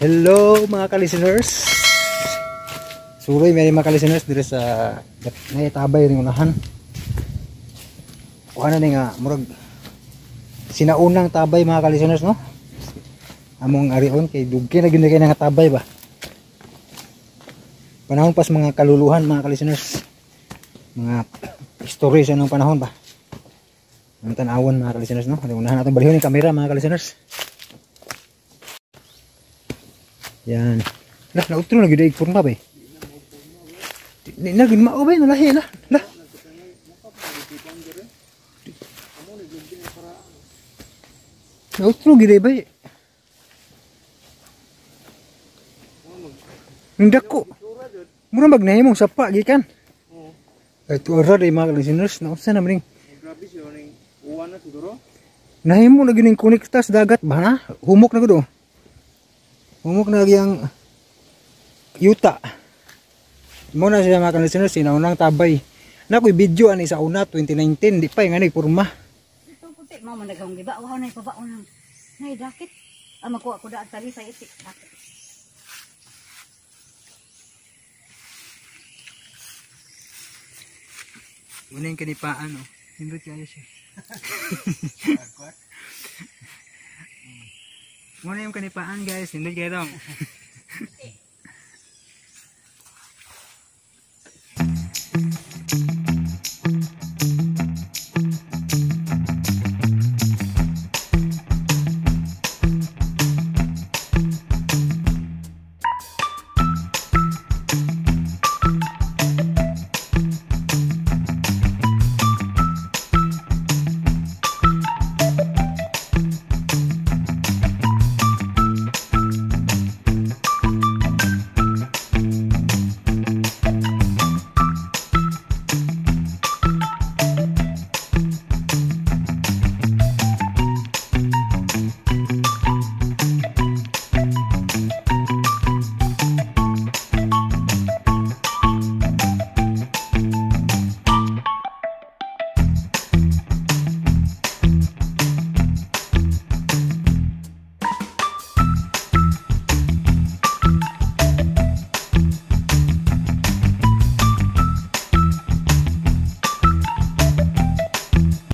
Hello mga ka-listeners. Suroy may mga ka-listeners diri sa naitabay ring unahan. Kuha na ni nga murag sinaunang tabay mga ka-listeners no. Among arion kay dugay na gyud kay nga tabay ba. Panahon pas mga kaluluhan mga ka-listeners. Mga stories anong panahon ba. Ang tan-awon mga ka-listeners no. Unahan natin balihon yung kamera mga ka-listeners. Yan. Lah, nautro na gyud igporma ba. Ni na gyud mao ba nalahi na. Lah. Nautro gyud ba. Ndak ko. Mura magnahimong sapa gikan. Ay tuwa ra mga listeners na usa na maning. Grabe siya ning uwan na siguro. Nahimo na gining kuniktas dagat ba na? Humok na gud oh. Humok na gyang yuta. Mo na siya mga listeners sinaunang tabay. Na ko'y video ani sa una 2019 di pa nga nagporma. Ito puti mo man nagawang giba wa na ipabaon nang nay dakit. Makuha ko daag tali sa itik dakit. Muna yung kanipaan oh. Hindot kaya siya. Muna yung kanipaan guys. Hindot kaya dong.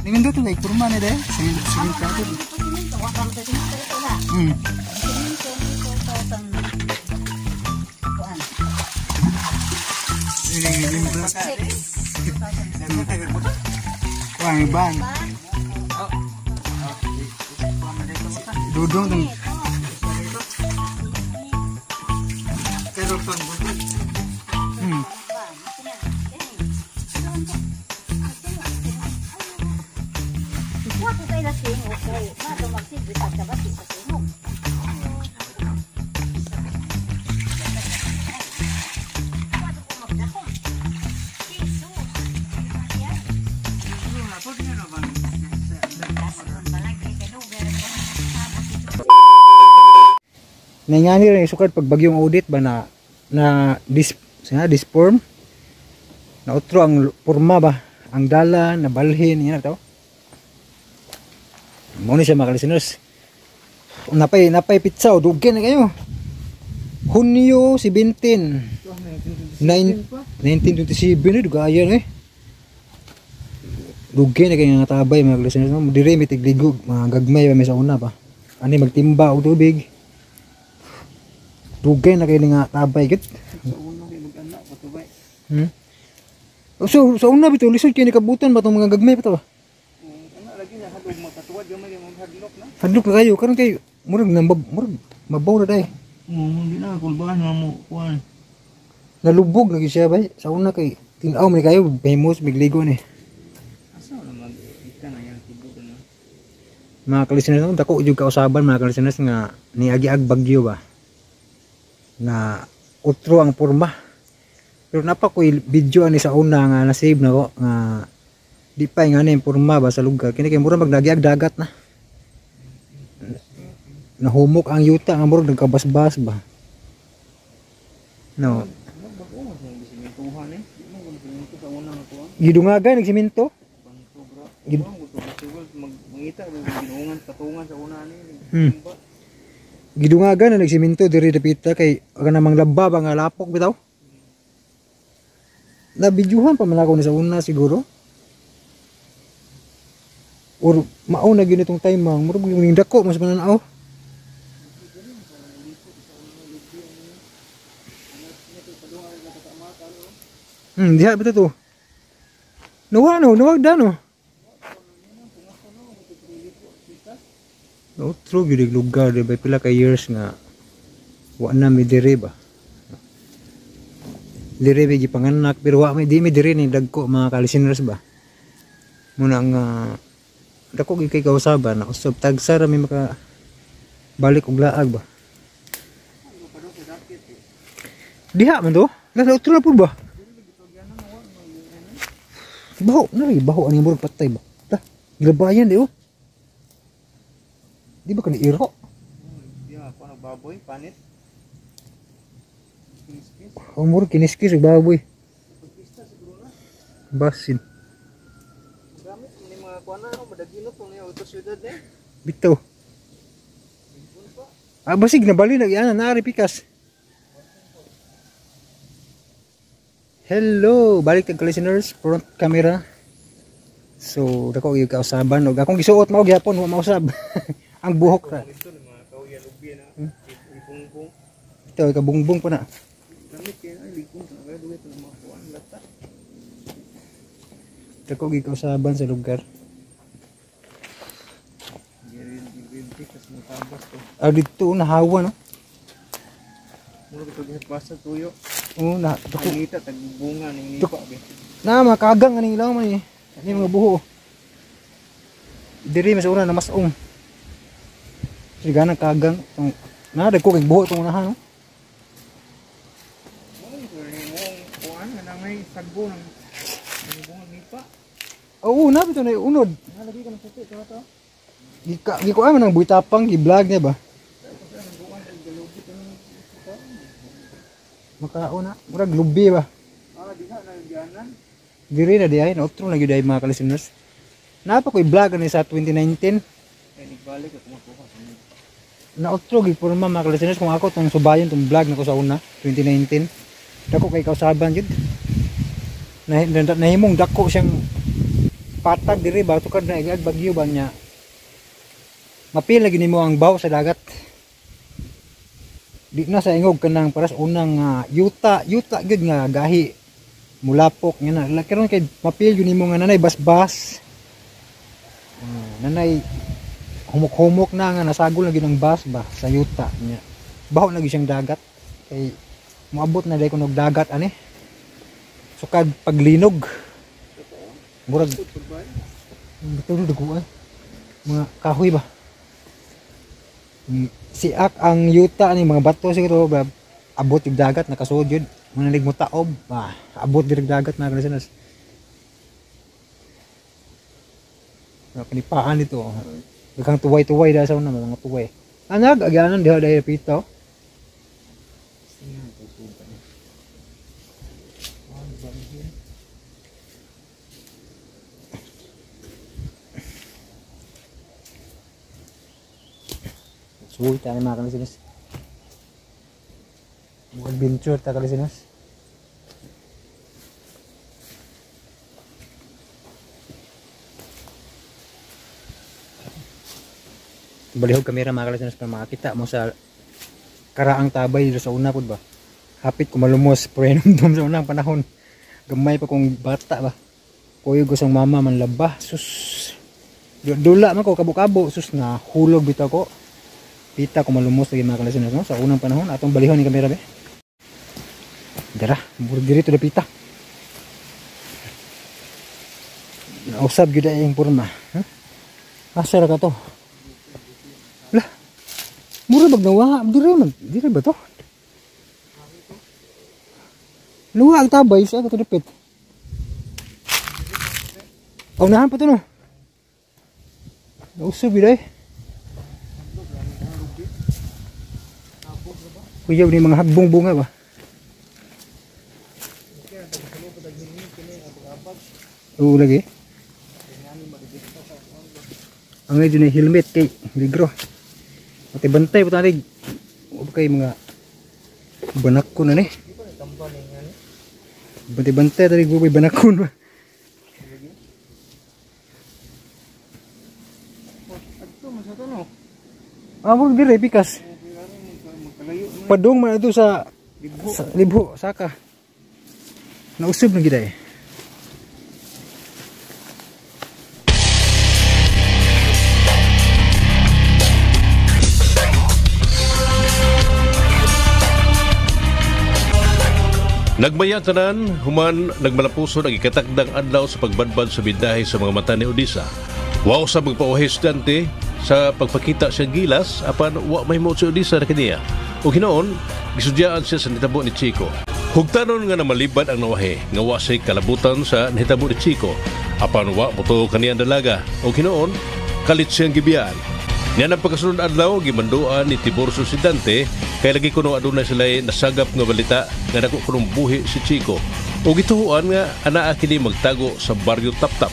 Nindot na igporma na dahil. Sige ka ito. Wang ibang. Dudong dong. Nangani rin sukat pag bagyong audit ba na disform na utro ang porma ba ang dala na balhin yan to. Muna siya mga listeners. Napay pizza o dugay na kayo. Hunyo 17 1927 na dugayan eh. Dugay na kayo nga tabay mga listeners. Dire may tigligog mga gagmay pa may sa una pa. Ani magtimba og tubig. Dugay na kayo nga tabay git. So sa una bitaw lisod kayo ni kabutan ba tong mga gagmay pa to? Hadlok na kayo, karon kayo murag mabaw na dai. Hindi na kulbahan mo kuan. Nalubog lagi siya bay. Sa una kay tinaw man kayo famous migligo ni. Asa na mag-ika na yang tibok na. Mga ka-listeners no, dako jud kausaban mga ka-listeners nga niagi-ag bagyo ba. Na utro ang porma. Pero napa ko'y video ani sa una nga na-save na ko nga di pa nga ni porma ba sa lugar. Kini kay mura magnagiag dagat na. Nahumok ang yuta nga murag nagkabasbas ba. No. Gidungagan nagsimento. Mangita ginuungan patungan sa una ni. Gidungagan na nagsiminto diri dapita kay aga namang laba ba nga lapok bitaw. Nabidyuhan pa man ako ni sa una siguro. Or mao na gyud itong time mang murag yung dako mas mananaw. Diha bitaw to. Nawag da no. No, true gyud lugar di ba pila ka years nga wa na mi dire ba. Dire ba gipanganak pero wa mi di mi dire ni dagko mga ka-listeners ba. Muna nga dako gyud kay kausaban na usab tagsa ra mi maka balik og laag ba. Diha man to. Nasa utro na pud ba? Baho na rin, baho ani murag patay ba. Ta, gilabayan di oh. Di ba kani iro? Di ako nagbaboy, panit. Umur kiniskis ug baboy. Basin. Gamit ni mga kuana no madagino tong ni auto syudad eh. Bitaw. Basig na bali lagi ana naari pikas. Hello, balik tag listeners front camera. So dako gyud kausaban og akong gisuot mao gyapon wa mausab. Ang buhok ra. Ito ni mga kauyan ubi na. Ibungbong. Ito kabungbong pa na. Gamit kay ay likong sa kay dulit ng mga kuan lata. Dako gyud kausaban sa lugar. Girinti kas mo tabas to. Dito nahawa no. Muro ko gihapasa tuyo. Na Pangita tag bunga ning nipa be. na makagang ani lang man eh. Ani mga buho. Diri mas una na masong. Sigana kagang tong na dagko kay buho tong unahan no. Mo ni kuan na may sagbo ng bunga nipa. Oo na bitaw na unod. Nalagi ka ng puti to. Giko ay man ang buitapang gi-vlog niya ba. Makauna, murag lubi ba? Diha na gianan. Diri na di ay, na-outro na gyud ay mga ka-listeners. Napa ko'y vlog ani sa 2019. Kay nagbalik ako makuha sa mga. Na-outro gyud porma mga ka-listeners kung ako tong subayon tong vlog nako sa una 2019. Dako kay kausaban gyud. Nahimong dako siyang patag diri ba tukad na igag bagyo ba niya. Mapil lagi nimo ang baw sa dagat. Di na sa ingog kanang paras unang yuta gyud nga gahi mulapok nga na karon kay mapil yun nimo nga nanay basbas nanay humok-humok na nga nasagol na gyud ang bas ba sa yuta nya baho na gyud siyang dagat kay moabot na dai kunog dagat ani sukad paglinog murag betul dugo mga kahoy ba siak ang yuta ni mga bato siguro abot yung dagat nakasuod yun muna nagmutaob abot direk dagat mga kalisanas kanipaan dito daghang tuway-tuway dahil sa una mga tuway anag agyanan diha dahil pito suwi tayo mga kalisinas mag-adventure tayo kalisinas balihog kamera mga kalisinas para makakita mo sa karaang tabay sa una po ba hapit ko malumos prenumdum sa unang panahon gamay pa kong bata ba kuyo gusang mama man laba sus dula man ko kabo-kabo sus na hulog bitaw ko pita ko malumos lagi mga kalasinas no? Sa unang panahon atong balihon ni kamera be dara burger ito na pita nausab gyud ay ang porma asa ra ka to lah mura bag nawa dire ba to luwa ang tabay siya to dipit unahan pa to no nausab gyud ay kuyaw ni mga hagbong bunga ba? Oo lagi. Ang ngayon na helmet kay ligro. Pati bantay po tanig Huwag kayo mga banakon na ni. Tambal nga ni. Bantay-bantay tadi gue banakon ba. Adto masa to no. Amog dire pikas. Magkalayo na. Padung man ito sa Libho. libho saka. Nausub na gid ay. Nagmaya tanan, human nagmalapuson ang ikatakdang adlaw sa pagbadbad sa bidahe sa mga mata ni Odisa. Wow sa magpauhis dante sa pagpakita siyang gilas apan wa may mo si Odisa na kaniya. O hinoon, gisudyaan siya sa nitabo ni Chico. Hugtanon nga na malibad ang nawahe, nga wa say kalabutan sa nitabo ni Chico. Apan wa buto kaniyang dalaga. O hinoon, kalit siyang gibiyaan. Niyan ang pagkasunod adlaw, gimanduan ni Tiburcio si Dante, kay lagi kuno adunay sila'y nasagap nga balita nga dako kunong buhi si Chico. O gituhuan nga anaa kini magtago sa baryo Taptap.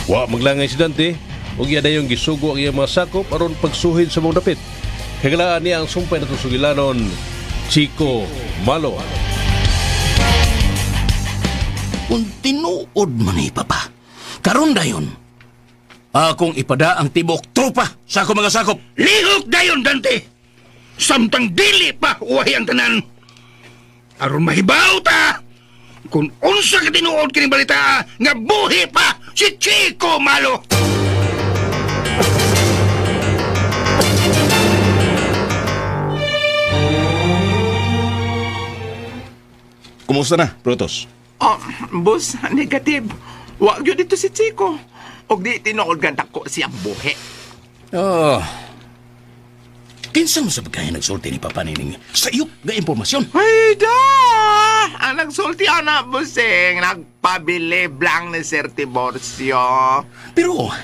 Wa maglangay si Dante, o giadayong gisugo ang iyang mga sakop aron pagsuhid sa mga dapit. Kagalaan niya ang sumpay na tusugilanon, Chico Malo. Kung tinuod man ni Papa, karon dayon, akong ipada ang tibok tropa sa akong mga sakop. Lihok dayon, Dante! Samtang dili pa uwahi ang tanan. Aron mahibaw ta! Kung unsa ka tinuod kining balita nga buhi pa si Chico Malo! Kumusta na, Protos? Oh, boss, negative. Wa gyud dito si Chico. Og di tinuod ganda ko siyang buhi. Oh. Kinsa mo sa pagkaya nagsulti ni Papa Nining sa iyo nga impormasyon? Ay da! Ang nagsulti ana, bossing. Nagpabilib lang ni Sir Tiburcio. Pero,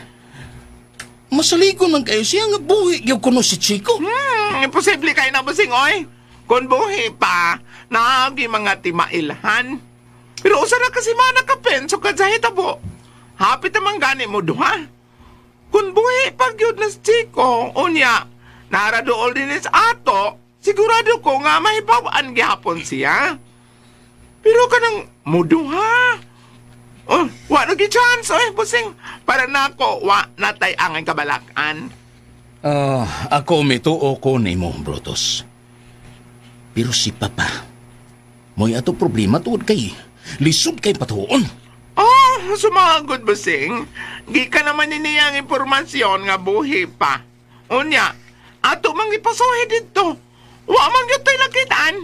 masaligon man kayo siya nga buhi gyud kuno si Chico. Imposible kayo na, bossing, oy. Kung buhi pa, naagi mga timailhan. Pero usa na kasi mana kapenso ka sa hitabo. Hapit naman gani mo duha. Kung buhi pag yun na si Chico, unya, naradool din sa ato, sigurado ko nga mahibawaan gihapon siya. Pero kanang muduha. Oh, wa nagi chance, oy, busing. Para nako, wa natay ang kabalakan. Ako mituo ko nimo, Brutus. Pero si Papa, mo'y ato problema tuod kay lisod kay patuon. Oh, sumagod, busing. Gika naman niya ang impormasyon nga buhi pa. Unya, ato mang ipasuhi dito. Wa man yun tayo nakitaan.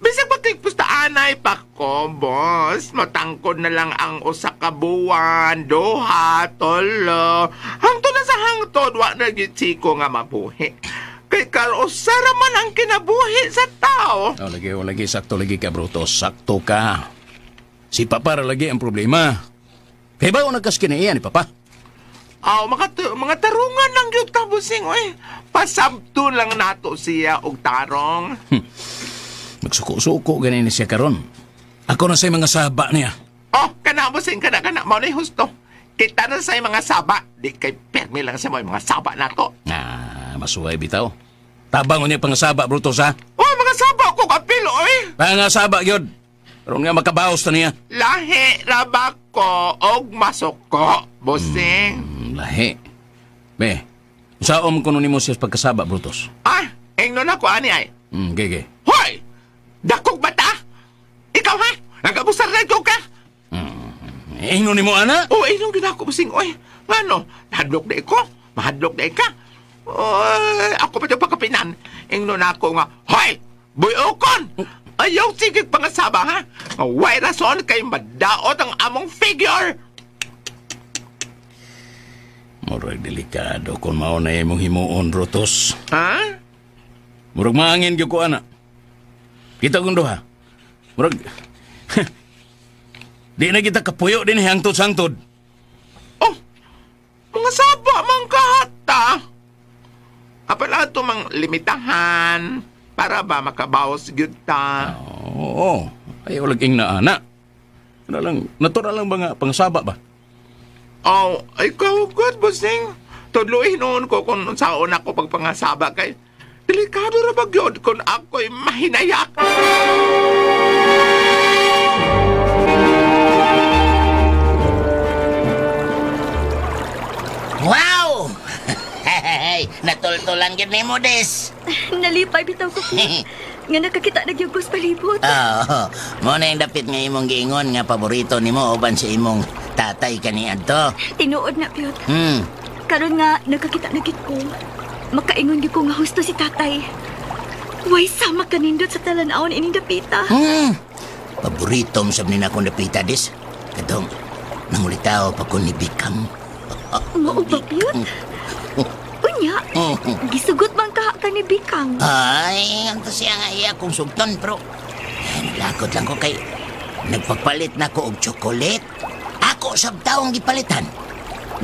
Bisag magkipustaan ay pa ko, boss. Matangkod na lang ang usa ka buwan, duha, tolo. Hangtod na sa hangtod, wa na yung Chico nga mabuhi. Kay karosara man ang kinabuhi sa tao. Lagi, sakto lagi ka, Brutus. Sakto ka. Si Papa lagi ang problema. Kaya ba o nagkaskinaiya ni Papa? Mga tarungan lang yung tabusing, oy. Pasabto lang nato siya og tarong. Magsuko-suko ganin siya karon. Ako na sa mga saba niya. Oh, kanabusing kana mao na husto. Kita na sa mga saba, di kay permi lang sa mga saba nato. Masuway bitaw. Tabang niya pang saba, Brutus, ha? Oh, mga saba ko kapilo, oy. Pang saba, yun. Karon nga makabaos na niya. Lahi rabak ko og masuko, busing. Lahi. Be, saan mo nimo siya pagkasaba, Brutus? Engno na ko ani ay. Gege. Hoy! Dakog bata! Ikaw ha? Nagabusar na ka? Ingno nimo, ana? Oh, inyong ginako busing, oy. Ngano? Mahadlok na ko? Mahadlok na ka? Oy, ako pa yung pagkapinan. Ingno na ako nga, hoy! Buyokon! Ayaw sige pangasaba, ha? Way rason kay madaot ang among figure! Murag delikado kung mauna imong himuon, Brutus. Ha? Murag maangin gyud ko, ana. Kita kong duha. Murag... Di na kita kapuyo din hangtod-sangtod. Oh! Mga saba mang kahata! Apala ito mang limitahan para ba makabawas gyud ta? Oo. Ayaw laging na, ana. Natural lang ba nga pangsaba ba? Oh, ikaw good, bossing. Tudloy noon ko kung saan ako pagpangasaba kay Delikado ra ba gyud kung ako'y mahinayak? Wow! Natultulan gid nimo des. Nalipay bitaw ko nga nakakita na gyud ko sa palibot. Oh, mo na yung dapit nga imong giingon nga paborito nimo uban sa imong tatay kaniadto. Tinuod na piyot. Hmm. Karon nga nakakita na gyud ko. Makaingon gyud ko nga husto si tatay. Way sama kanindot sa talan-awon ining dapita. Paborito mo sabnin akong dapita des. Kadong nangulitaw pa ko ni Bikang. Mao ba piyot? Unya, gisugot man ka ni Bikang. Ay, anto siya nga iya kong sugton, bro. Nalakot lang ko kay nagpapalit na ko og chocolate. Ako sab taong gipalitan.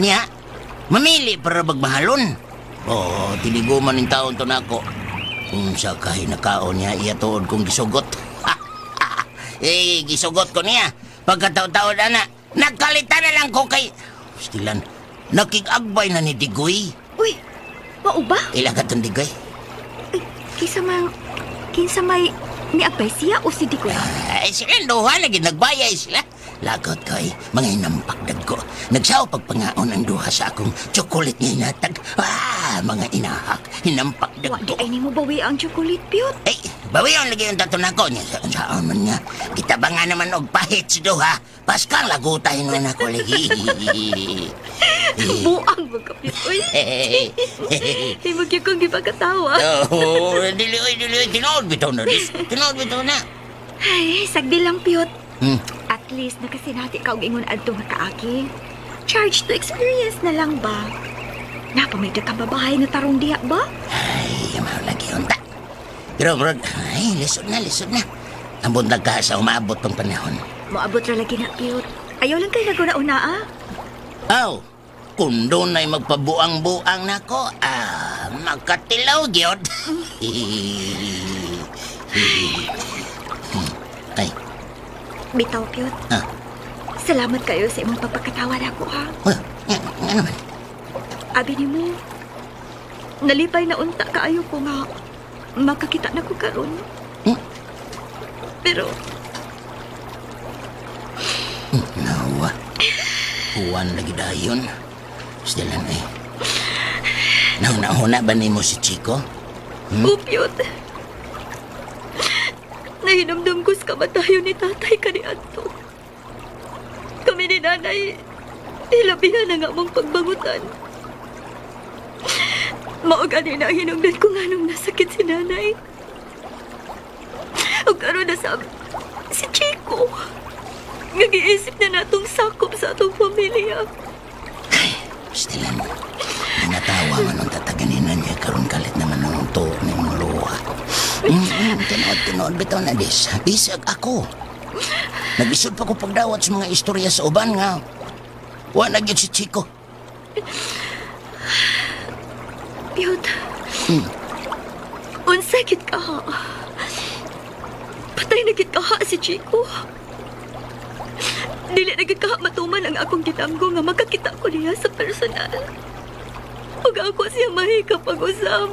Niya, mamili para magmahalon. Oo, tiniguman ng taon to na ako. Kung sa kahi nakaon niya, iya tuod kong gisugot. Gisugot ko niya. Pagkataon-taon na, nagkalitan na lang ko kay... Stilan, nakig-agbay na ni Digoy. Uy, mao ba? Ilang katong Digoy? Kinsa may niabay siya o si Digoy? Ay, sila duha, nagbayay sila. Lagot ko mga inampagdag ko. Nagsaw pagpangaon ang duha sa akong chocolate nga inatag. Mga inahak, hinampagdag Wadi ko. ay ni mo bawi ang chocolate, piyot. Ay, bawiyon lagi yung tato na ko niya. Saan man nga, kita ba nga naman og pahit si duha. Paskang lagutahin mo na ko lagi. Buang magkapit, uy. Ay, magyag kong di pagkatawa. Oh, dili, tinood bitaw na, dis. Tinood bitaw na. Ay, sagdi lang, piyot. At least nakasinati ka og ingon adto nga kaagi. Charge to experience na lang ba? Napamigda ka babahay na tarong diya ba? Ay, lagi yun ta. Pero bro, ay, lisod na. Ang bundag ka sa umabot pang panahon. Moabot ra lagi na, piyot. Ayaw lang kayo naguna-una, ah. Aw, kung doon ay magpabuang-buang na ko, magkatilaw gyud. Ay, Bitaw, piyot. Salamat kayo sa imong pagpakatawa na ako, ha? nga naman. Abi ni mo, nalipay na unta kaayo ko nga makakita na ko karon. Pero, Nawa. Huwan lagi dayon. Stilan eh. Nauna ba ni mo si Chico? upyot. Nahinamdam ko sa kamatayon ni tatay kaniadto. Kami ni nanay, hilabihan na nga mong pagbangutan. Maugani na hinungdan ko nga nung nasakit si nanay. O karoon na si Chico. Nag-iisip na natong sakop sa atong pamilya. Stilan. Natawa man ang tataganin niya karon kalit naman ng tuwa ng mga luha. Tinood bitaw na dis. Bisag ako. Nag-isod pa ko pagdawat sa mga istorya sa uban nga. Wala gyud si Chico. Piyot. Unsay gid ka ha? Patay na gid ka ha si Chico. Dili na gid ka ha matuman ang akong gitanggo nga makakita ko niya sa personal. Ug ako siya mahika pag-usap.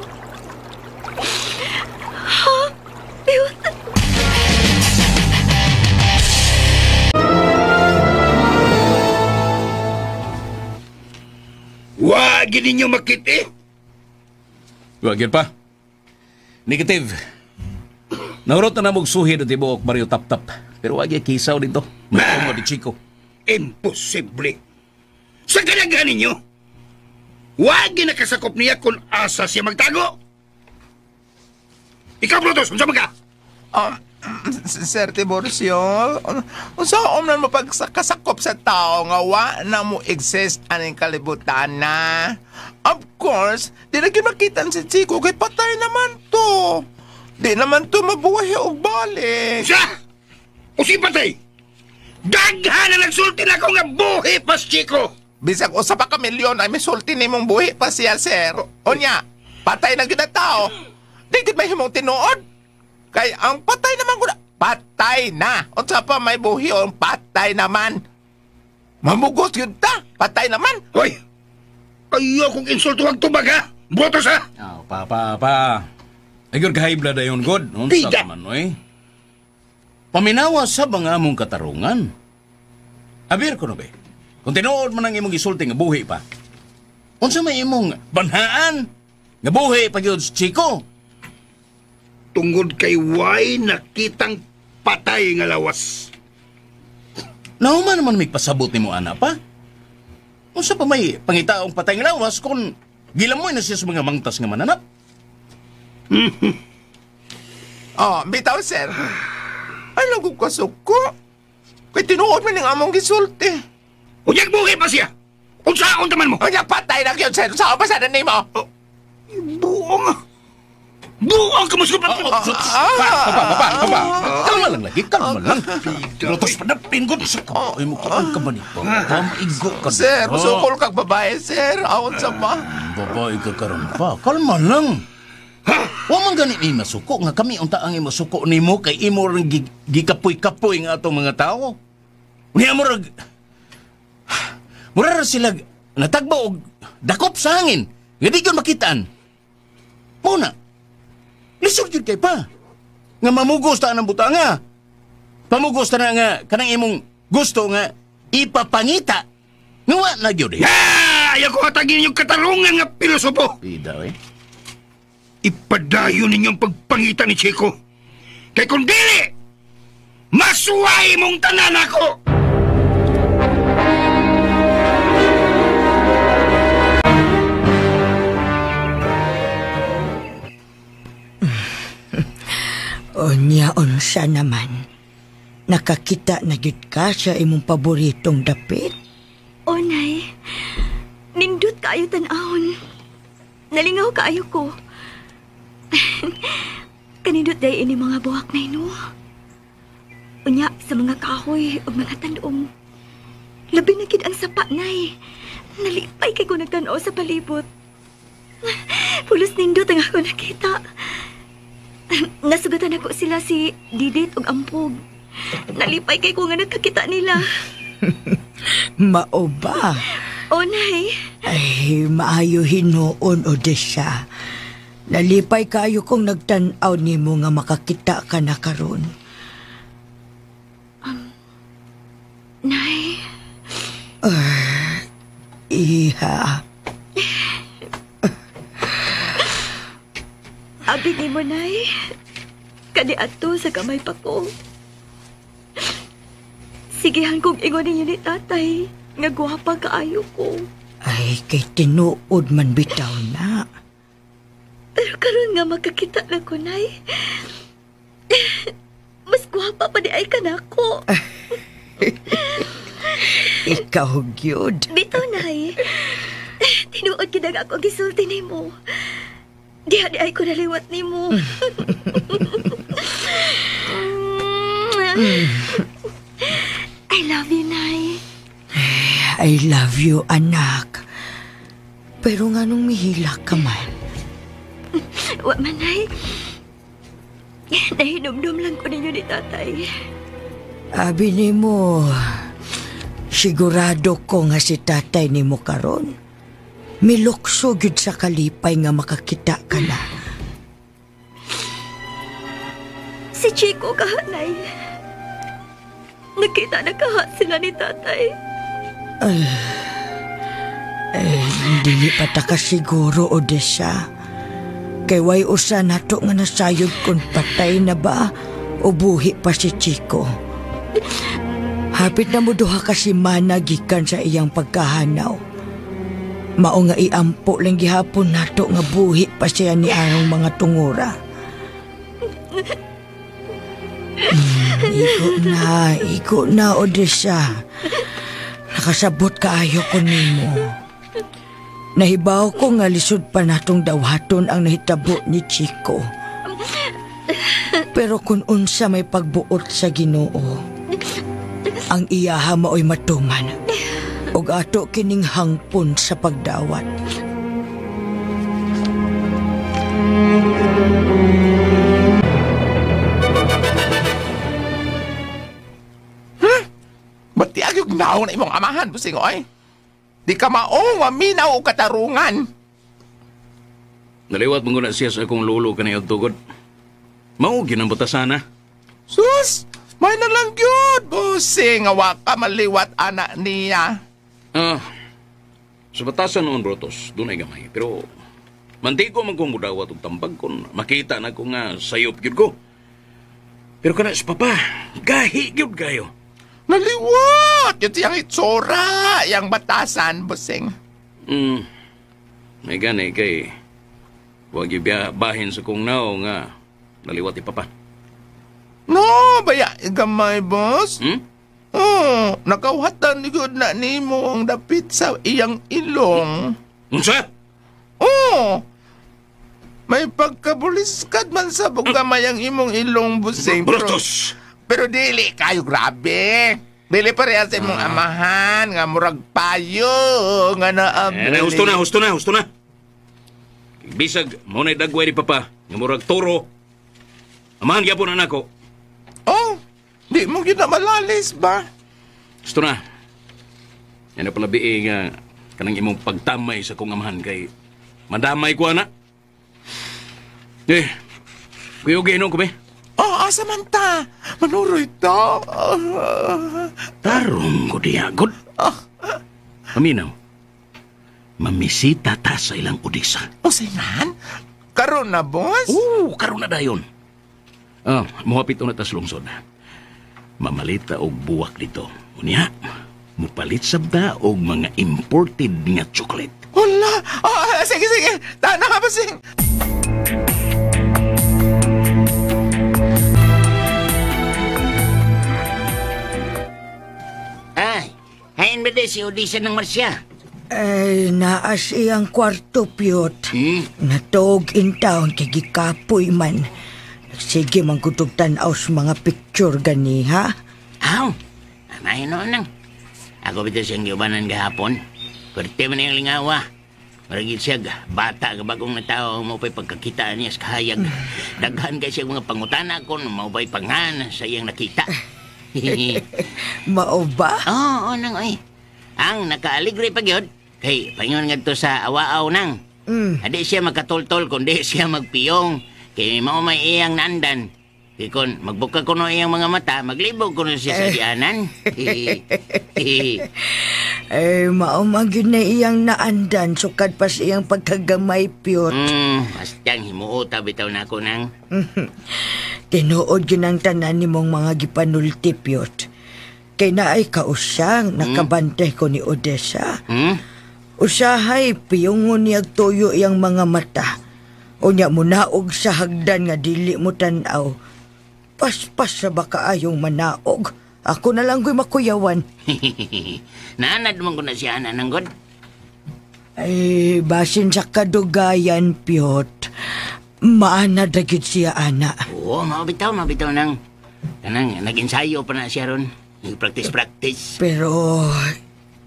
Ha? Piyot. Wag ninyo makiti. Wagyan pa. Negative. Nahurot na namog suhid at ibuok Mario Tap-Tap. Pero wag yung kisaw dito. Magtungo di Chico. Imposible. Sa kalagahan ninyo, wag nakasakop niya kung asa siya magtago. Ikaw, Brutus, unsa man ka? Sir Tiburcio, unsaon man mapagkasakop sa tao nga wa na mo exist aning kalibutan na? Of course, di na ginakitan si Chico kay patay naman to. Di naman to mabuhay og balik. Siya! O si Patay! Daghan na nagsulti na ako nga buhi pas, Chico! Bisag usa pa ka milyon ay misulti nimong buhi pa siya, sir. Unya, patay na gyud ang tao. Di gid may himong tinuod. Kay ang patay naman ko na. Patay na. Unsa pa may buhi o patay naman. Mamugot yun ta. Patay naman. Hoy! Ayaw kong insulto ang tubag, ha? Brutus, ha? Oh, pa. Ayun kahibla dayon, God. Unsa Bida. ka man, oy. Paminawa sa mga among katarungan. Abir ko no, be. Kung tinuod man ang imong gisulti nga buhi pa. Unsa may imong banhaan nga buhi pa gyud si Chico? Tungod kay way nakitang patay nga lawas. Nahuman naman may pasabot nimo ana pa. Unsa pa may pangitaong patay nga lawas kung gilamoy na siya sa mga mangtas nga mananap? Oh, bitaw, sir. Ay, lagog ka suko. Kay tinuod man ang among gisulti. Unyag buhi pa siya. Unsaon taman mo? O niya, patay na yun, sir. Saan pa sana ni mo? Buong. Buong ka mas kapatid. Papa. Kalma lang lagi, kalma lang. Rotos pa na pinggot sa kapoy mo ka ba nito? Maigo ka na. Sir, sukol kag babae, sir. Awon sa ma. Babae ka karon pa. Kalma lang. Wa man gani ni masuko nga kami unta ang masuko nimo kay imo ring gikapoy-kapoy nga atong mga tao. Unya mo rag mura sila natagba og dakop sa hangin. Nga di gyud makitaan. Muna. Lisod gyud kay pa. Nga mamugos ta nang butanga. Pamugos ta na nga kanang imong gusto nga ipapangita. Nga wa na gyud. Ayaw ko hatagin yung katarungan nga pilosopo. Pida eh. Ipadayon ninyong pagpangita ni Chico. Kay kung dili, masuway mong tanan ako! Onya unsa naman. Nakakita na gyud ka sa imong paboritong dapit. O, Nay. Nindot kaayo tan-ahon. Nalingaw kaayo ko. Kanindot day ini mga buhak na ino. Unya sa mga kahoy o mga tandong. Labi na gid ang sapa, Nay. Nalipay kay ko nagtan-o sa palibot. Pulos nindot ang ako nakita. Nasugatan ako sila si Didit ug Ampog. Nalipay kay ko nga nagkakita nila. Mao ba? O, Nay. Ay, maayo hinuon, Odessa. Nalipay kayo kung nagtan-aw nimo nga makakita ka na karon. Nay. Iha. Abig ni mo, Nay. Kani ato sa kamay pa ko. Sigihan kong ingon ninyo ni tatay nga gwapa kaayo ko. Ay, kay tinuod man bitaw na. Pero karon nga magkakita na ko, Nay. Mas gwapa pa di ay ka na ko. Ikaw, gyud. Bitaw, Nay. Tinuod kita nga ako gisulti ni mo. Di ay ko naliwat ni mo. I love you, Nay. I love you, anak. Pero nga nung mihila ka man. Wa man, Nay. Nahinumdum lang ko ninyo ni tatay. Abi ni mo, sigurado ko nga si tatay ni mo karon. Milukso gyud sa kalipay nga makakita ka na. Si Chico kahanay. Nakita na kaha sila ni tatay. Hindi pa ta ka siguro, Odessa. Kay way usa nato nga nasayod kung patay na ba o buhi pa si Chico. Hapit na mo duha ka si Mana gikan sa iyang pagkahanaw. Mao nga iampo lang gihapon nato nga buhi pa siya ni arong mga tungura. Iko na, Odessa. Nakasabot kaayo ko nimo. Nahibaw ko nga lisod pa natong dawhaton ang nahitabo ni Chico. Pero kung unsa may pagbuot sa Ginoo, ang iyaha maoy matuman, ug ato kining hangpon sa pagdawat. Ba't di agyog naon na imong amahan, busing oy? Di ka maong maminaw o katarungan. Naliwat mong na siya sa akong lolo kanayong tugod. Maugin ang butasana. Sus! May na lang yun, busing. Awa ka maliwat anak niya. Sa batasan noon, Brotos, doon ay gamay. Pero, mantigo man kong mudawat og tambag kung makita na ko nga sayop gyud ko. Pero kana sa papa, gahi gyud kayo. Naliwat! Yun siyang itsura, yung batasan, busing. May gani kay wag bahin sa kong nao nga naliwat ni papa. No, baya gamay, boss. Oh, nakawhatan ni good na nimo ang dapit sa iyang ilong. Unsa? Oh, may pagkabuliskad man sa bugamay ang imong ilong, busing. Brotos! Pero dili kayo, grabe. Dili pareha sa imong amahan, nga murag payo, nga naabili. Husto na. Bisag, mo na'y dagway ni papa, nga murag toro. Amahan gyapon na nako. Oh, di mo yun na malalis ba? Husto na. Yan na pala biing kanang imong pagtamay sa kong amahan kay madamay ko, ana. Kuyogin ko ba? Oh, asa man ta? Manuroy ta. Tarong ko diagod. Paminaw, mamisita ta sa ilang Odessa. O sinan? Karon na, boss? Karon na dayon. Muhapit na ta sa lungsod. Mamalita og buwak dito. Unya, mupalit sabda og mga imported nga chocolate. Wala! Sige. Tana ka, busing. Hain ba si Odessa ng Marsya? Ay, naas iyang kwarto, Piyot. Natog in town, kay gikapoy man. Sige, manggutog tanaw sa mga picture gani, ha? Amahin noon nang. Ako bito siyang giubanan gahapon. Kurte man yung lingawa. Maragit siya, bata, bagong na tao, maupay pagkakita niya sa kahayag. Daghan ka siya mga pangutana ko, maupay pangan sa iyang nakita. Mao ba? Oo, nang oy. Ang nakaaligre pag yun, kay panyon nga to sa awaaw nang. Adi siya magkatultol, kundi siya magpiyong. Kay mao may iyang nandan. Kay kon magbuka ko no iyang mga mata, maglibog ko no siya sa dianan. Mao magyud na iyang naandan, sukad pa siyang pagkagamay, Piyot. Bastyang himuota bitaw na ako nang. Tinuod yun ang tanan ni mong mga gipanulti, Piyot. Kay naay kausyang nakabantay ko ni Odessa. Usahay, piyungon niyag tuyo iyang mga mata. Unya mo naog sa hagdan nga dili mo tanaw. Paspas sa baka ayong manaog. Ako na lang ko'y makuyawan. Naanad mo ko na siya, nananggod? Ay, basin sa kadugayan, Piyot. Maanad na gid siya, ana. Oo, mabitaw nang. Kanang, nag-ensayo pa na siya ron. Practice. Pero,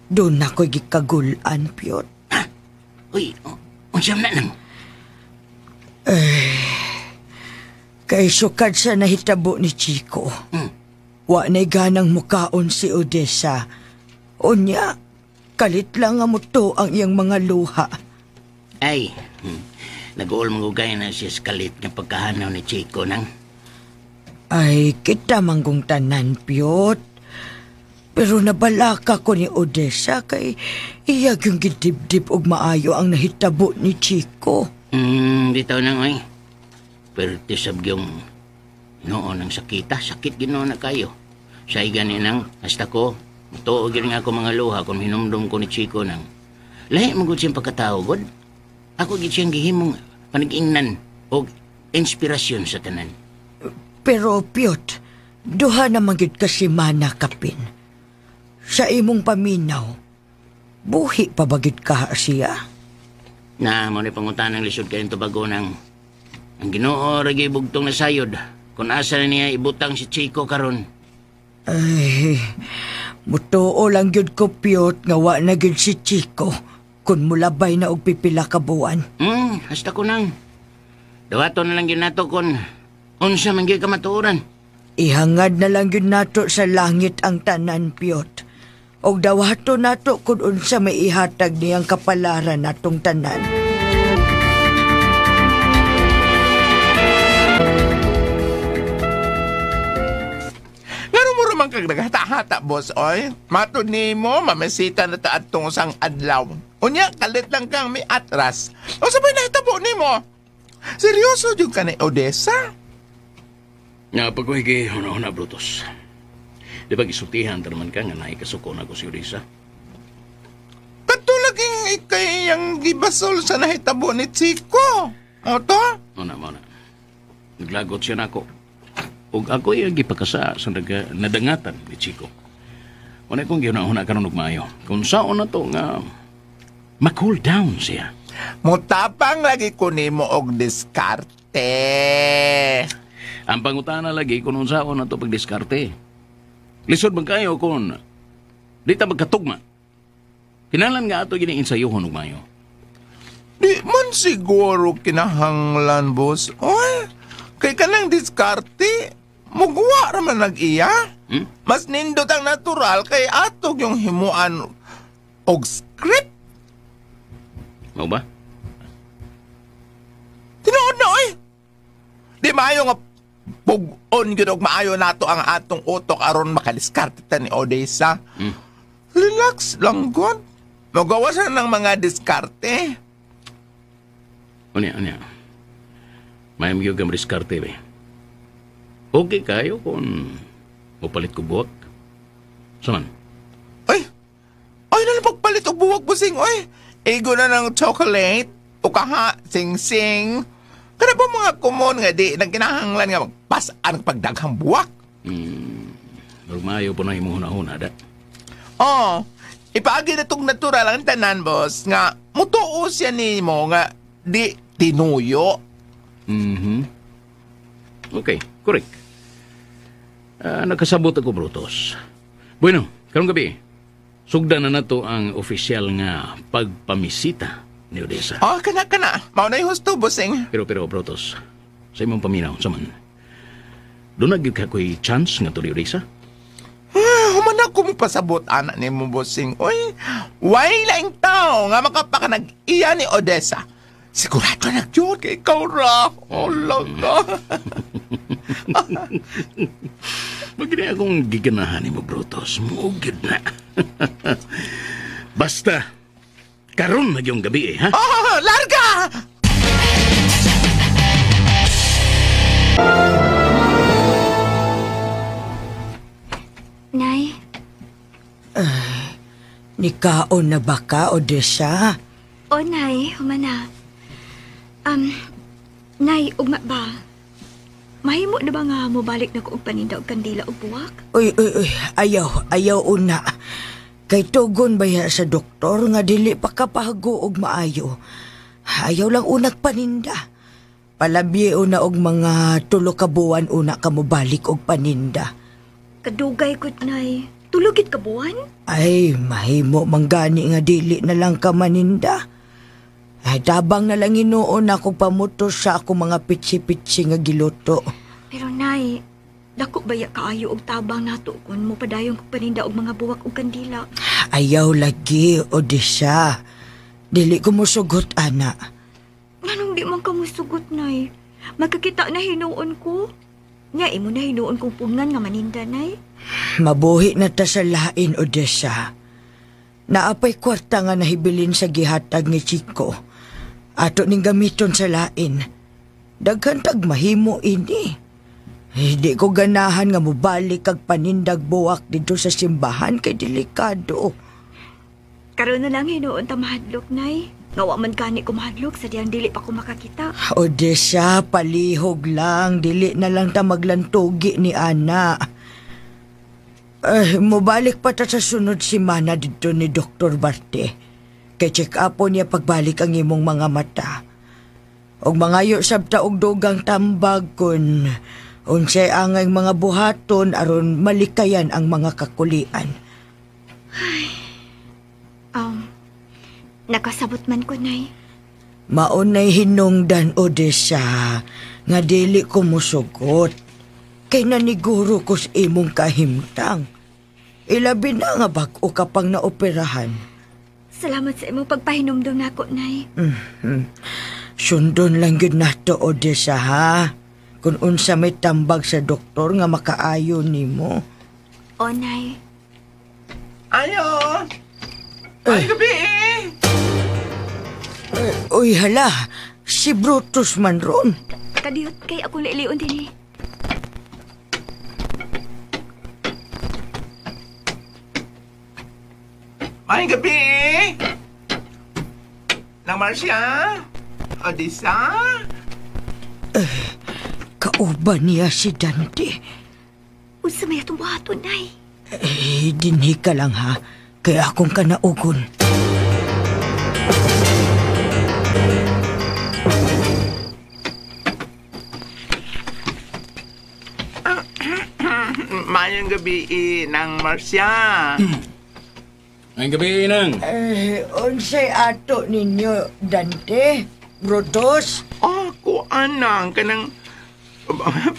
doon ako'y gikagulan, Piyot. Uy, unsam na nang? Kay sukad sa nahitabo ni Chico. Wa na'y ganang mukaon si Odessa. Unya, kalit lang nga mo to ang iyang mga luha. Ay, nag-uol magugay na siya sa kalit ng pagkahanaw ni Chico nang. Ay, kita manggong tanan, Piyot. Pero nabalaka ko ni Odessa kay iyag yung gidibdib og maayo ang nahitabo ni Chico. Dito nang oy. Pero tisab yung noon ang sakit ginoon na kayo. Say gani nang, hasta ko, tuog yun nga ako mga luha kung hinumdum ko ni Chico nang. Lahi magod siyang pagkatao, God. Ako gid siyang gihimong panag-ingnan o inspirasyon sa tanan. Pero, Piyot, duha na magid kasi mana kapin. Sa imong paminaw, buhi pa bagid ka siya? Na, mo ni pangutan ng lisod kayong tubago nang ang Ginoo ragi bugtong na sayod kung asa na niya ibutang si Chico karon. Ay, mutuo lang yun ko, Piyot, nga wa na yun si Chico kung mulabay na og pipila ka buwan. Hasta ko nang. Dawato na lang yun nato kung unsa man gyud ka matuoran. Ihangad na lang yun nato sa langit ang tanan, Piyot. Og dawato nato kung unsa may ihatag niyang kapalaran natong tanan. man kag naghata-hata, boss, oy. Matod nimo, mamesita na ta atong sang adlaw. Unya, kalit lang kang may atras. O sabay na hitabo nimo. Seryoso yung ka ni Odessa? Nga pag ko higi, una-una, Brutus. Di ba gisultihan ta naman ka nga naikasuko na ko si Odessa? Katulaging ikay yung gibasol sa nahitabo ni Chico. O to? Muna. Naglagot siya na ako. Ug ako yung gipakasa sa nadangatan ni Chico. Wala kong gihuna-huna karon og maayo. Kung saan na to nga ma-cool down siya. Mutapang lagi ko nimo og diskarte. Ang pangutana lagi kung saan na to pagdiskarte. Lisod man kayo kung di ta magkatugma. Kinalan nga ato gini-insayohon og maayo. Di man siguro kinahanglan, boss. Oy, kay kanang diskarte, mugwa raman nag-iya. Mas nindot ang natural kay atog yung himuan og script. Mau ba? Tinuod na, oy. Di maayo nga pug-on yun og maayo nato ang atong utok aron makadiskarte ta ni Odessa. Relax lang, God. Magawasan ng mga diskarte. Unya. May mga gam diskarte ba? Okay kayo kung mapalit ko buwak? Saman? Ay na lang pagpalit og buwak, busing, oy. Ego na ng chocolate, o kaha, sing-sing. Kada ba mga kumon nga di, nang kinahanglan nga magpasaan pagdaghang buwak? Lumayo po na himuhuna-huna, da. Oh, ipaagi na itong natural ang tanan, boss, nga mutuo siya ni mo nga di tinuyo. Okay, correct. Nakasabot ako, Brutus. Bueno, karong gabi, sugdan na nato ang opisyal nga pagpamisita ni Odessa. Oh, kana. Mao na yung husto, bossing. Pero, Brutus, sa imong paminaw, saman, doon nagig ka ko'y chance nga to ni Odessa? Human ako pasabot, anak ni mo, bossing. Uy, why lang tao nga makapakanag-iya ni Odessa? Sigurado nag-yun kay ikaw ra. Oh, laga. Magkina akong giganahan ni mo, Brutus. Mugid na. Basta, karon na yung gabi ha? Oh, larga! Nay? Nikaon na ba ka, Odessa? O, Nay, humana. Nay, ugma ba? Mahimo na ba nga mo balik na ko og paninda og kandila og buwak? Uy, ayaw una. Kay tugon ba ya sa doktor nga dili pa kapahago og maayo. Ayaw lang unag paninda. Palabye una og mga 3 ka buwan una ka mo balik og paninda. Kadugay gud, Nay. Tulugit ka buwan? Ay, mahimo manggani nga dili na lang ka maninda. Ay, tabang na lang inuon ako pamutos sa ako mga pitsi-pitsi nga giluto. Pero, Nay, dako baya kaayo og tabang nato kun mo padayon kog paninda og mga buwak og kandila. Ayaw lagi, Odessa. Dili ko musugot, ana. Anong di man ka musugot, Nay? Magkakita na hinuon ko. Nya, imo na hinuon kong pungan nga maninda, Nay. Mabuhi na ta sa lain, Odessa. Naapay kwarta nga nahibilin sa gihatag ni Chico. Ato ning gamiton sa lain. Daghan tag mahimo ini. Hindi ko ganahan nga mobalik kag panindag buwak dito sa simbahan kay delikado. Karon na lang hinuon ta mahadlok, Nay. Ngawa man kani ko mahadlok sa diyang dili pa ko makakita. Odessa, palihog lang. Dili na lang ta maglantugi ni Ana. Mobalik pa ta sa sunod simana dito ni Dr. Barte. Kay check up niya pagbalik ang imong mga mata. Og mangayo sabta og dugang tambag kun unsay angay mga buhaton aron malikayan ang mga kakulian. Nakasabot man ko, Nay. Maunay hinungdan, Odessa, nga dili ko musugot. Kay naniguro ko sa imong kahimtang. Ilabi na nga bag-o ka pang naoperahan. Salamat sa imong pagpahinumdum nako, Nay. Sundon lang yun nato, Odessa, ha? Kung unsa may tambag sa doktor nga makaayo nimo. O, Nay. Ayo! Ay, gabi Uy, hala. Si Brutus man ron. Kadiyot kay akong lailion din eh. Ay, gabi Nang Marcia? Odessa? Kauban niya si Dante. Unsa may atong buhaton, Nay? Dinhi ka lang ha. Kaya akong kanaugon. Mayang gabi Nang Marcia. Ay gabi, nang. Unsay ato ninyo, Dante? Brutus? Ako, anang, kanang...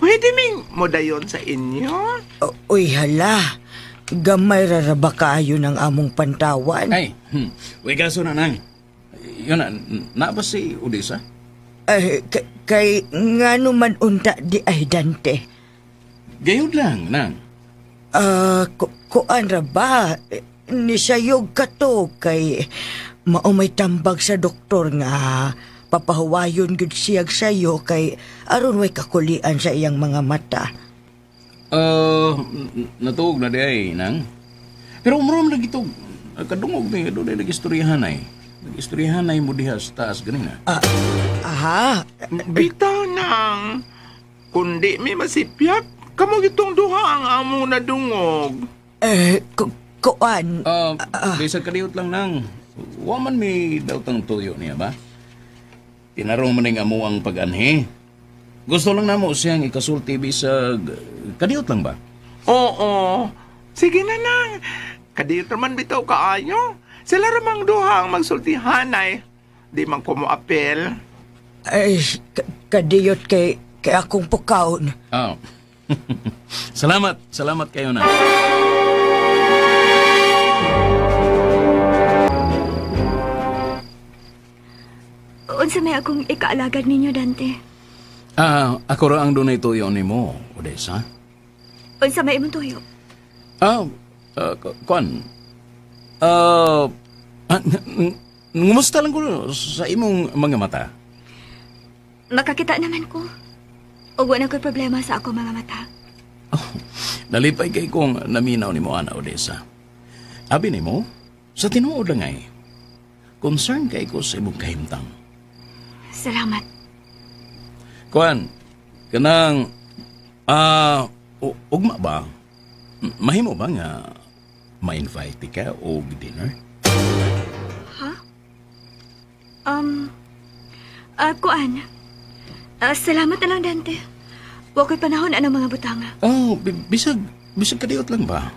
Pwede ming modayon sa inyo? Uy, hala. Gamay raraba kaayo ng among pantawan. Ay, uy kaso na, nang. Yun na ba si Odessa? Kay ngano man unta di ay Dante. Gayod lang, nang. Kuan ra ba? Nisayog ka to kay mao may tambag sa doktor nga papahuwayon gud siyag sayo kay aron way kakulian sa iyang mga mata. Natuog na di ay, nang. Pero umurom lagi ito. Kadungog na doon ay nag-istoryahan ay. Nag-istoryahan ay mo diha sa taas ganina. Bitaw nang. Kundi may masipyak, kamo gitong duha ang amo na dungog. Kuan. Bisag kadiyot lang, nang. Waman may dautang tuyo niya ba? Tinarong man ang amo ang pag-anhi. Gusto lang namo siyang ikasulti bisag kadiyot lang ba? Oo. Sige na nang. Kadiyot naman bitaw kaayo. Sila ramang duha ang magsultihan ay. Di man ko mo apel. Kadiyot kay akong pukaon. Salamat kayo, na. Unsa may akong ikaalagad ninyo, Dante? Ako ra ang dunay tuyo ni mo, Odessa. Unsa may imong tuyo? Kuan. Ngumusta lang ko sa imong mga mata. Makakita naman ko. O wala ko'y problema sa ako mga mata. Nalipay kay kong naminaw ni mo, Ana Odessa. Abi ni mo, sa tinuod lang ay, concern kay ko sa imong kahimtang. Salamat. Kuan, kanang, ugma ba? Mahimo ba nga ma-invite ka o dinner? Ha? Kuan. Salamat na lang, Dante. Huwag ko'y panahon ang mga butanga. Bisag kadiyot lang ba?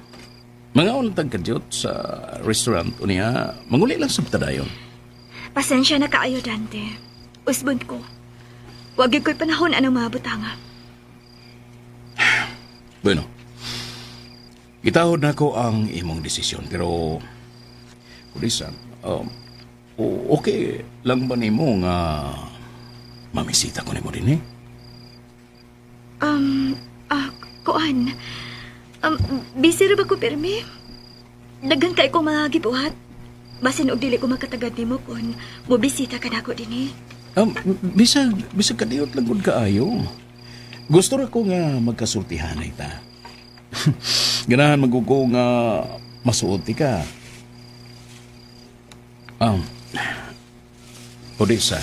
Mga ulang kadiyot sa restaurant o niya, manguli lang sa tadayon. Pasensya na kaayo, Dante. Usbon ko. Huwag ko'y panahon ang mga butanga. Bueno, itahod na ko ang imong desisyon, pero Odessa, okay lang ba nimo nga mamisita ko nimo din eh? Kuan. Busy ra ba ko, Permi? Daghang kay ko mga gibuhat. Basin og dili ko makatagad nimo kon mobisita ka nako dinhi. Bisag kadiyot lang gud kaayo. Gusto ra ko nga magkasultihanay ta. Ganahan magugo nga masuod ti ka. Odessa,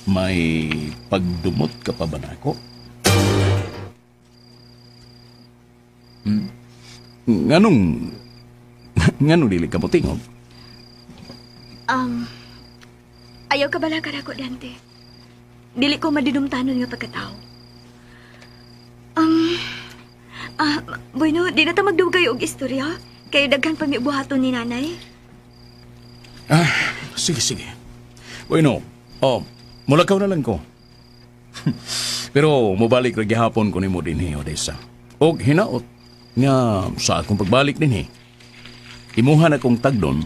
may pagdumot ka pa ba nako? Nganong dili ka mo tingog? Ayaw ka bala ka nako, Dante. Dili ko madinumtanon nga pagkatao. Bueno, di na ta magdugay og istorya. Kay daghan pa mi buhaton ni nanay. Sige. Bueno, mulakaw na lang ko. Pero mubalik ra gihapon ko nimo dinhi, Odessa. Og hinaot nga sa akong pagbalik dinhi. Imuhan akong tagdon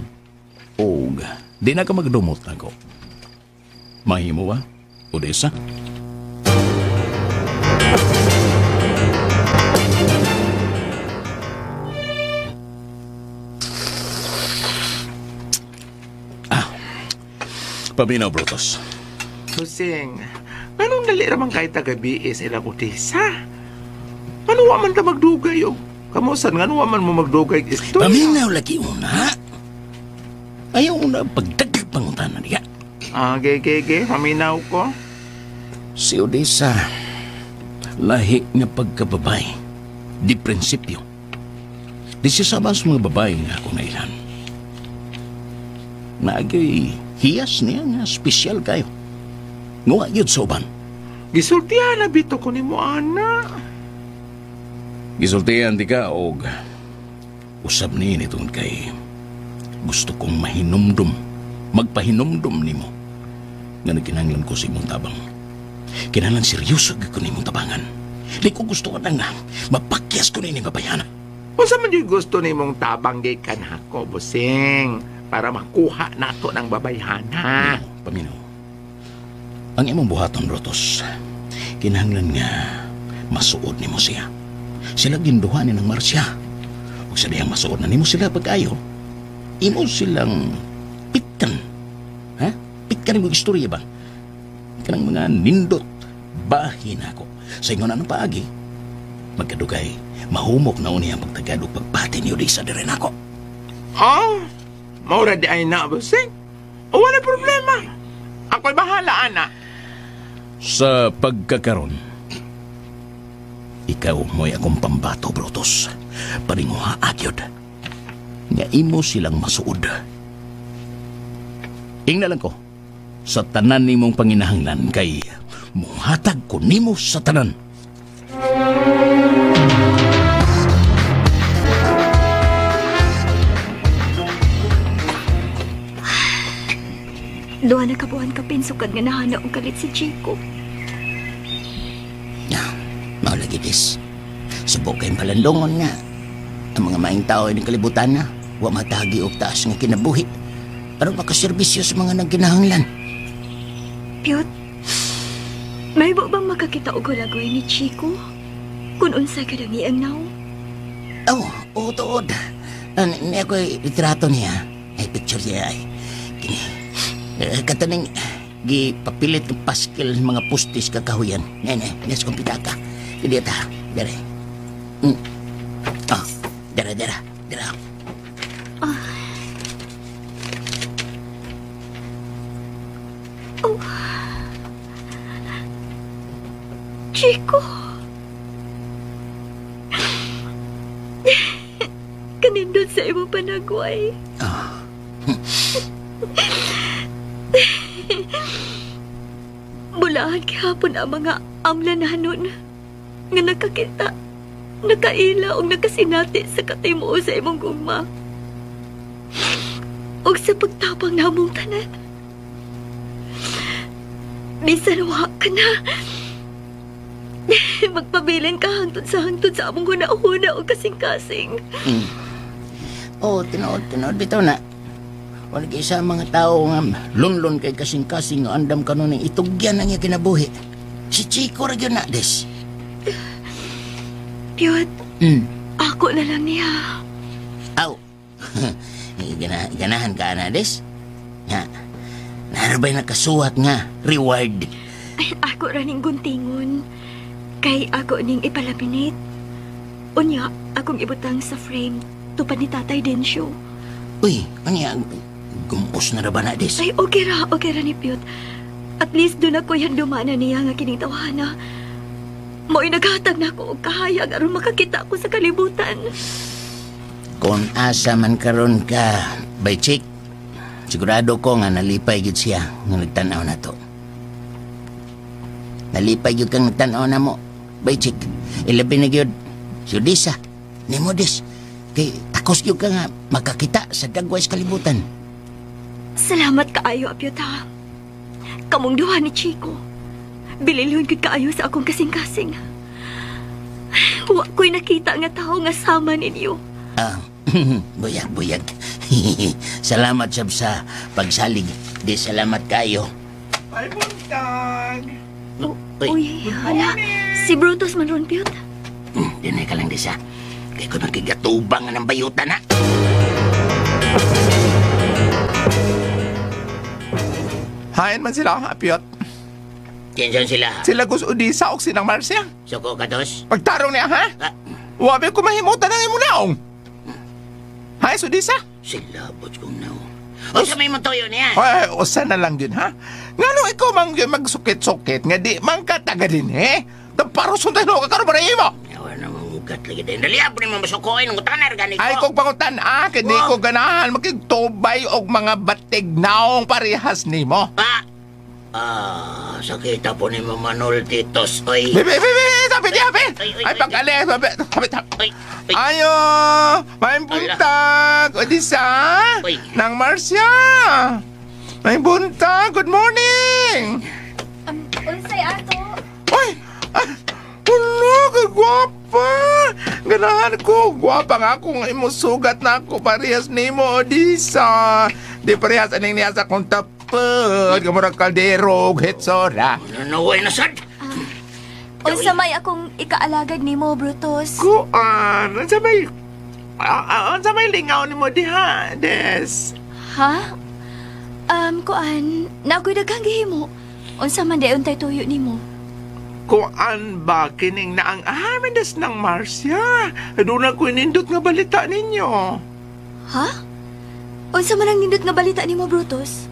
og di na ka magdumot nako. Mahimo ba, Odessa? Paminaw, Brutus. Busing, anong dali ramang kahit tagabi sa ilang utisa? Ano man ta magdugay o? Kamusan nga man mo magdugay isto? Paminaw lagi una. Ayaw una pagdagag pangutanan niya. Ge, paminaw ko. Si Odessa, lahi nga pagkababay, di prinsipyo. Di siya sama sa mga babae nga ako nailan. Naagay hiyas niya nga espesyal kayo. Nga yun sa uban. Gisultihan na bito ko ni mo, ana. Gisultihan di ka, og usab ni nitong kay gusto kong mahinumdum, magpahinumdum ni mo. Nga nagkinanglan ko sa imong tabang. Kinahanglan seryoso ko ni imong tabangan. Di ko gusto ka na nga, mapakyas ko na ini babayana. Kung sa man yung gusto ni mong tabang gay ka na ako, Busing, para makuha nato ng babayhana. Paminaw. Ang imong buhaton, Brutus, kinahanglan nga masuod ni mo siya. Sila ginduha ni ng Marcia. Huwag sa diyang masuod na ni mo sila pag-ayo. Imo silang pitkan. Ha? Pitkan yung istorya ba? Kanang mga nindot. Bahin ako. Sa ingon na ng paagi, magkadugay, mahumok na uni ang pagtagadog pagpati ni Odessa di rin ako. Maura di ay na, Busing. O wala problema. Ako'y bahala, ana. Sa pagkakaroon, ikaw mo'y akong pambato, Brutus. Paringuha agyod. Nga imo silang masuod. Ingna lang ko, sa tanan nimong panginahanglan kay muhatag ko nimo sa tanan. Duha na kabuhan ka pinsukad nga nahana og kalit si Chico. Maulagi dis. Subok kayong palandongon nga. Ang mga maing tao ay kalibutan na. Wa matagi og taas nga kinabuhi. Aron makaserbisyo sa mga nagkinahanglan. Piyot, may ba bang makakita og gulagoy ni Chico? Kung unsay kadangi ang naw? Oo, tuod. Ni ako'y litrato niya. Ay, picture niya ay. Kini. Kataning gipapilit ng paskil mga pustis kakahuyan. Nene, nes kumpita ka. Hindi ta, dere. Dere. Chico. Kanindot sa imong panagway. Bulahan kihapon ang mga amlananon nga nakakita, nakaila o nakasinati sa katimo sa imong gugma. O sa pagtabang namong tanan. Bisan wa ka na. Magpabilin ka hangtod sa among huna-huna o kasing-kasing. Tinood, bitaw na. Wala kayo sa mga tao nga lunlon kay kasing-kasing nga andam ka nun itugyan ang iya kinabuhi. Si Chico rin yun na, des. Piyot, ako na lang niya. Ganahan ka na, des. Narabay nakasuhat nga, reward. Ay, ako raning guntingon. Kay ako ning ipalapinit. Unya, akong ibutang sa frame tupad ni Tatay Densyo. Uy, gumpos na ba na, des? Ay, okay ra ni Piyot. At least doon ako yan dumana niya nga kining tawhana. Mo'y naghatag na ako og kahayag aron makakita ko sa kalibutan. Kung asa man karon ka, bay chick, sigurado ko nga nalipay gid siya nga nagtanaw na to. Nalipay gid kang nagtanaw na mo, bay chick. Ilabi na gyud si Odessa, ni mo des. Kay takos gyud ka nga makakita sa dagway sa kalibutan. Salamat kaayo, Piyot, ha. Kamong duha ni Chico. Bililhon gud kaayo sa akong kasing-kasing. Wa ko'y nakita nga tao nga sama ninyo. Buyag. Salamat sab sa pagsalig. Di salamat kayo. Ay, buntag. Uy, hala. Si Brutus man ron, Piyot. Dinay ka lang di siya. Kaya ko nagkigatubang ng bayutan, ha? Hain man sila, apiyot. Kinsan sila? Sila Gus Odisa o sinang Marcia. Suko katos? Pagtarong niya, ha? Ah, Wabi ko mahimutan ng imo naong. Hay, Odisa? sila bots kong nao. O sa may motoyo niya? Ay, usa na lang yun, ha? Nga no, ikaw mang yun magsukit-sukit, nga di mang kataga din, eh? Taparos mo tayo, kakaro ba rin mo? Yawa na mamugat lagi din. Dali, apo ni masukoy ng utanar ganito. Ay, kung pangutan, kini ko ganahan, makigtubay og mga batig naong parehas ni mo. Sakita po ni Manol Titos, oy. Bebe, sabi niya, be! Ay, pag-alis, sabi, Oy, ayo, may buntag, Odisa, Oy. nang Marcia. May buntag, good morning. Unsay ato? Uy, ulo, kagwapa. Ganahan ko, gwapa nga kung imusugat na ako parehas ni mo, Odisa. Di parehas aning niya sa kong tapad, kamurang kaldero, hetsora. Nanaway na sad. Unsa may akong ikaalagad nimo, Brutus? Kuan, sa may lingaw ni mo diha, Des. Ha? Kuan, nakoy daghang gihimo. Unsa man dayon tay tuyo nimo? Kuan ba kining na ang amin des ng Marcia? Doon ko inindot nga balita ninyo. Ha? Unsa man ang nindot nga balita nimo, Brutus?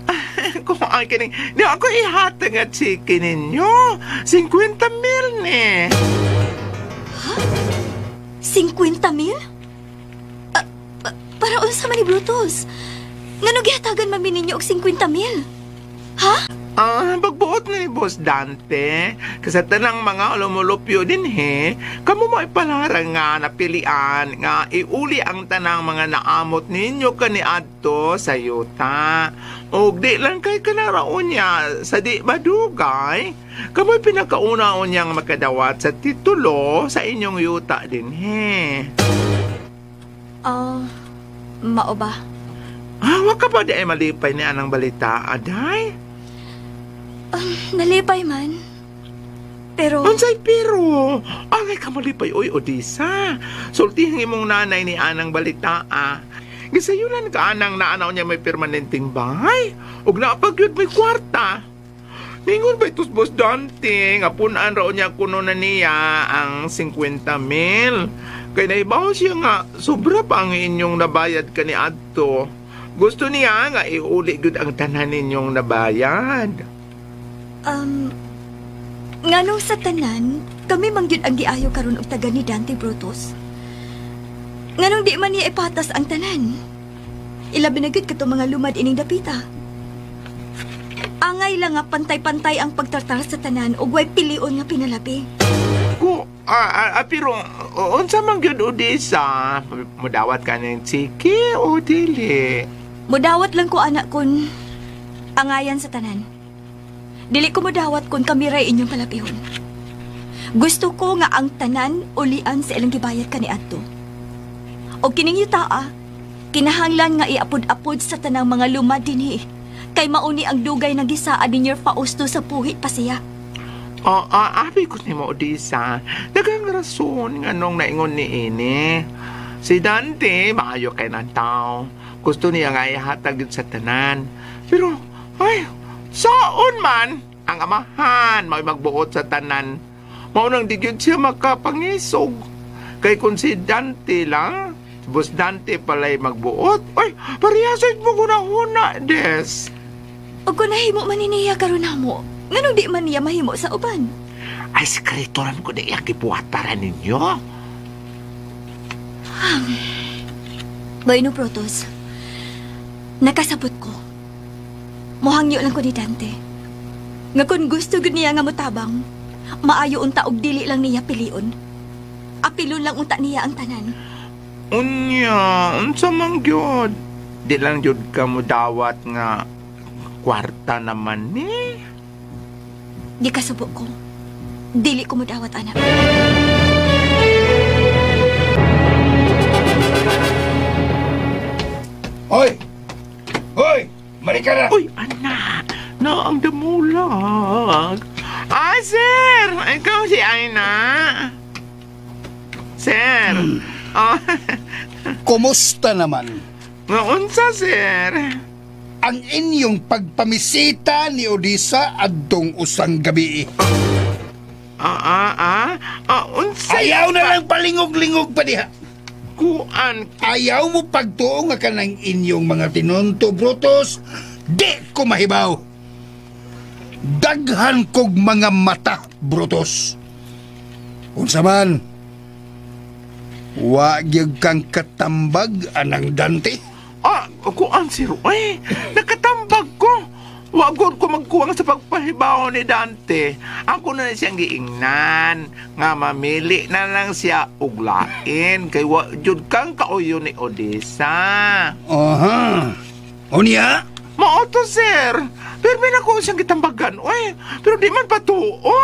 Kuan kining, di ako ihatag at siki ninyo. 50,000 ni. Ha? 50,000? Para unsa man ni Brutus? Ngano gihatagan man ninyo og 50,000? Ha? Bagbuot ni Boss Dante. Kasi tanang mga lumulupyo din kamo mo ipalarang nga napilian nga iuli ang tanang mga naamot ninyo kaniadto sa yuta. O di lang kay kanaraon niya sa di madugay. Kamo'y pinakauna-on niyang makadawat sa titulo sa inyong yuta din Mao ba? Wa ka pa di ay malipay ni anang balita, aday? Nalipay man. Pero... Unsay pero? Angay ka malipay, oy, Odisa. Sultihang imong nanay ni anang balita, Gisayulan ka anang naanaw niya may permanenteng bahay. Ug naapagyud may kwarta. Ningon ba itos Boss Dante, nga punaan raw niya kuno na niya ang 50,000. Kaya naibaw siya nga, sobra pa ang inyong nabayad ka ni Adto. Gusto niya nga iuli gud ang tanan ninyong nabayad. Nganong sa tanan, kami mangyud ang giayo karon og taga ni Dante Brutus. Nganong di man niya ipatas ang tanan. Ilabi na gud kato mga lumad ining dapita. Angay lang nga pantay-pantay ang pagtartar sa tanan ug way pilion nga pinalabi. Pero unsa man gyud Odisa? Mudawat ka ng siki o dili? Mudawat lang ko anak kun angayan sa tanan. Dili ko mudawat kun kami ray inyong palapihon. Gusto ko nga ang tanan ulian sa ilang gibayad kaniadto. O kining yutaa, kinahanglan nga iapod-apod sa tanang mga lumad dinhi. Kay mauni ang dugay na gisaa ninyo Fausto sa puhi pa siya. Abi ko ni mo, Odisa. Dagang rason nga nung naingon ni Ini. Si Dante, maayo kay ng tao. Gusto niya nga ihatag sa tanan. Pero, saon man ang amahan may magbuot sa tanan. Maunang di yun siya makapangisog. Kay kung si Dante lang, si Boss Dante pala'y magbuot, parehasay mo guna-huna, Des. O kung nahimo man niya karon namo, ngano di man niya mahimo sa uban? Ay, sekretoran ko na iyakipuwataran ninyo. Bueno, Protos, nakasabot ko. Mohangyo lang ko ni Dante. Nga kung gusto gud niya nga motabang, maayo unta og dili lang niya pilion. Apilon lang unta niya ang tanan. Unya, unsa man gyud? Di lang gyud ka mo dawat nga kwarta naman ni. Di kasubok ko. Dili ko mudawat, anak. Hoy! Hoy! Marika na! Uy, anak! Na ang damulag. Sir! Ikaw si Aina. Sir! Kumusta naman? Nga unsa, sir? ang inyong pagpamisita ni Odisa adtong usang gabi. Unsay Ayaw na lang palingog-lingog pa diha. kuan. Ayaw mo pagtuo nga kanang inyong mga tinunto, Brutus. Di ko mahibaw. Daghan kog mga mata, Brutus. Unsa man, wa gyud kang katambag anang Dante. Kuan sir, nakatambag ko. Wagod ko magkuwang sa pagpahibaw ni Dante. Ako na siyang giingnan nga mamili na lang siya uglain kay wa jud kang kauyo ni Odessa. Aha. Unya? Mao to sir. Pero may nakuha siyang gitambagan. Pero di man patuo.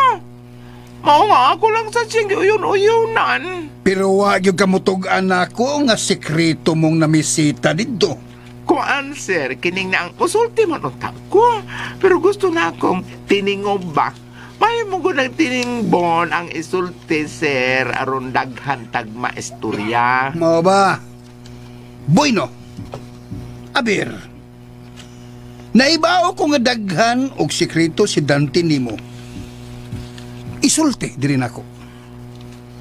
Mao nga ako lang sa siyang giuyon-uyonan. Pero wa gyud kamutugan nako nga sekreto mong namisita didto. Kuan sir, kining na ang usulti man utak ko. Pero gusto na akong tiningob ba? May mo ko ng tiningbon ang isulti sir aron daghan tagma istorya. Mao ba? Bueno. Aber. Naibaw ko nga daghan og sekreto si Dante nimo. Isulti diri nako.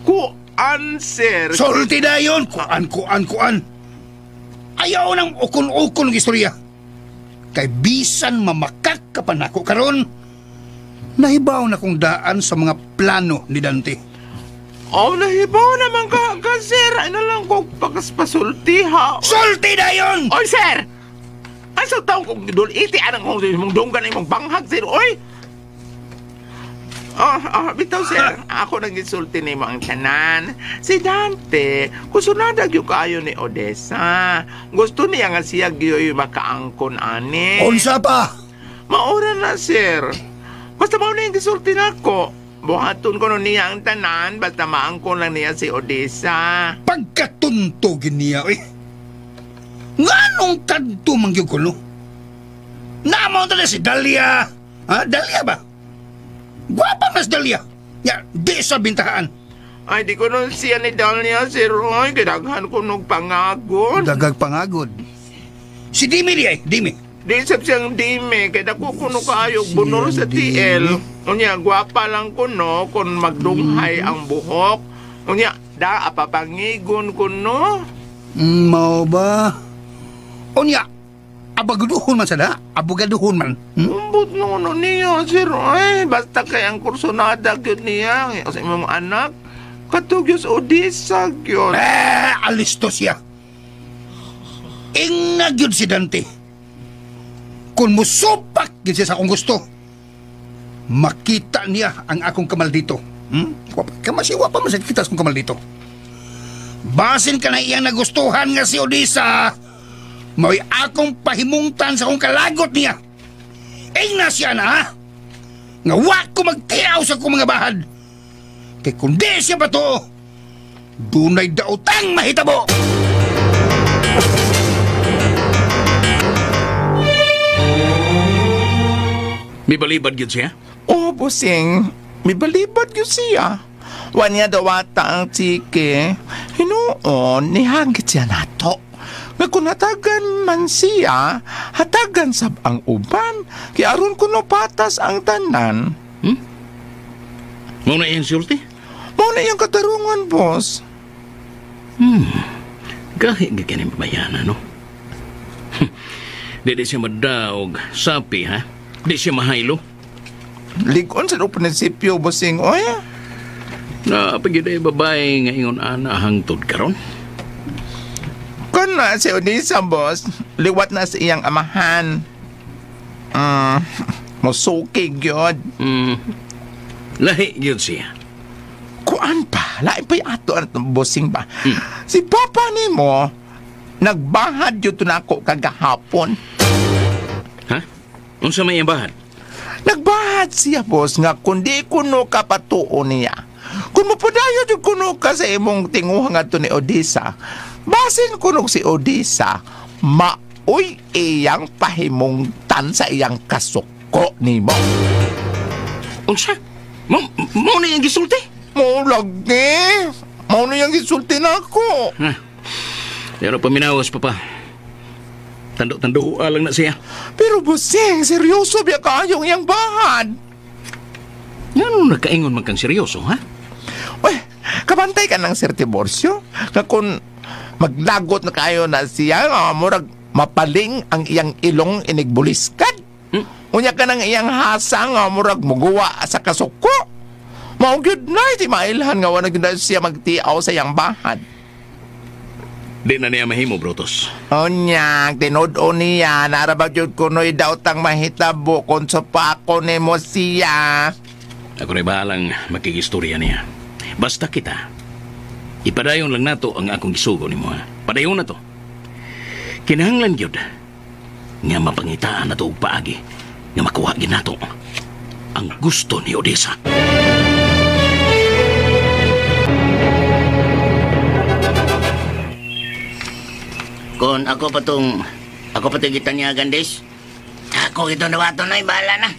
Kuan sir. Sulti dayon, kuan. Ayaw nang ukon-ukon ng istorya. Kay bisan mamakak ka pa nako karon, nahibaw na kong daan sa mga plano ni Dante. Nahibaw naman ka sir. Ano lang ko pagpasulti ha. Sulti dayon! Oy sir! Asa taong kong duliti anang kong mong dunggan imong banghag sir. Oy! Bitaw sir, ako nang gisulti nimo ang tanan. Si Dante, kusunada gyud kayo ni Odessa. Gusto niya nga siya gyud makaangkon ani. Unsa pa? Maura na sir. Basta mao na yung gisulti nako. Buhaton ko no niya ang tanan basta maangkon lang niya si Odessa. Pagkatuntog niya, nganong kadto mangyog ko no? Namo ta si Dalia. Dalia ba? Gwapa mas Dalia. Ya, di sa bintahaan. Ay, di ko nun siya ni Dalia, Sir Roy. Kidaghan ko nung pangagod. Dagag pangagod. Si Dimi di ay, Dimi. Di sab siyang Dimi. Kaya ko kuno kayog bunol sa TL. Unya, gwapa lang kuno kung magdunghay ang buhok. Unya, apapangigon kuno. Mao ba? Unya, abaguduhon man sada? Abogaduhon man? Umbot no niya, Sir Roy. Basta kay ang kursonada gyud niya. Sa imong anak. Katugyos Odessa gyud. Alisto siya. Ingna gyud si Dante. Kung musupak gyud siya sa akong gusto, makita niya ang akong kamal dito. Kamasiwa pa man sa kita sa akong kamal dito. Basin ka na iyang nagustuhan nga si Odessa, mo'y akong pahimungtan sa akong kalagot niya. Ingna siya na, ha? Nga wak ko magtiyaw sa akong mga bahad. Kay kung di siya ba to, dunay daotang mahitabo. May balibad yun siya? Busing. May balibad yun siya. Wanya dawata ang chike. Hinuon, nihagit siya nato. Nga kung hatagan man siya, hatagan sab ang uban. Kaya aron kuno patas ang tanan. Muna yung sulti? Muna yung katarungan, boss. Gahi gaganin pabayana, no? Di siya madaog. Sapi, ha? Di siya mahaylo. Ligon sa prinsipyo, bossing. Oy. Napagiday babae nga ingon ana hangtod karon. Kung na si Odessa, boss, liwat na sa iyang amahan. Musukig yun. Lahi yun siya. Kuan pa? Lain pa yung ato ang bossing ba? Si Papa ni mo, nagbahad yun na ako kagahapon. Ha? Unsa may bahad? Nagbahad siya, boss, nga kundi kuno ka patuo niya. Kung mapadayo yung kuno ka sa imong tinguhang ato ni Odessa, basin kuno si Odessa, maoy iyang pahimungtan sa iyang kasuko ni mo. Unsa? Mo na yung gisulti? Mo lagi. Mo na yung gisulti na ako. Pero paminawas pa. Tando-tando lang na siya. Pero busing, seryoso biya kayong iyang bahad. Nga nagkaingon man kang seryoso, ha? Uy, kabantay ka ng Sir Tiborcio. Nga kung maglagot na kayo na siya, murag mapaling ang iyang ilong inigbuliskan. Unya ka ng iyang hasang, murag muguwa sa kasuko. Maugyod na, iti mailhan nga wala na siya magtiaw sa iyang bahad. Di na niya mahimo, Brutus. Unya, tinud-o niya, narabag yun kuno'y daw tang mahitabo kung sa pako ni mo siya. Ako rin bahalang makigistorya niya. Basta kita, ipadayon lang nato ang akong gisugo ni mo. Padayon na to. Kinahanglan yun nga mapangitaan na to paagi nga makuwagin nato ang gusto ni Odessa. Kung ako pa itong gitanyagan, Des. Ako ito nawato na, bahala na.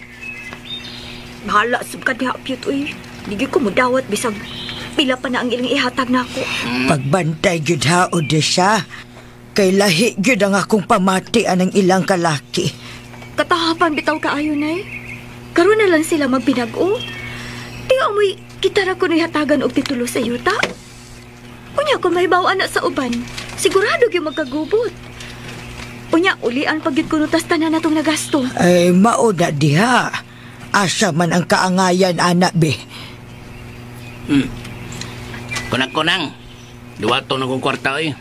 Bahala sab ka diha, Pyut, uy. Digi ko mudawat bisag pila pa na ang ilang ihatag na ako. Pagbantay gyud ha, Odessa. Kay lahi gyud ang akong pamati anang ilang kalaki. Katahapan bitaw kaayo, nay. Karon na lang sila magbinag-o. Tiyo amoy kita ra ko hatagan og titulo sa yuta. Unya kung may bawaan na sa uban, sigurado gyud magkagubot. Unya ulian pagyud kuno tas tanan natong nagasto. Ay, mao na diha. Asa man ang kaangayan, anak, be. Kunang-kunang. Duwato na kong kwarta, eh.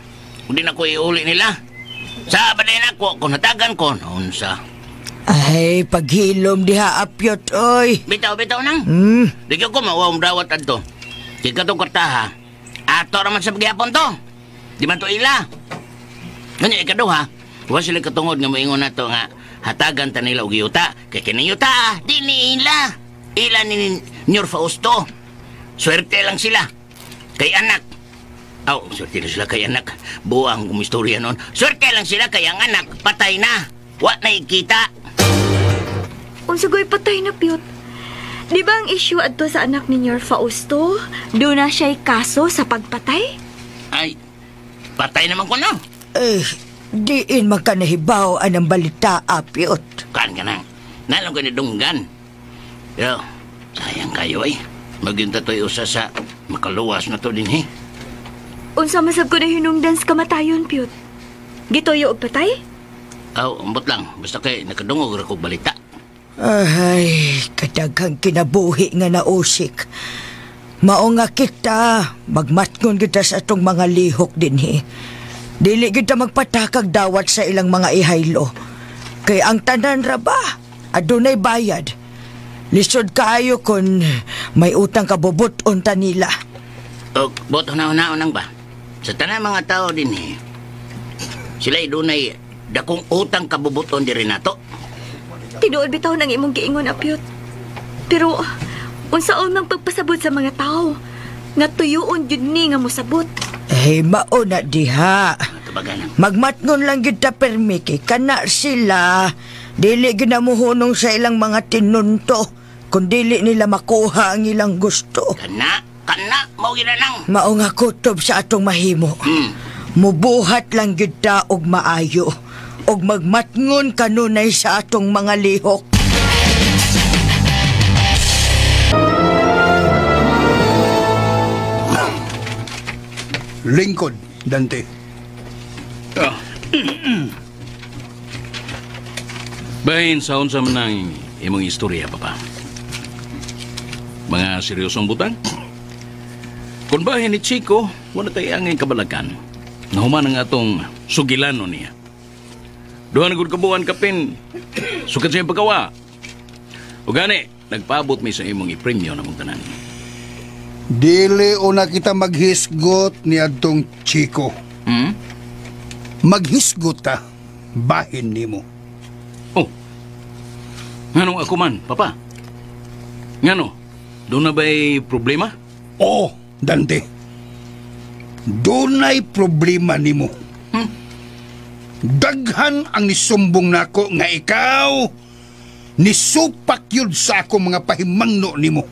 Hindi na ko iuli nila. Sa balay na ko, kung hatagan ko, naunsa. Ay, paghilom diha, apyot, oy. Bitaw nang. Di ko mawawang dawat adto. Kika itong kwarta, ha? Ato naman sa pagyapon to. Di man to ila. Ganyan, ikaduha. Huwag sila katungod nga moingon na to nga hatagan ta nila og yuta. Kay kiniyuta, di ni ila. Ila ni Nyor Fausto. Swerte lang sila. Kay anak. Swerte lang sila kay anak. Buang kumistorya nun. Swerte lang sila kay ang anak. Patay na. Wa na ikita. Unsagoy patay na, Pyut. Di ba ang issue adto sa anak ni Nyor Fausto? Doon na siya'y kaso sa pagpatay? Ay, patay naman ko no. Diin magkanahibaw anang balita, apyot. Kan ka nang. Nalang ko ni Dunggan. Pero, sayang kayo ay. Maging tatoy usa sa makaluwas na to din eh. Unsa masab ko na hinungdan sa kamatayon, Pyut? Gitoyo og patay? Ambot lang. Basta kay nakadungog ra kog balita. Ay, kadaghang kinabuhi nga nausik. Mao nga kita, magmatngon kita sa atong mga lihok dinhi. Dili kita magpatakag dawat sa ilang mga ihaylo. Kay ang tanan ra ba, adunay bayad. Lisod kaayo kun may utang kabubuton ta nila. Boto na unang ba? Sa tanan mga tao din eh. Sila'y dunay dakong utang kabubuton diri nato. Tinuod bitaw nang imong giingon, apyot. Pero, unsaon mang pagpasabot sa mga tao, nga tuyoon yun ni nga mosabot. Mao na diha. Magmatngon lang yun ta permiki, kana sila. Dili ginamuhunong sa ilang mga tinunto, kung dili nila makuha ang ilang gusto. Kana, mao ginanang. Mao nga kutob sa atong mahimo. Mubuhat lang yun ta og maayo. Og magmatngon kanunay sa atong mga lihok. Lingkod, Dante. Bahin sa unsa man ang imong istorya, Papa. Mga seryosong butang? Kung bahin ni Chico, wala tayo angay kabalakan. Nahuman ang atong sugilano niya. Duha na gud kabuan kapin. Sukat sa pagkawa. O gani, nagpaabot mi sa imong ipremyo na mong tanan. Dili una kita maghisgot ni adtong Chico. Maghisgot ta, bahin nimo. Oh. Nganong ako man, Papa? Ngano? Doon na ba'y problema? Oo, Dante. Doon ay problema nimo. Daghan ang nisumbong nako nga ikaw nisupak yun sa ako mga pahimangno nimo.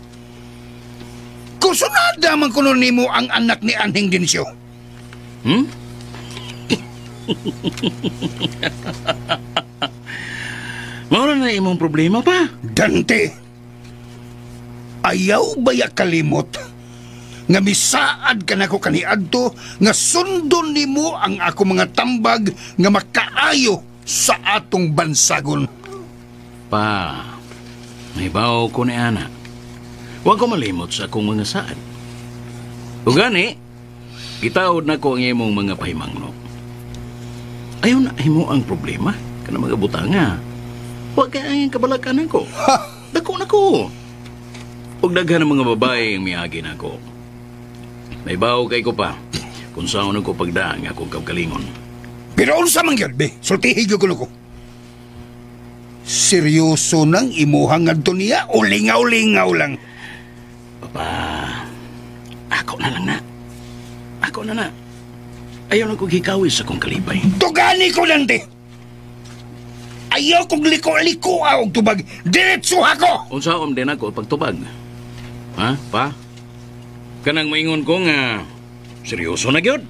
Kusunada man kuno nimo ang anak ni Anhing Dinsyo. Maura na imong problema pa. Dante, ayaw baya kalimot nga misaad ka na ko kaniadto nga sundon nimo ang ako mga tambag nga makaayo sa atong bansagon. Pa, may bawo ko ni Ana. Huwag ko malimot sa akong mga saad. O gani, gitaod na ko ang imong mga pahimangno. Ayaw na himo ang problema kana mga butanga. Huwag kaya ang kabalakanan ko. Dako na ko. Huwag daghan ng mga babae ang miyagi na ko. May bawo kay ko pa kung saan ko pagdaan nga akong kagalingon. Pero unsa man gyud be, sultihi gyud ko. Seryoso nang imuhang ngadto niya o lingaw-lingaw lang? Papa, ako na lang na. Ako na na. Ayaw na kong hikawis sa kong kalipay. Tugani ko lang de. Ayaw kong liko-liko og tubag. Diretso ako. Unsaon din ako pagtubag. Ha, pa? Kanang maingon ko nga seryoso na gyud.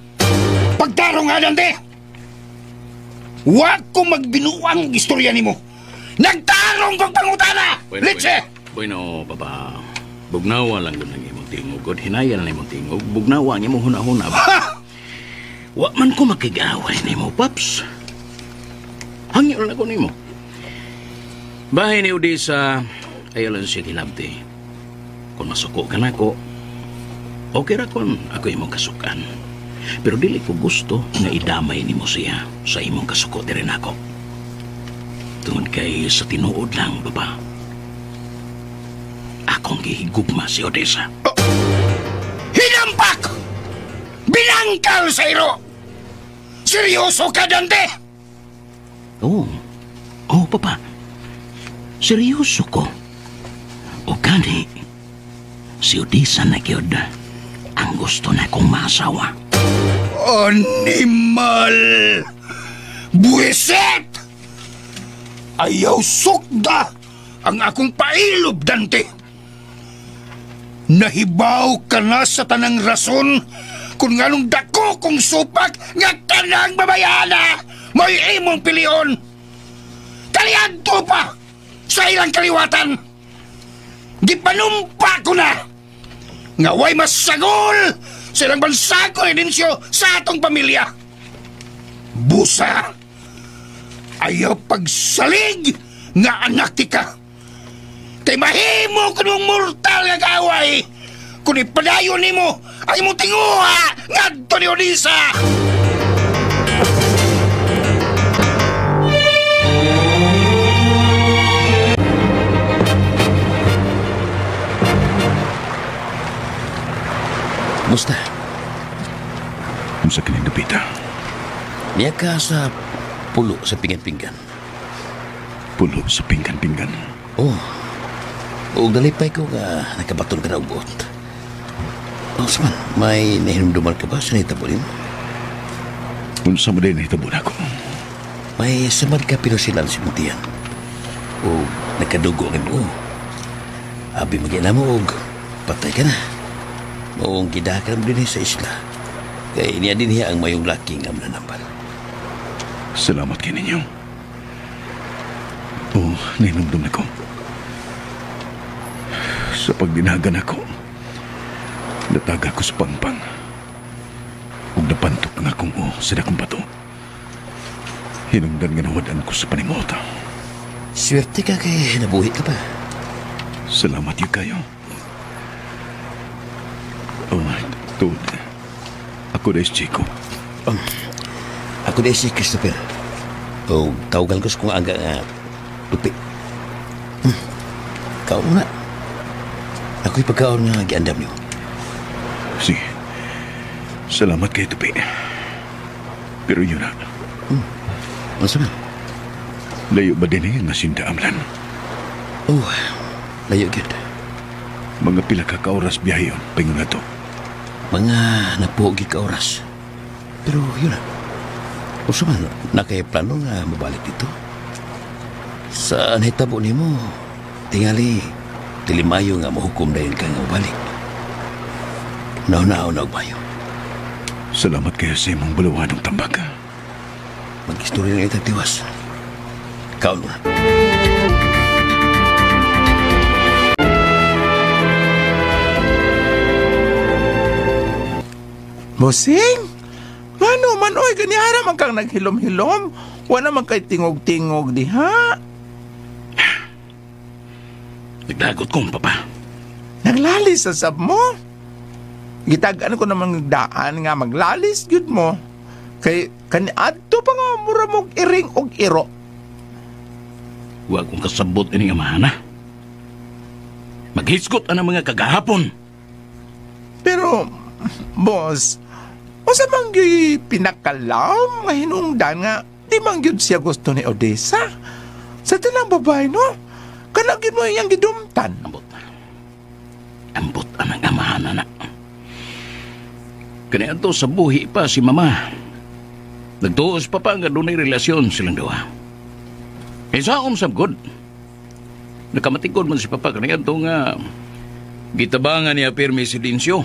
Pagtarong nga de. Wa ko magbinuang istorya nimo. Nagtarong kong pangutana. Litse. Bueno, papa. Bugnawa lang gud nang imong tingog. God hinayan na imong tingog. Bugnawa ang imong huna-huna. Wa man ko makigaway nimo, Paps. Hangyo na ko nimo. Bahay ni Odessa ayaw lang siya kilabti. Kung masuko ka na ko, okay ra kon ako imong kasukan. Pero dili ko gusto nga idamay nimo siya sa imong kasuko rin ako. Tungod kay sa tinuod lang, baba. Akong gihigugma si Odessa. Hinampak! Binangkal sa iro! Seryoso ka, Dante? Oo, papa. Seryoso ko. O gani, si Odessa na gyud ang gusto na kong masawa. Animal! Buwiset! Ayaw sukda ang akong pailob, Dante. Nahibaw ka na sa tanang rason kung nganong dako kong supak nga kanang babayana may imong piliyon. Kaliadto pa sa ilang kaliwatan. Gipanumpa ko na nga way masagol sa ilang bansako ni Dinsyo sa atong pamilya. Busa, ayaw pagsalig nga anak ti ka. Kay mahimo ko nung mortal nga kaway kung ipadayon nimo ay mo tinguha ngadto ni Odessa. Musta? Unsa kining dapita? Niya ka sa pulo sa pinggan-pinggan. Pulo sa pinggan-pinggan? Oh. O dalipay ko nga nakabaton ka na ugot. O saman, may nahinumduman ka ba sa nahitabo rin? Unsa mo din nahitabo na ako? May samad ka pinusilan si Mutian. O nakadugo ang mo. Abi magina mo og patay ka na. Noong kidakar mo din sa isla. Kaya niya din ang mayong laki nga mananambal. Salamat kayo ninyo. O, nahinumdum na ko. Sa pagdinagan ako, nataga ko sa pangpang. Ug napantok nga akong sa dakong bato. Hinungdan nga nawadan ko sa paningota. Swerte ka kay nabuhi ka pa. Salamat yun kayo. Oh, Tod. Ako na Chico. Ako na si Christopher. O tawagan ko sa kong aga nga lupi. Kau na. Ako'y pagkaon nga giandam niyo. Sige. Salamat kay Tupi. Pero yun na. Ano saman? Layo ba din nga sindaamlan? Oh, layo gid. Mga pila ka oras biyahe yun, pingon na to. Mga napugi ka oras. Pero yun na. O saman, nakaiplano nga mabalik dito. Sa nahitabo ni mo, tingali, tilimayo nga mahukom dahil ka nga mabalik. Nauna-una og bayo. Salamat kayo sa imong buluhan ng tambag. Mag-istorya na itang tiwas. Kaon mo. Bossing? Ngano man oy, ganihara man kang naghilom-hilom. Wala man kay tingog-tingog diha. Nagdagot kong papa. Naglalis sa sab mo? Gitagaan ko namang daan nga maglalis gyud mo. Kay kaniadto pa nga mura mong iring og iro. Huwag kong kasabot ini nga mahana. Maghisgot ang mga kagahapon. Pero, boss, o sa mangyo'y pinakalam nga hinungdan nga di mangyod siya gusto ni Odessa. Sa tanang babae, no? Kanagin mo yung gidumtan. Ambot ang amahan na. Kaniadto sa buhi pa si mama. Nagtuos pa nga doon ay relasyon silang dawa. E saon sabgod. Nakamatikod man si papa kaniadto nga gitabangan niya pirmi si Dincio.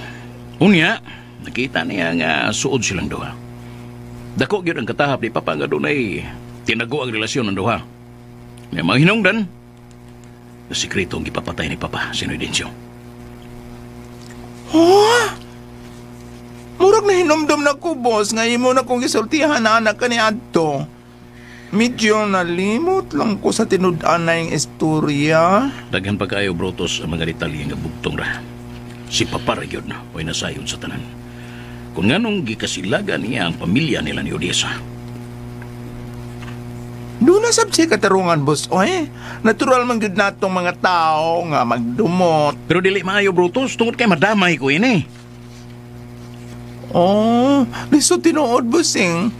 Unya, nakita niya nga suod silang dawa. Dako gyud ang katahap ni papa nga doon ay tinago ang relasyon ng dawa. Nga mga hinungdan, na sikreto ang gipapatay ni papa si Dincio. Oh! Murag na hinumdum na ko, boss. Ngayon mo na kong gisultihan na anak ka ni Adto. Medyo nalimot lang ko sa tinud-an na yung istorya. Daghan pa kayo, Brutus, ang mga detalye nga bugtong ra. Si Papa Ragyod na, way nasayod sa tanan. Kung nganong gikasilaga niya ang pamilya nila ni Odessa. Doon na sabsi katarungan, boss. Oy, natural man gud natong mga tao nga magdumot. Pero dili maayo, Brutus, tungod kay madamay ko ini. Oh, liso tinuod, bossing.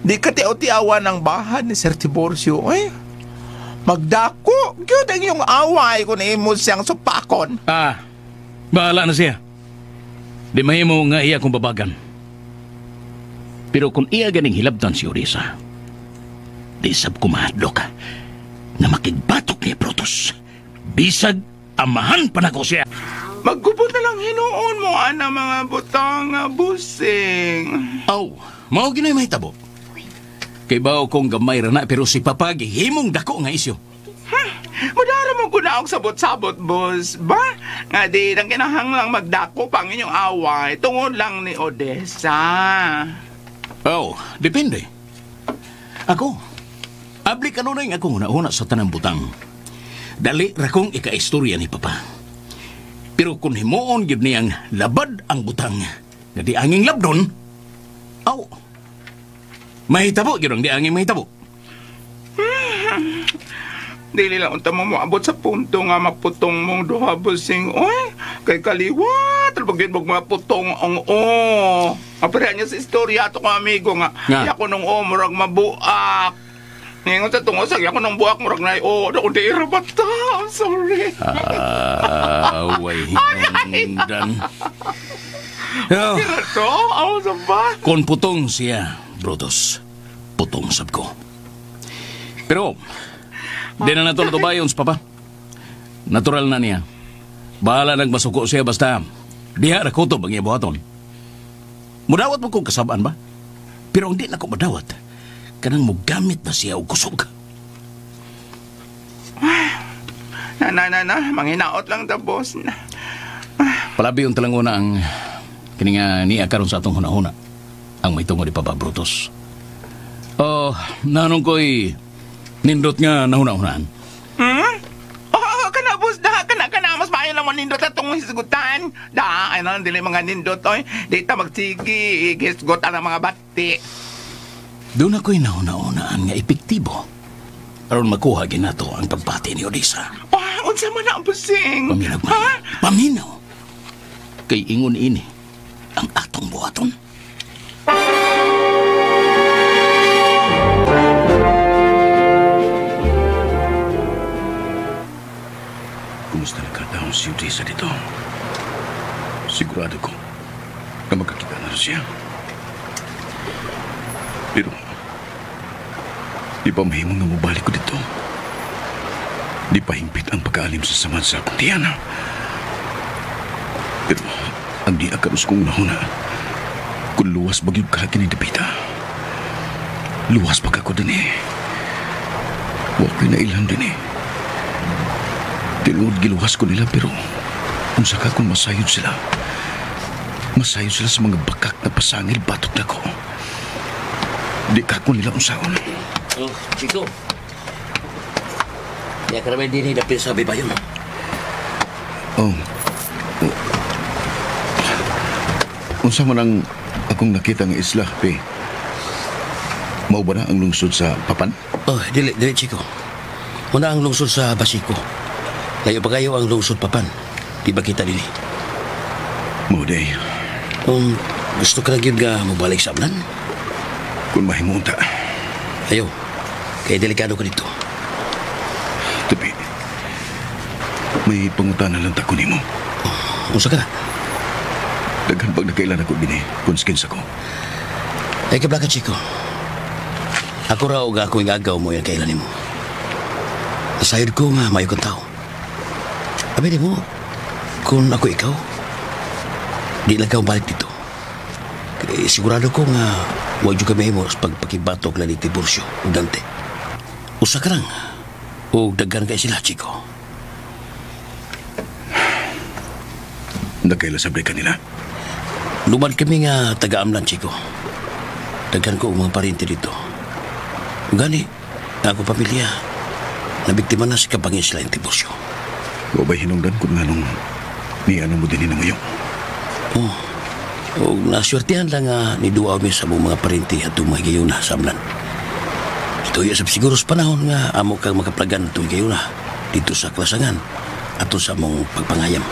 Di ka tiaw-tiawan ang bahad ni Sir Tiborcio, oy. Magdako, gyud ang iyong away kung imo siyang supakon. Ah, bahala na siya. Di mahimo nga iya kong babagan. Pero kung iya ganing hilabtan si Odessa, di sab kumahadlok na makigbatok ni Brutus. Bisag amahan pa na ko siya. Maggubot na lang hinuon mo, ana mga butang nga busing. Aw, mao ginoy mahitabo. Kay bao kong gamay ra na pero si Papa gihimong dako nga isyo. Madara mo kunaog sabot-sabot, boss. Ba? Nga di nang kinahanglang magdako pang inyong away tungod lang ni Odessa. Oh, depende. Ako, abli kanunay nga akong una-una sa tanang butang. Dali ra kong ika-istorya ni Papa. Pero kung himuon gyud niyang labad ang butang nga di anging labdon, aw, mahitabo gyud ang di anging mahitabo. Dili lang unta mo moabot sa punto nga maputong mong duha, busing. Oy, kay kaliwat albagin mong maputong ang apira niya sa istorya ato ko amigo nga ako nung murag mabuak. Ngayon sa tungos, ako nung buwak murag na ako di irabata. I'm sorry. Way hindan. Ito? Ako sa ba? Kung putong siya, Brutus, putong sab ko. Pero, di na nato natubayon sa Papa. Natural na niya. Bahala nagmasuko siya basta diha rakutob ang ibuhaton. Mudawat mo kong kasabaan ba? Pero hindi na ko madawat. Kanang mo gamit na siya o kusog. Manghinaot lang ta, boss. Palabi yung talanguna ang kininga niya karon sa atong hunahuna. Ang may tungod ni Papa Brutus. Oh, nanong ko'y nindot nga nahuna-hunaan. Oo, kana, boss. Kana. Mas maayo lang manindot at itong hisgutan. Ay na, dili mga nindot, oy. Di ta magsigi, hisgutan ang mga bati. Doon ako'y nauna-unaan nga epektibo. Aron makuha ginato ang pagpati ni Odessa. Unsa man ang busing? Paminaw man. Paminaw. Kay ingon ini ang atong buhaton. Kumusta nakadaon si Odessa dito? Sigurado ko na magkakita na siya. Pero, di pa mahimong nga mabalik ko dito. Di pa hingpit ang pag-aalim sa samad sa akong tiyana. Pero, ang di akarus kong nahuna, kung luwas bagyod ka kinidapita. luwas pag ako din eh. Huwag ko'y nailan din eh. Tinuod giluwas ko nila pero kung saka kung masayod sila sa mga bakak na pasangil batok na ko. Di ka ko nila unsaon. Oh, Chico. Di ka naman din hinapin sa bayon. Oh. Unsa man ang akong nakita ng isla, pe? Mao ba na ang lungsod sa Papan? Oh, dili, Chico. Muna ang lungsod sa Basico. Layo pa kayo ang lungsod Papan. Di ba kita dili? Mao day. Gusto ka na yun nga mabalik sa amlan? Kung mahimunta. Ayaw. Kaya delikado ka dito. Tapi, may pangutana lang tako nimo. Unsa ka na? Daghan pag nakailan ako bini, konskins ako. Ay kabla ka, Chico. Ako raw nga ako ingagaw mo yung kailan mo. Nasayod ko nga mayo kong tao. Abi mo, kung ako ikaw, di lang ka balik dito. Kaya sigurado ko nga huwag yung kami mo sa pagpakibatok na ni Tiburcio o Dante. Usa ka lang o daggan kayo sila, Chico. Nakailasabay ka nila? Lumad kami nga taga-amlan, Chico. Daghan ko ang mga parinti dito. Gani, ako pamilya, nabiktima na si kapangin sila yung Tiburcio. O ba'y hinungdan kung anong ni ano mo din mo yung? O naswertihan lang nga ni duwa mi sa mga parinti at tumahigayon na sa amlan. Ito yung siguro sa panahon nga amo kang makaplagan tumahigayon na dito sa klasangan at sa mong pagpangayam.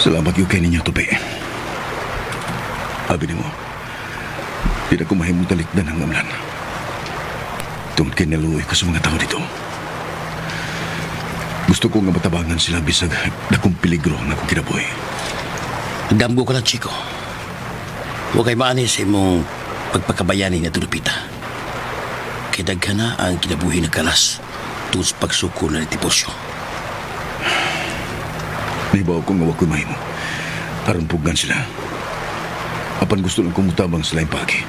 Salamat yung kay ninyo, Tupi. Abi mo, di na ko mahimong talikdan ang amlan. Tungkol kinaluoy ko sa mga tao dito. Gusto ko nga matabangan sila bisag na kung peligro na kong kinabuhi. Damgo ka lang, Chico. Huwag kayo maanis sa imong pagpakabayani na tulupita. Kidaghan na ang kinabuhi na kalas tungkol sa pagsuko na ni Tiburcio. Nahibaw ko nga wag ko'y mahimo. Aron pugan sila. Apan gusto lang kong mutabang sila yung pagi.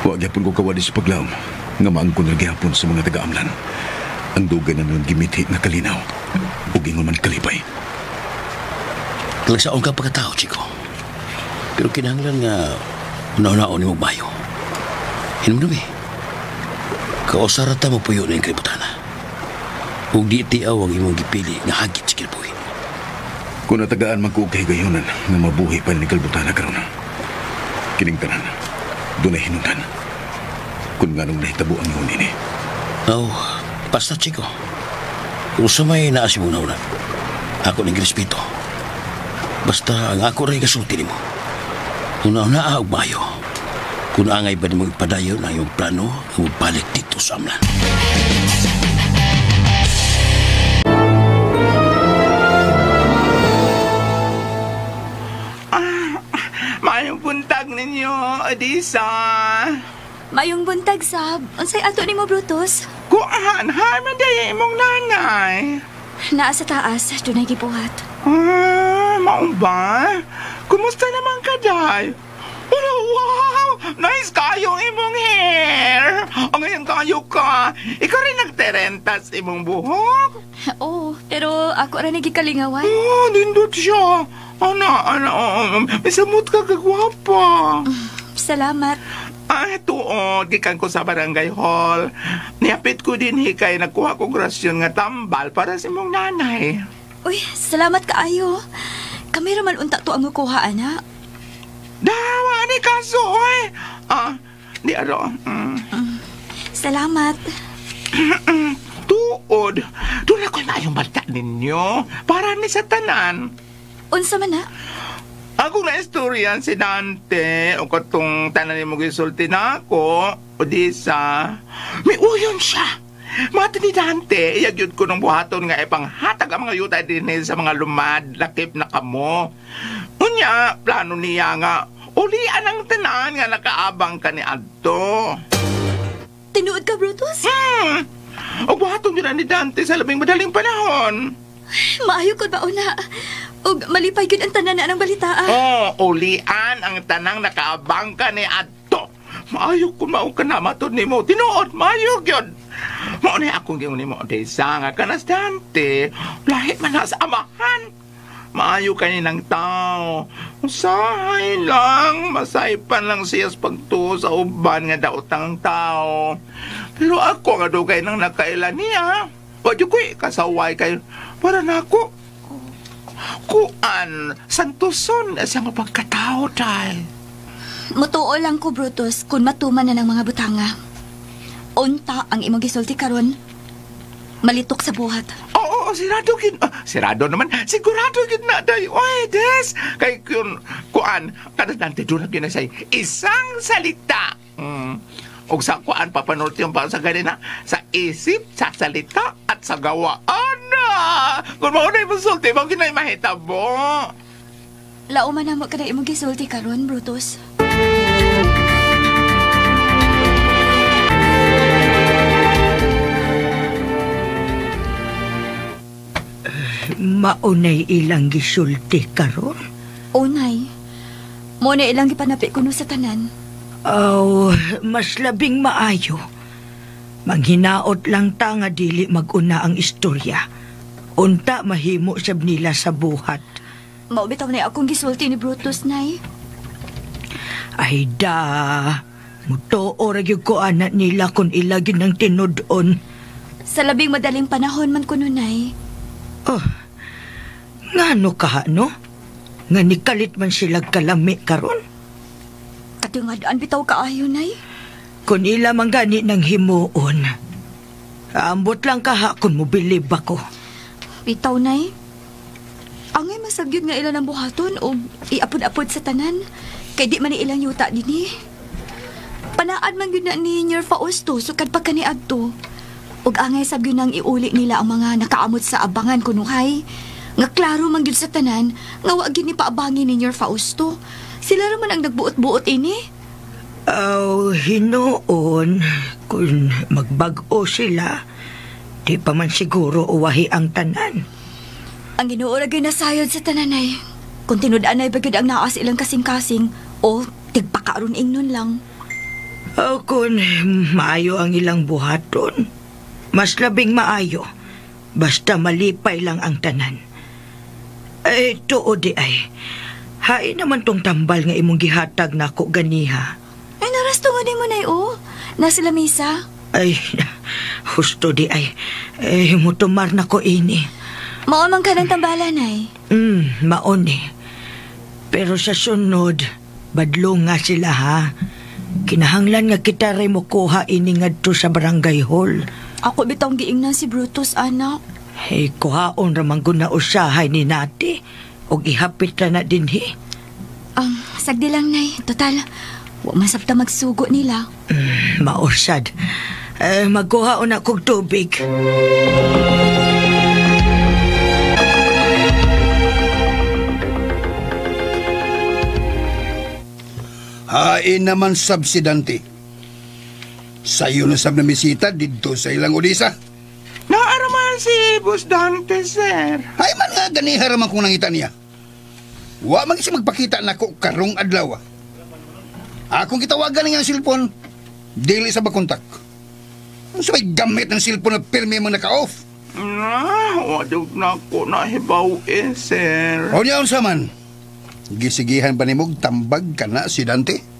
Huwag yapon ko kawadi sa paglaom nga maangkon na gihapon sa mga taga-amlan. Ang dugay na nun gimithi na kalinaw o gingon man kalipay. Talagsaon ka pagkatao, Chico. Pero kinahanglan nga unaw-unaw ni Magbayo. Hinumdumi. Kaosarata mo puyo na yung kalibutana. Huwag di itiaw ang imong gipili nga hagit sa kinabuhi. Kung natagaan man ko kay gayunan na mabuhi pa ni kalibutana karon. Kining tanan, doon ay hinundan. Kung nga nung nahitabo ang ihon ini. Basta, Chico. Kung sa may naasimunaw na, ako ng Crispito. Basta ang ako rin kasulti mo. Kung naaog mayo, kung angay ba ni mo ipadayo na yung plano ang balik dito sa amlan. Mayong buntag ninyo, Odisa. Mayong buntag, Sab. Unsay ato ni mo, Brutus? Kuan, manday imong nanay. Naa sa taas, dunay gibuhat. Mao ba? Kumusta naman ka, Day? Wow! Nice kayong imong hair! Ngayon kayo ka. Ikaw rin nagterentas imong buhok? Oo, pero ako rin nagikalingawan. Nindot siya. Misamot ka kagwapa. Salamat. Tuod, gikan ko sa barangay hall. Niapit ko din hikay nagkuha ko grasyon nga tambal para sa imong nanay. Uy, salamat kaayo. Kami raman unta to ang kuha, ana. Dawa ni kaso, oy. Di aro. Salamat. Tuod, doon ako'y mayong balta ninyo. Para ni sa tanan. Unsa man na? Ako na istoryan si Dante o katong tanan ni mo gisulti na ako, Odisa. May uyon siya. Mati ni Dante, iyagyod ko ng buhaton nga ipanghatag ang mga yuta din sa mga lumad, lakip na kamo. Unya, plano niya nga, ulian ang tanan nga nakaabang ka ni Adto. Tinuod ka, Brutus? O buhaton yun ni Dante sa labing madaling panahon. Maayo ko ba, una? O malipay yun ang tanan na ng balitaan. Ulian ang tanang nakaabang ka ni Adto. Maayo kung mao ka na matod nimo. Tinuod, maayo gyud. Mao na akong gingon nimo Odessa nga kanas dante. Lahi man na sa amahan. Maayo kay ng tao. Usahay lang, masaypan lang siya sa pagtuo sa uban nga daotang tao. Pero ako nga dugay nang nakailan niya. Wadyo ko'y kasaway kayo. Para na ako. Kuan, santuson na siya nga pagkatao, tay. Mutuo lang ko, Brutus, kung matuman na ng mga butanga. Unta ang imong gisulti karon. Malitok sa buhat. Oo, sirado gid. Sirado naman. Sigurado gid na, day. Oy, des. Kay kuan, kada dante doon na say isang salita. Og sa kuan papanulti yung pa sa ganina, sa isip, sa salita, at sa gawa. Ana! Kung maunay mo sulti, mo ginay mahitabo. Lauman na mo kada imong gisulti karon, Brutus. Maunay ilang gisulti karon? Unay. Mo na ilang gipanapi kuno sa tanan. Mas labing maayo. Manghinaot lang ta nga dili maguna ang istorya. Unta mahimo sab nila sa buhat. Mao bitaw na akong gisulti ni Brutus, nay. Ay da, mutuo ra gyud ko anak nila kung ila gyud ang tinud-on. Sa labing madaling panahon man kuno, nay. Ngano ka, no? Nga nikalit man sila kalami karon. Katungadaan bitaw kaayo, nay. Kung ila man gani ng himuon, ambot lang kaha kung mobilib ako. Bitaw, nay. Angay masagyod nga ilan ang buhaton o iapod-apod sa tanan. Kay di man ilang yuta din Panaad man yun na ni Nyor Fausto sukad pagkaniadto. Ug angay sab yun nang iuli nila ang mga nakaamot sa abangan kunuhay. Nga klaro man yun sa tanan, nga wag yun ni paabangin ni Nyor Fausto. Sila raman ang nagbuot-buot ini. Hinoon, kung magbag-o sila, di pa man siguro uwahi ang tanan. Ang Ginoo ra gyud nasayod sa tanan ay. Kung tinud-an ay bagid ang naas ilang kasing-kasing o tigpakaron ingnon lang. Kung maayo ang ilang buhaton, mas labing maayo, basta malipay lang ang tanan. Tuo di ay, hain naman tong tambal nga imong gihatag nako ganiha. Ay narasto nga di mo na nasa lamisa. Ay, husto di ay, mutumar na ko ini. Maamang ka ng tambalan ay. Maon Pero sa sunod, badlo nga sila ha. Kinahanglan nga kita rin mo kuha ini ngadto sa barangay hall. Ako bitong giingnan si Brutus, anak. Kuhaon ramang guna usahay ni nati. O ihapit na na din Sagdi lang, nay. Total, wa masabta magsugo nila. Mausad. Magkuhaon akong tubig. Hain naman subsidante. Sayo na sab na misita dito sa ilang Odessa. Naaraman si Boss Dante, sir. Ay man nga ganiha raman kong nangita niya. Wa man siya magpakita nako karong adlaw. Akong kitawagan niya ang silpon, dili sa bakontak. Ang sabay gamit ng silpon na pirmi mo naka-off. Wadog na ko nahibaw sir. O niya unsa man? Gisigihan ba ni mong tambag ka na si Dante?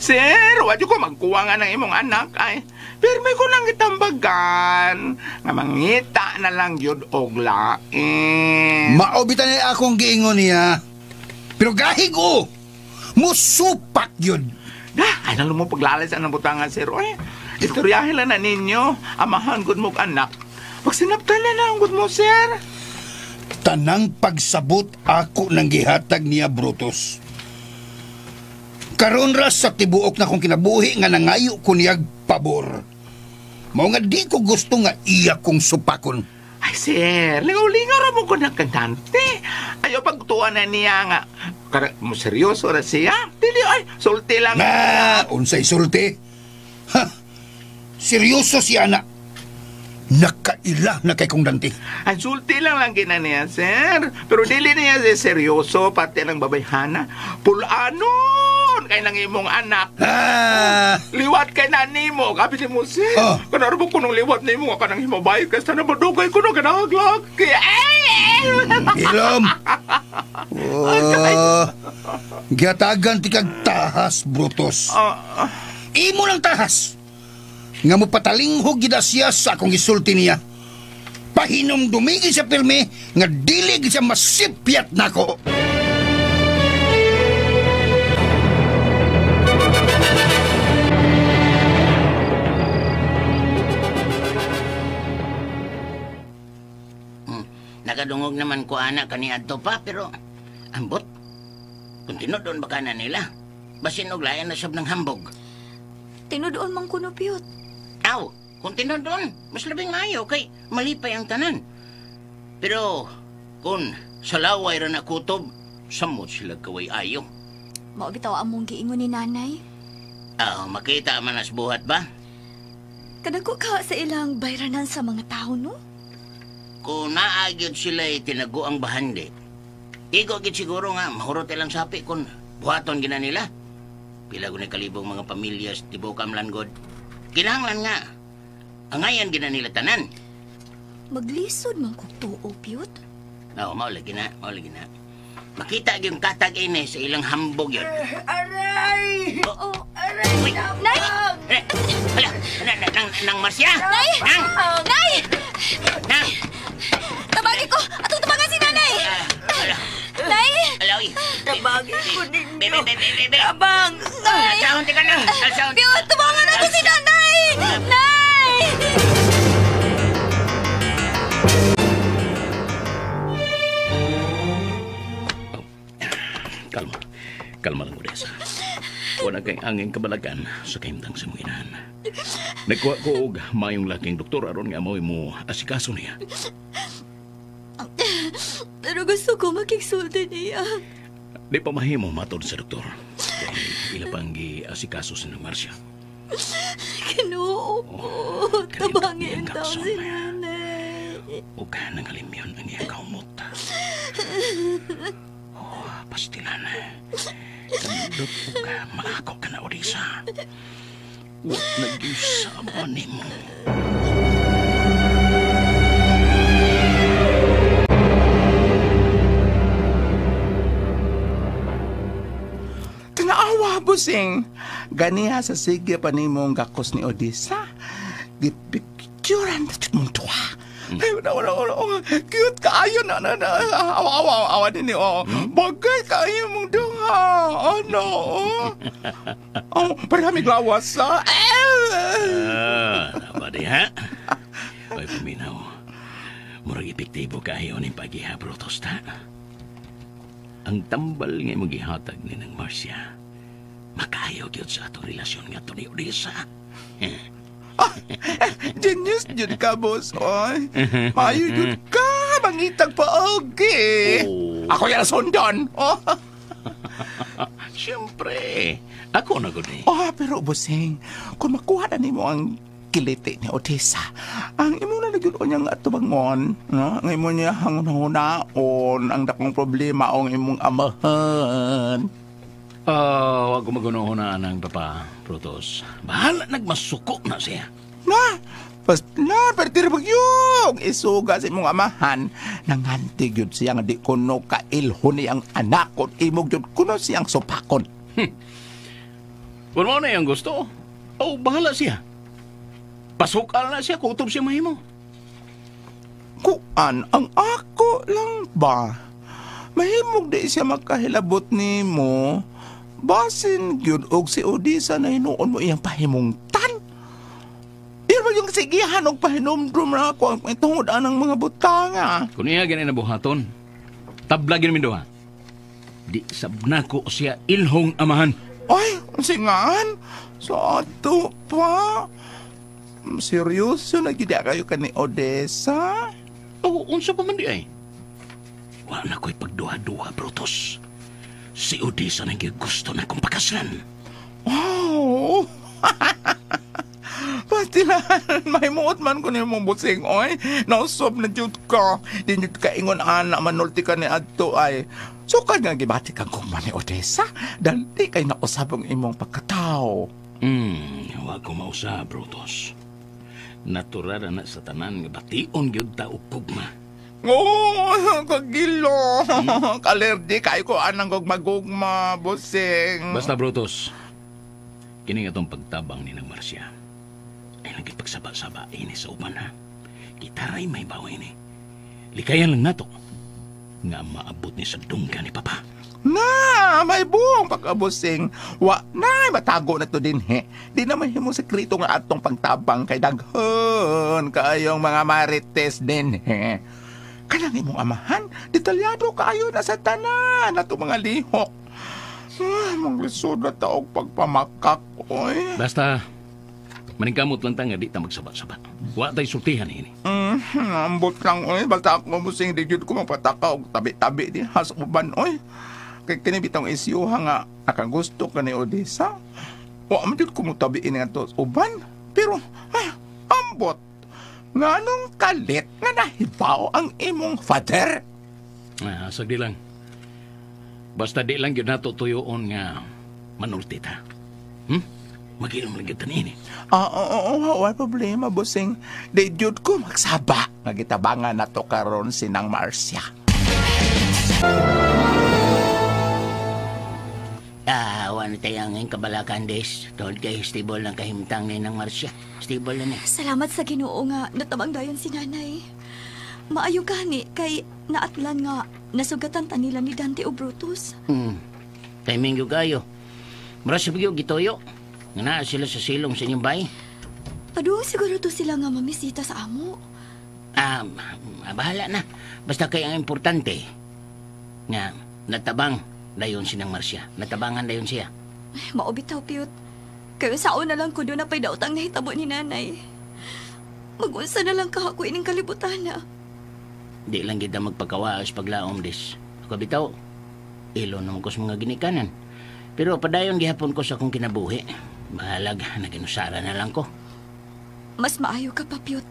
Sir, wadyo ko magkuwangan ng imong anak ay. Pero may ko nang itambagan. Nga mangita na lang yun og lain. Maobitan niya akong giingon niya. Pero gahig o! Musupak yun! Ano mo paglalay sa anong butangan, sir? Oy, istoryahin lang na ninyo. Amahan good mo anak. Pagsinaptan na lang good mo, sir. Tanang pagsabot ako ng gihatag niya Brutus. Karon ra sa tibuok na kong kinabuhi nga nangayo ko niyag pabor. Mao nga di ko gusto nga iya kong supakon. Ay sir, lingaw-lingaw ra mo ko nagkandante. Ayaw pagtuan na niya nga. Mo seryoso ra siya? Dili ay, sulti lang. Unsay sulti? Seryoso si anak. Nakaila na kay kong Dante. Ay, sulti lang gina niya, sir. Pero dili niya seryoso, pati ng babayhana. Pulanon! Liwaton kay nang imong anak. Ah! Liwat kay na nimo, gabi ni mo sir. Oh. Kanaro mo kunong liwat nimo ka nang himabayad ka sa nabadugay kuno ganahaglag. Kaya Ilom! Oh, gatagan ti kag tahas, Brutus. Imo lang tahas. Nga mo patalinghog gida siya sa akong isulti niya. Pahinom dumigi sa pirmi nga dilig siya masipyat nako. Nakadungog naman ko anak kaniadto pa, pero ambot. Kung tinudon baka na nila. Basin og layan na sab ng hambog. Tinudoon mang kuno, Piyot. Aw, kung tinudon, mas labing ayaw kay malipay ang tanan. Pero kung sa laway ra nakutob, samot sila kaway ayaw. Mao bitaw among giingon ni nanay. Makita man as buhat ba? Kadako ka sa ilang bayranan sa mga tao, no? Kung naagyod sila'y tinago ang bahandi, igo gid siguro nga mahurot ilang sapi kung buhaton gina nila. Pila ko kalibong mga pamilya sa tibokam langgod. Kinahanglan nga, angayan gina nila tanan. Maglisod man kog tuo, Piyot. Maulagi na. Makita yung katag ini sa ilang hambog yun. Aray! Aray! Nay! Hala! Nang Marcia? Nay! Nay! Nang! Tabagin ko! Atong tabangan si nanay! Hala! Nay! Alawi! Tabagin ko ninyo. Bebe! Abang! Nay! Alsahon, tika na! Alsahon! Piyot, tabangan nato si nanay! Nay! Kalma lang, Odessa. Wala kay angin kabalagan sa kaimtang sa mga inahan. Nagkuha ko og mayong laking doktor aron nga mao mo asikaso niya. Pero gusto ko makiksulti niya. Di pa mahimo matod sa doktor. Kaya ila pang asikaso sa Marcia. Kinuo ko. Tabangin daw si nanay. O ka nangalimyon ang iyang kaumot. Pastilan. Kandot ko ka, maako ka na, Odessa. Huwag nag-isama ni mo. Tinaawa, busing. Ganiha sa sige pa ni mong gakos ni Odessa. Gipicturan na mong tuwa. Ay, wala. Cute kaayo na. Awa din ni, Bagay kaayo mong duha. Ano, parami glawas, Nabadi, ha? Ay, paminaw. Murag epektibo kayo ni paghihabrotos, ta? Ang tambal nga mong gihatag ni ng Marcia, makayo gyud sa atong relasyon nga to ni Odessa. Genius jud ka, boss. Oy. Mayo jud ka. Mangitag pa, okay. Ako yan sundan. Siyempre. Ako na gud ni. Pero bossing, kung makuha na nimo ang kiliti ni Odessa, ang imo na nagyud niya nga tubangon, no? Ang imo niya hangunaon ang dakong problema ang imong amahan. Wag ko magunahunaan ng Papa Protos. Bahala nagmasuko na siya. Pertir yung isuga sa imong amahan. Nangantig yun siya nga di kuno kailhon niyang anakon. Imog yun kuno siyang supakon. Kung mo na yung gusto, bahala siya. Pasukal na siya, kutob siya mahimo. Kuan ang ako lang ba? Mahimog di siya makahilabot ni mo. Basin yun og si Odessa na hinuon mo iyang pahimungtan. Pero yung sigihan og pahinumdrum na ako ang tungod anang mga butanga. Kung iya ganyan na buhaton, tablagin min doha. Di sabna ko siya ilhong amahan. Ay, singan? Sa ato pa? Seryoso na gida kayo ka ni Odessa? Unsa pa man di ay? Wala na ko'y pagduha-duha, Brutus. Si Odessa nang gusto na kong pakaslan. Wow! Pastilan, may muot man ko niyo mong busing, oy. Nausob na jud ka. Di jud ka ingon anak, manulti ka ni Adto ay. Sukad nga gibati kang kuma ni Odessa dahil di kay nausab ang imong pagkatao. Huwag ko mausap, Brutus. Natural na sa tanan nga bation gyud ta upugma. Oh, kagilo. Kalerdi kay ko anang gugma-gugma, bossing. Basta, Brutus, kini nga tong pagtabang ni ng Marcia ay nagipagsaba-saba ini sa uban, ha? Kitaray may baway ni. Likayan lang nato nga maabot ni sa dungga ni Papa. Na, may buong pagkabusing. Wa, na, matago na to din, he. Di naman himo sekreto nga atong pagtabang kay daghon kayong mga marites din, he. Kanang imong amahan, detalyado kaayo na sa tanan na mga lihok. Mong lisod na taog pagpamakak, oy. Basta, maningkamot lang ta nga di ta magsaba-saba. Wa tay sultihan ini. Ambot lang, oy. Basta ako musing di jud ko magpataka og tabi-tabi di has uban, oy. Kay kini bitong isyuha nga akang gusto ka ni Odessa. Wa man jud ko mutabiin nga to uban. Pero, ay, ambot. Nganong kalit nga nahibaw ang imong father? Sagdi lang. Basta di lang yun natutuyoon nga manulti ta. Mag-inom lang kita nini. Wala problema, bossing. Di jud ko magsaba. Nagitabangan na to karon sinang Marcia. Wala tayo ang kabalakan, Des. Tungod kay stable ng kahimtang ni ng Marcia. Stable na ni. Salamat sa Ginoo nga natabang dayon si nanay. Maayo gani kay naatlan nga nasugatan ta nila ni Dante o Brutus. Timing yung kayo. Marasya bigyo gitoyo. Nga naa sila sa silong sa inyong bay. Paduong siguro to sila nga mamisita sa amo. Bahala na. Basta kay ang importante nga natabang dayon sinang Marcia. Natabangan dayon siya. Maubitaw, Piyot. Kaya saon na lang ko doon na pay daotang nahitabo ni nanay. Mag-unsa na lang ka ako ining kalibutan na. Di lang kita magpakawaas paglaom, Des. Ako bitaw, ilo naman ko sa mga ginikanan. Pero padayon gihapon ko sa akong kinabuhi. Bahalag, naginusara na lang ko. Mas maayo ka pa, Piyot.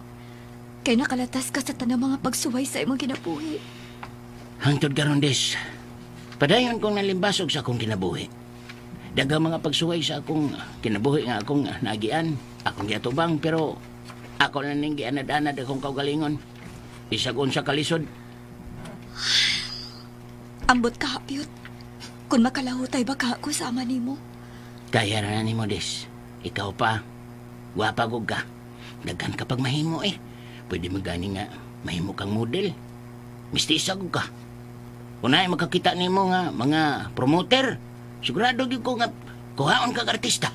Kaya nakalatas ka sa tanang mga pagsuway sa imong kinabuhi. Hangtod karon, Des. Padayon kong nalimbasog sa akong kinabuhi. Dagang mga pagsuway sa akong kinabuhi nga akong nagian. Akong giatubang, pero ako na ning gianad-anad akong kaugalingon. Isagon sa kalisod. Ambot ka, Piyot. Kung makalahutay ba ka ako sa ama nimo? Kaya na ni mo, Des. Ikaw pa. Gwapa gug ka. Daghan kapag mahimo eh. Pwede magani nga mahimo kang model. Mistisa gug ka. Unay makakita nimo nga mga promoter. Sigurado gyud ko nga kuhaon kag artista.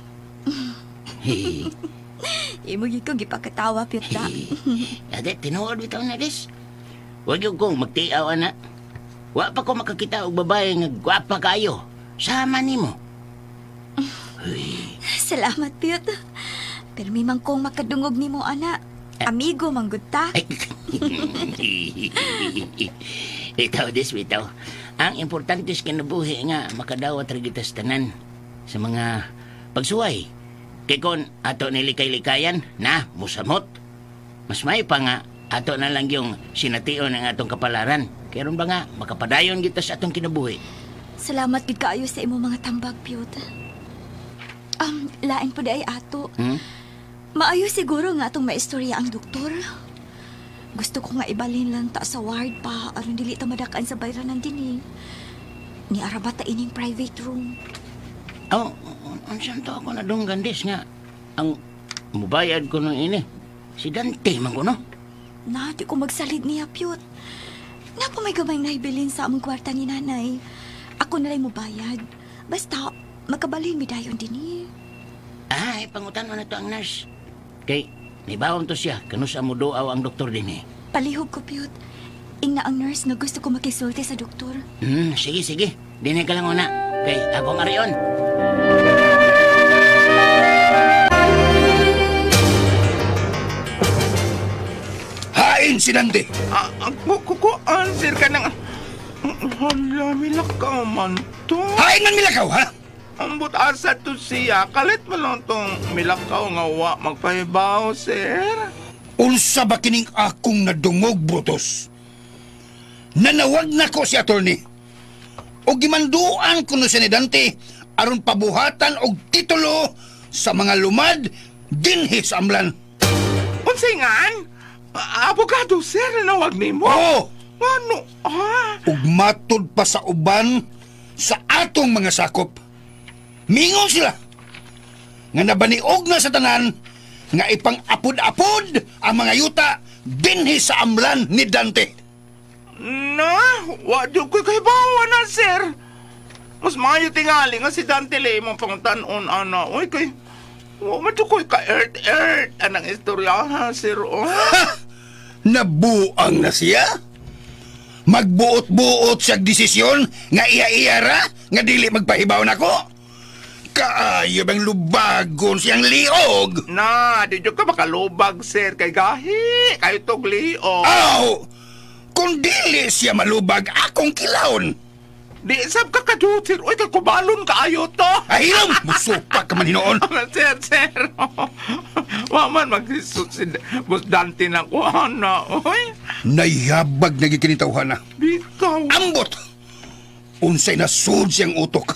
Imo gyud ko gipakatawa, Piyot da. Ade tinuod bitaw na, Des. Wag gyud kong magtiaw ana. Wa pa ko makakita og babae nga gwapa kayo. Sama nimo. Salamat, Piyot. Pero mimang kong makadungog nimo, ana. Amigo manggod ta. Itaw, Des, bitaw. Ang importante sa kinabuhi nga makadawat rigitas tanan sa mga pagsuway. Kaya kung ato nilikay-likayan na musamot. Mas may pa nga ato na lang yung sination ng atong kapalaran. Kaya ron ba nga makapadayon kita sa atong kinabuhi. Salamat gid kaayo sa imo mga tambag, Piyot. Lain po di ay ato. Maayo siguro nga atong maistorya ang doktor. Gusto ko nga ibalhin lang ta sa ward pa aron dili ta madakan sa bayranan dinhi. Ni arabata ining private room. Ansan to ako nadunggan, Des, nga ang mubayad ko nung ini. Si Dante man ko, no? Na, di ko magsalid niya, Piyot. Napa may gamay nahibilin sa among kwarta ni nanay. Ako na lang mubayad. Basta, magkabalhin mi dayon dinhi. Ay, pangutan mo na to ang nurse. Kay, nibawang to siya, kanus mo doaw ang doktor din eh. Palihog ko, Piyot. Ingna ang nurse na gusto ko makisulti sa doktor. Sige, sige. Dinay ka lang una. Kay, akong ariyon. Hain si Dante! Answer ka nang... Hala, milakaw man to. Hain man milakaw, ha? Ambot asa to siya. Kalit mo lang tong milakaw nga wa magpahibaw, sir. Unsa ba kining akong nadungog, Brutus? Nanawag na ko si attorney. o gimanduan kuno siya ni Dante aron pabuhatan og titulo sa mga lumad dinhi sa amlan. Unsingan? Abogado, sir, nawag ni mo. Oo! Ano? Ug matod pa sa uban sa atong mga sakop. Mingon sila nga nabaniog na sa tanan nga ipang-apod-apod ang mga yuta dinhi sa amlan ni Dante. Na, wadyo ko'y kahibawa na, sir. Mas mayo tingali nga si Dante Lemon pang tanon, ana. Uy, kay... Wadyo ko'y ka-earth-earth anang istorya, ha, sir. Ha! Nabuang na siya? Magbuot-buot siyang desisyon nga iya-iyara nga dili magpahibaw nako? Kaayo bang lubagon siyang liog? Na, di ka makalubag, sir, kay gahi. Kayo tog liog. Aw! Kung dili siya malubag, akong kilawon. Di sab ka kadutir. Uy, kakubalon kaayo to. Ahiram! Musupak ka man hinoon. Sir. Waman maghisot si Boss Dante na ko, ana. Uy. Nayabag na gikinitawhan na. Bitaw. Ambot! Unsay nasud siyang utok.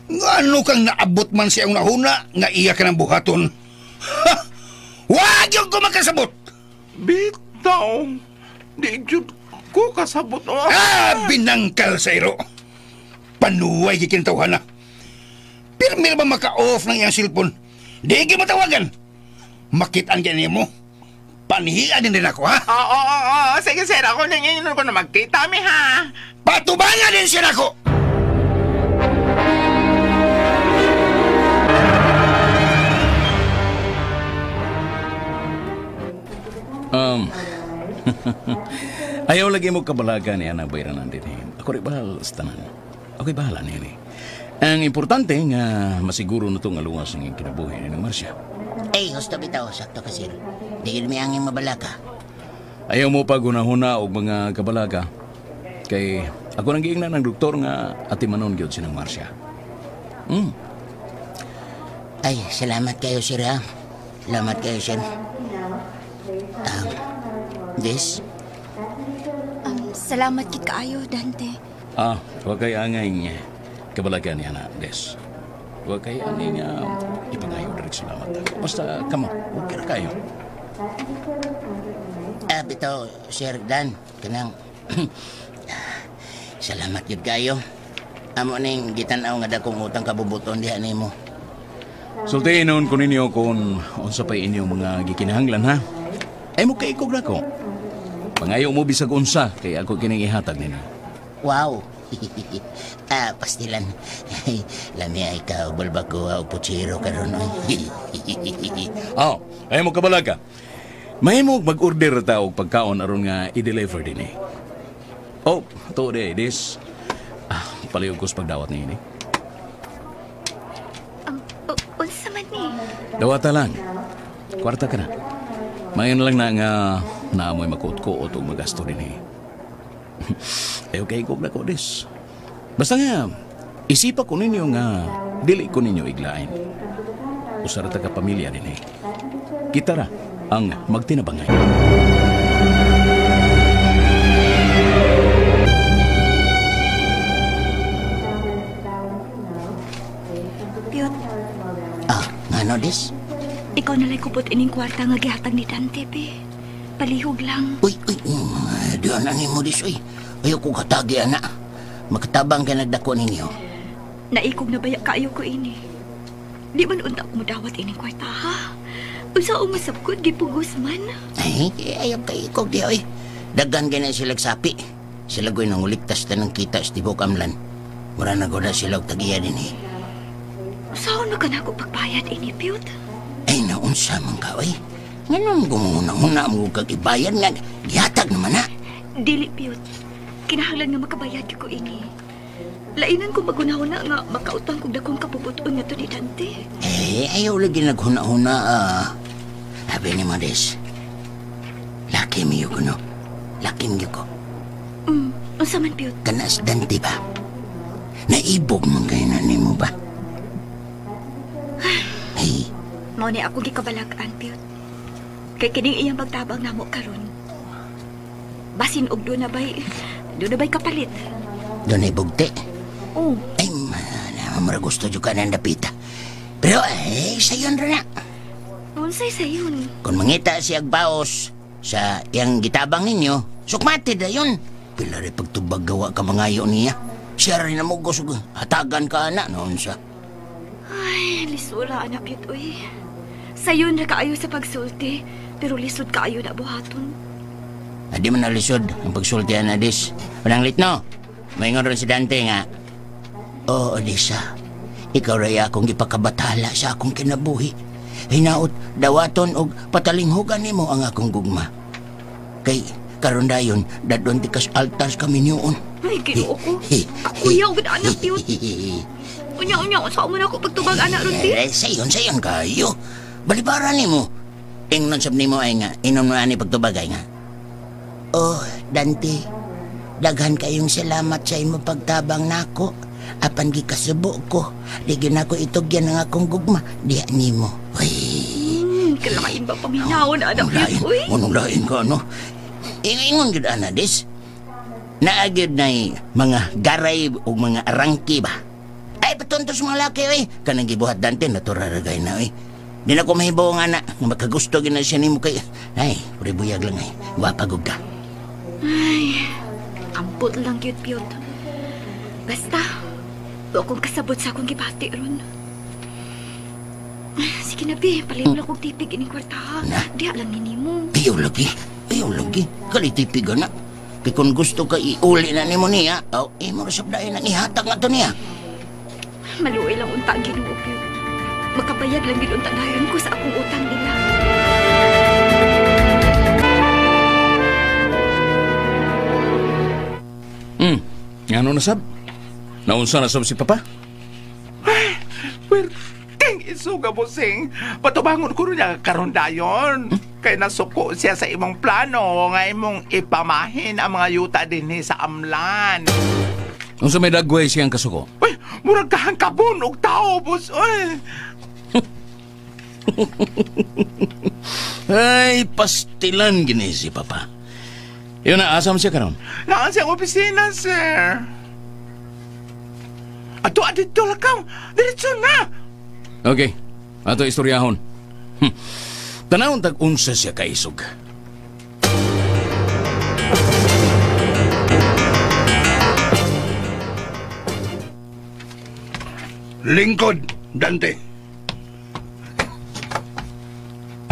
Ngano kang naabot man siyang nahuna nga iya ka ng buhaton. Ha! Wag yung kumakasabot! Bitaw. Di jud ko kasabot. Binangkal sa iro. Panuway gikinitawhan na. Pirmil ba maka-off ng iyang silpon? Di matawagan. Makitaan ganyan mo. Panihian din ako, ha? Oo. Sige, sir. Ako nangyayon ko na magkita mi, ha? Patubangan din siya ako! Ayaw lagi mo kabalaga niya na bayranan din. Ako rin bahal sa tanan. Ako'y bahala niya ni. Ang importante nga masiguro na itong aluwas ng kinabuhi ni Marcia. Ay, gusto bitaw. Sakto ka, sir. Di may angin mabalaka. Ayaw mo pa gunahuna o mga kabalaga. Kay ako nang giingnan ng doktor nga atimanon gyud si ng Marcia. Ay, salamat kayo, sir, ha? Salamat kayo, sir. Des? Salamat kit kaayo, Dante. Huwag kay angay kabalaga niya na, Des. Huwag kay angay nga ipangayo direct salamat. Basta kamo, huwag kira kayo. Bitaw, Sir Dan, kanang salamat yun kayo. Amo ning gitanaw nga dakong utang kabubuton diha nimo. Sultiin noon ko ninyo kung unsa pa inyong mga gikinahanglan, ha? Ay mo kay ikog na ko. Pangayo mo bisag unsa kay ako kining ihatag ninyo. Wow. Pastilan. Lami ay ka balbacoa o puchero karon. Ay mo kabalaga. May mo mag-order ta og pagkaon aron nga i-deliver din eh. To de this. Palihog ko sa pagdawat niya eh. Unsa man ni? Dawata lang. Kwarta ka na. Mayon lang na nga naamoy makuot-kuot o magasto din eh. Okay, kog na ko des. Basta nga, isipa ko ninyo nga dili ko ninyo iglain. Usara ta ka pamilya din eh. Kita ra ang magtinabangay. Piyot. Ngano des? Ikaw nalay kupot ining kwarta nga gihatag ni Dante, pe. Palihog lang. Uy, diyan na nimo dis, uy. Ayaw ko katagi, anak. Makatabang ka nagdako ninyo. Naikog na baya kaayo ko ini. Di man unta ko modawat ining kwarta, ha? Usa o masabkod, gipugos man. Ay, ayaw kay ikog di, uy. Dagan ganyan sila sapi. Sila ko'y nanguligtas na ng kita sa tibok amlan. Mura na ko na sila tagiya din eh. Saan na ka na ako pagbayad ini, Piyot? Ay, naunsa man ka, uy. Ngayon gumuna-huna mo kag ibayad nga. Gihatag naman na. Dili, Piyot. Kinahanglan nga makabayad ko ini. Lainan ko magunahuna nga makautang kong dakong kapubuton nga to ni Dante. Ayaw lagi naghuna-huna, Sabi ni Mades. Laki miyo ko, no? Laki miyo ko. Unsa man, Piyot? Kanas Dante ba? Naibog man kayo na nimo ba? Ay. Mao ni akong gikabalagaan, Piyot. Kay kining iyang magtabang namo karon. Basin og do na bay kapalit. Doon ay bugti. Oh, Ay, mara gusto juga ng dapita. Pero, sayon rin na. unsay sayon. Kung mangita si Agbaos sa iyang gitabang ninyo, sukmatid na yun. Pila rin pagtubag gawa ka mangayo niya. Siya rin na mo gusto hatagan ka na noon siya. Ay, lisura anak yun, uy. Sayon na kaayo sa pagsulti, pero lisod kaayo na buhaton. Di man nalisod ang pagsultihan na dis. Pananglit no, maingon rin si Dante nga. Oo, Odessa, ikaw rin akong ipakabatala sa akong kinabuhi. Hinaot, dawaton og patalinghugan nimo ang akong gugma. Kay karon dayon dadon tikas altars kami niyoon. Ay, ginoo ko. Kakuyaw gud anak yun. Unya-unya, sa mo na ako pagtubag anak ron di. Sayon kayo. Balibaran nimo. Ingnon sab nimo ay nga, inom na ani pagtubagay nga. Oh, Dante, daghan kayong salamat sa imo pagtabang nako. Apan gikasubo ko, di ginako itugyan ang akong gugma, diha nimo. Uy. Kalain ba paminawon anak yun, uy? Anong lain ka, no? Ingon gud ana dis. Naagid na mga garay o mga arangki ba? Ay, patuntos mga laki, oy. Kanang gibuhat Dante, naturaragay na, oy. Di na ko mahibaw nga na makagusto gina siya ni mo kay... Ay, buyag lang, ay. Wapagod ka. Ay, ambot lang cute piyot. Basta, huwag kong kasabot sa akong gibati ron. Sige na, Bi. Palayo lang kong tipig ining kwarta, ha? Diha lang nini mo. Ayaw lagi. Kalitipig na. Kaya kung gusto ka iuli na ni mo niya, marasap dahil nang ihatag nga to niya. Maluoy lang unta ang Ginoo, piyot. Makabayag lang ginunta dayon ko sa akong utang nila. Ano na sab? Naunsa na sab si Papa? Ay, ting isuga busing. Patubangon ko niya karon dayon. Kay nasuko siya sa imong plano nga imong ipamahin ang mga yuta dinhi sa amlan. Unsa may dagway siyang kasuko? Uy, murag kahangkabon og tao, boss. Uy. Ay, pastilan gini si Papa. Yun na, asam siya karon? Naan siyang opisina, sir. Ato, adito lang ka. Diretso na. Okay, ato istoryahon. Tanawon tag-unsa siya kaisog. Lingkod, Dante.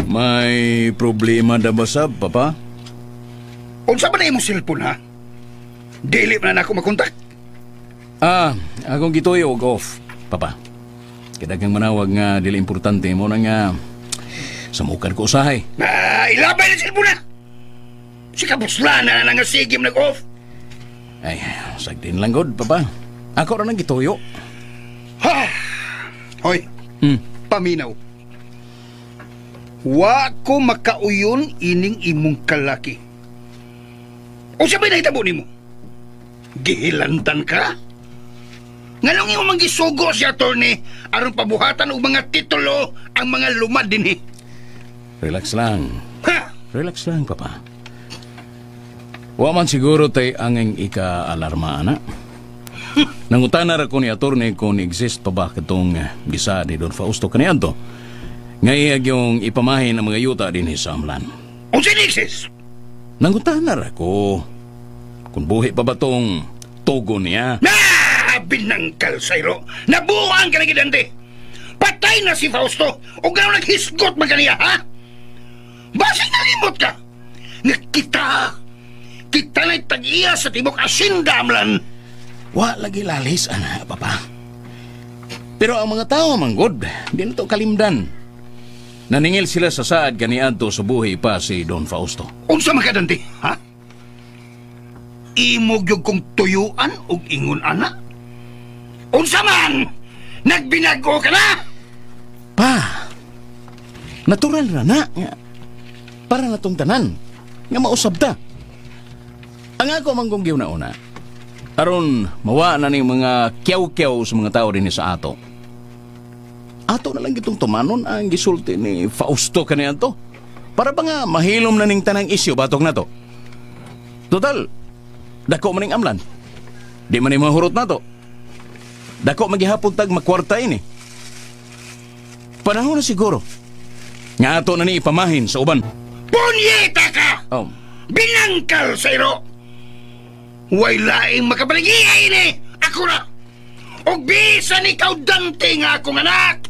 May problema na ba sab, Papa? Unsa ba na imong cellphone, ha? Dili man na ako makontak. Akong gituyo og off, Papa. Kadagang manawag nga dili importante mo na nga samukan ko usahay. Ilabay na cellphone na! Si Kapusla na nga sigim nag-off. Ay, sagdin lang god, Papa. Ako ra nang gituyo. Ha! Hoy, paminaw. Wa ko makauyon ining imong kalaki. O sabay na hitabo nimo? Gihilantan ka? Nganong imo manggisugo si attorney aron pabuhatan og mga titulo ang mga lumad dinhi? Relax lang. Ha? Relax lang, Papa. Wa man siguro tay angeng ika-alarma, ana. Nangutana ra ko ni attorney kung exist pa ba katong gisa ni Don Fausto kaniadto. Ngayag yung ipamahin ang mga yuta din sa amlan. Unsa exist? Nangutana ra ko kung buhi pa ba tong tugo niya. Binangkal, Sayro. Nabuang ka na gidante. Patay na si Fausto. O gano'n naghisgot man kaniya, ha? Basig nalimot ka. Nga kita na'y tag-iya sa tibok asinda, amlan. Wa lagi lalis, ana, Papa. Pero ang mga tao, manggod, di na to kalimdan. Naningil sila sa saad ganiadto sa buhi pa si Don Fausto. Unsa man ka, Dante, ha? Imog yung kong tuyuan o ingon, ana? Unsa man! Nagbinago ka na! Pa! Natural na na. Para na tong tanan. Nga mausab ta. Ang ako manggong giw na una. Aron mawa na ning mga kyaw-kyaw sa mga tao din sa ato. Ato na lang gitong tumanon ang gisulti ni Fausto kaniyan to. Para ba nga mahilom na ning tanang isyu batong na to. Total, dako maning amlan. Di man yung mahurot na to. Dako magihapon tag makwarta ini. Panahon na siguro. Nga ato na ni ipamahin sa uban. Punyeta ka! Oh. Binangkal sa iro! Way laing makabaligya ini! Ako na! O bisan ikaw Dante nga akong anak!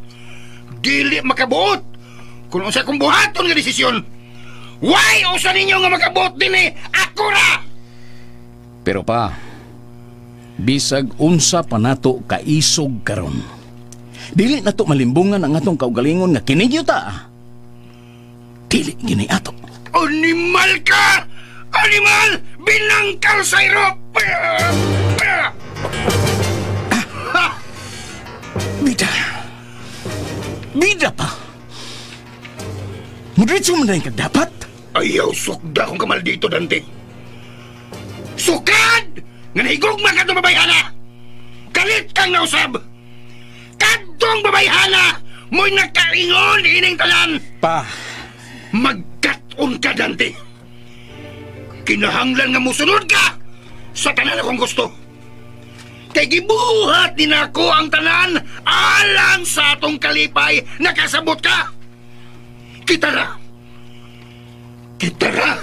Dili makabuot! Kung unsa akong buhaton nga desisyon! Way usa ninyo nga makabuot din eh! Ako na! Pero pa, bisag unsa pa nato kaisog karon. Dili nato malimbungan ang atong kaugalingon nga kinigyo ta. Dili gini ato. Animal ka! Animal! Binangkal sa iro! Bida. Bida pa. Mudritso man rin kagdapat. Ayaw sukda kong kamal dito, Dante. Sukad! Nga nahigugma ka itong babayhana! Kalit kang nausab! Kadtong babayhana! Mo'y nagkaingon ining tanan! Pa! Magkat-on ka, Dante! Kinahanglan nga musunod ka sa tanan akong gusto. Kay gibuhat din ako ang tanan alang sa atong kalipay nakasabot ka. Kita ra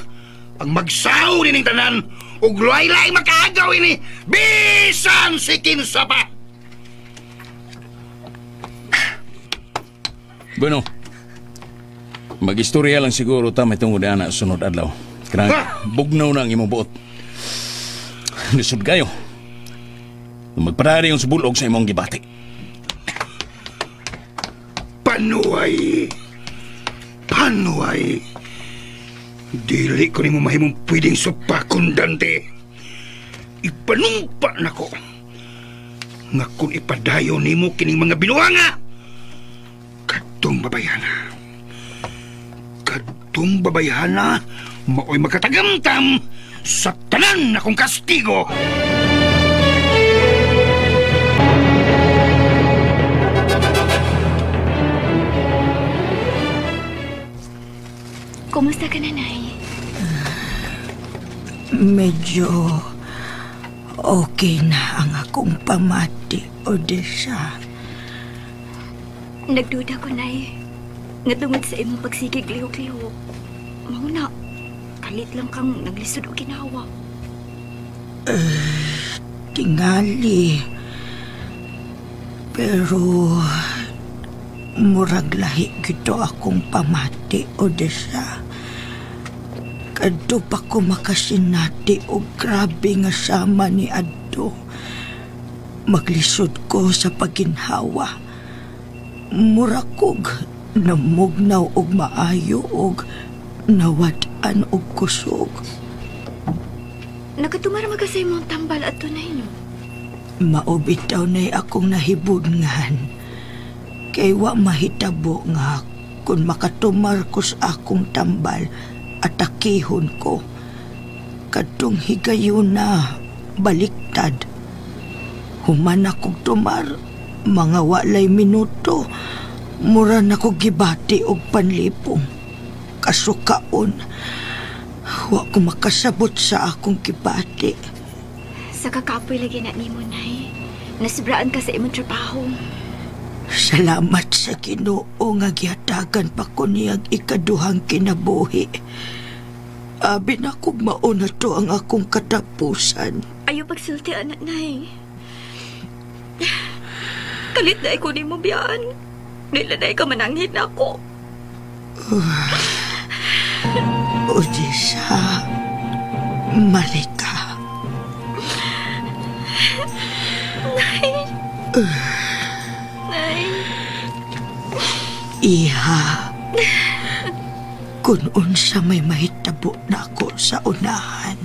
ang magsaw nining tanan ug luay-lay makaagaw ini bisan si kinsa pa. Bueno, mag-istorya lang siguro ta may tungod na sunod adlaw. Kanang bugnaw na ang imong buot. Lisod kayo. Magparari yung subulog sa imong gibati. Panuay. Dili ko nimo mahimong pwedeng supakon, Dante. Ipanumpa nako nga kung ipadayon nimo kining mga binuanga kadtong babayhana maoy magkatagamtam sa tanan akong kastigo. Kumusta ka, nanay? Medyo okay na ang akong pamati, Odessa. Nagduda ko, nay. Nga tungod sa imong pagsigig lihok-lihok. Mauna, kalit lang kang naglisod o ginawa. Tingali. Pero murag lahi gito akong pamati, Odessa. Kadto pa ko makasinati o grabe nga sama ni Adto. Maglisod ko sa paginhawa. Murakog, namugnaw og maayo og nawad-an og kusog. Nakatumara magasay mong tambal at tunay nyo. Maubit daw na'y akong nahibudngan. Kay wa mahitabo nga kung makatumar ko sa akong tambal at akihon ko. Kadtong higayon na baliktad. Human akong tumar, mga walay minuto, mura na ko gibati og panlipong. Kasukaon, wa ko makasabot sa akong gibati. Sa kakapoy lagi na ni mo, nay. Nasibraan ka sa imong trabaho. Salamat sa Ginoo nga gihatagan pa ko niyang ikaduhang kinabuhi. Abi na kog mauna to ang akong katapusan. Ayaw pagsulti, anak, nay. Kalit na ko ni mo biyan. Nilanay ka mananghin ako. Odessa, malika. Nay. Nay. Iha, kung unsa may mahitabo na ako sa unahan,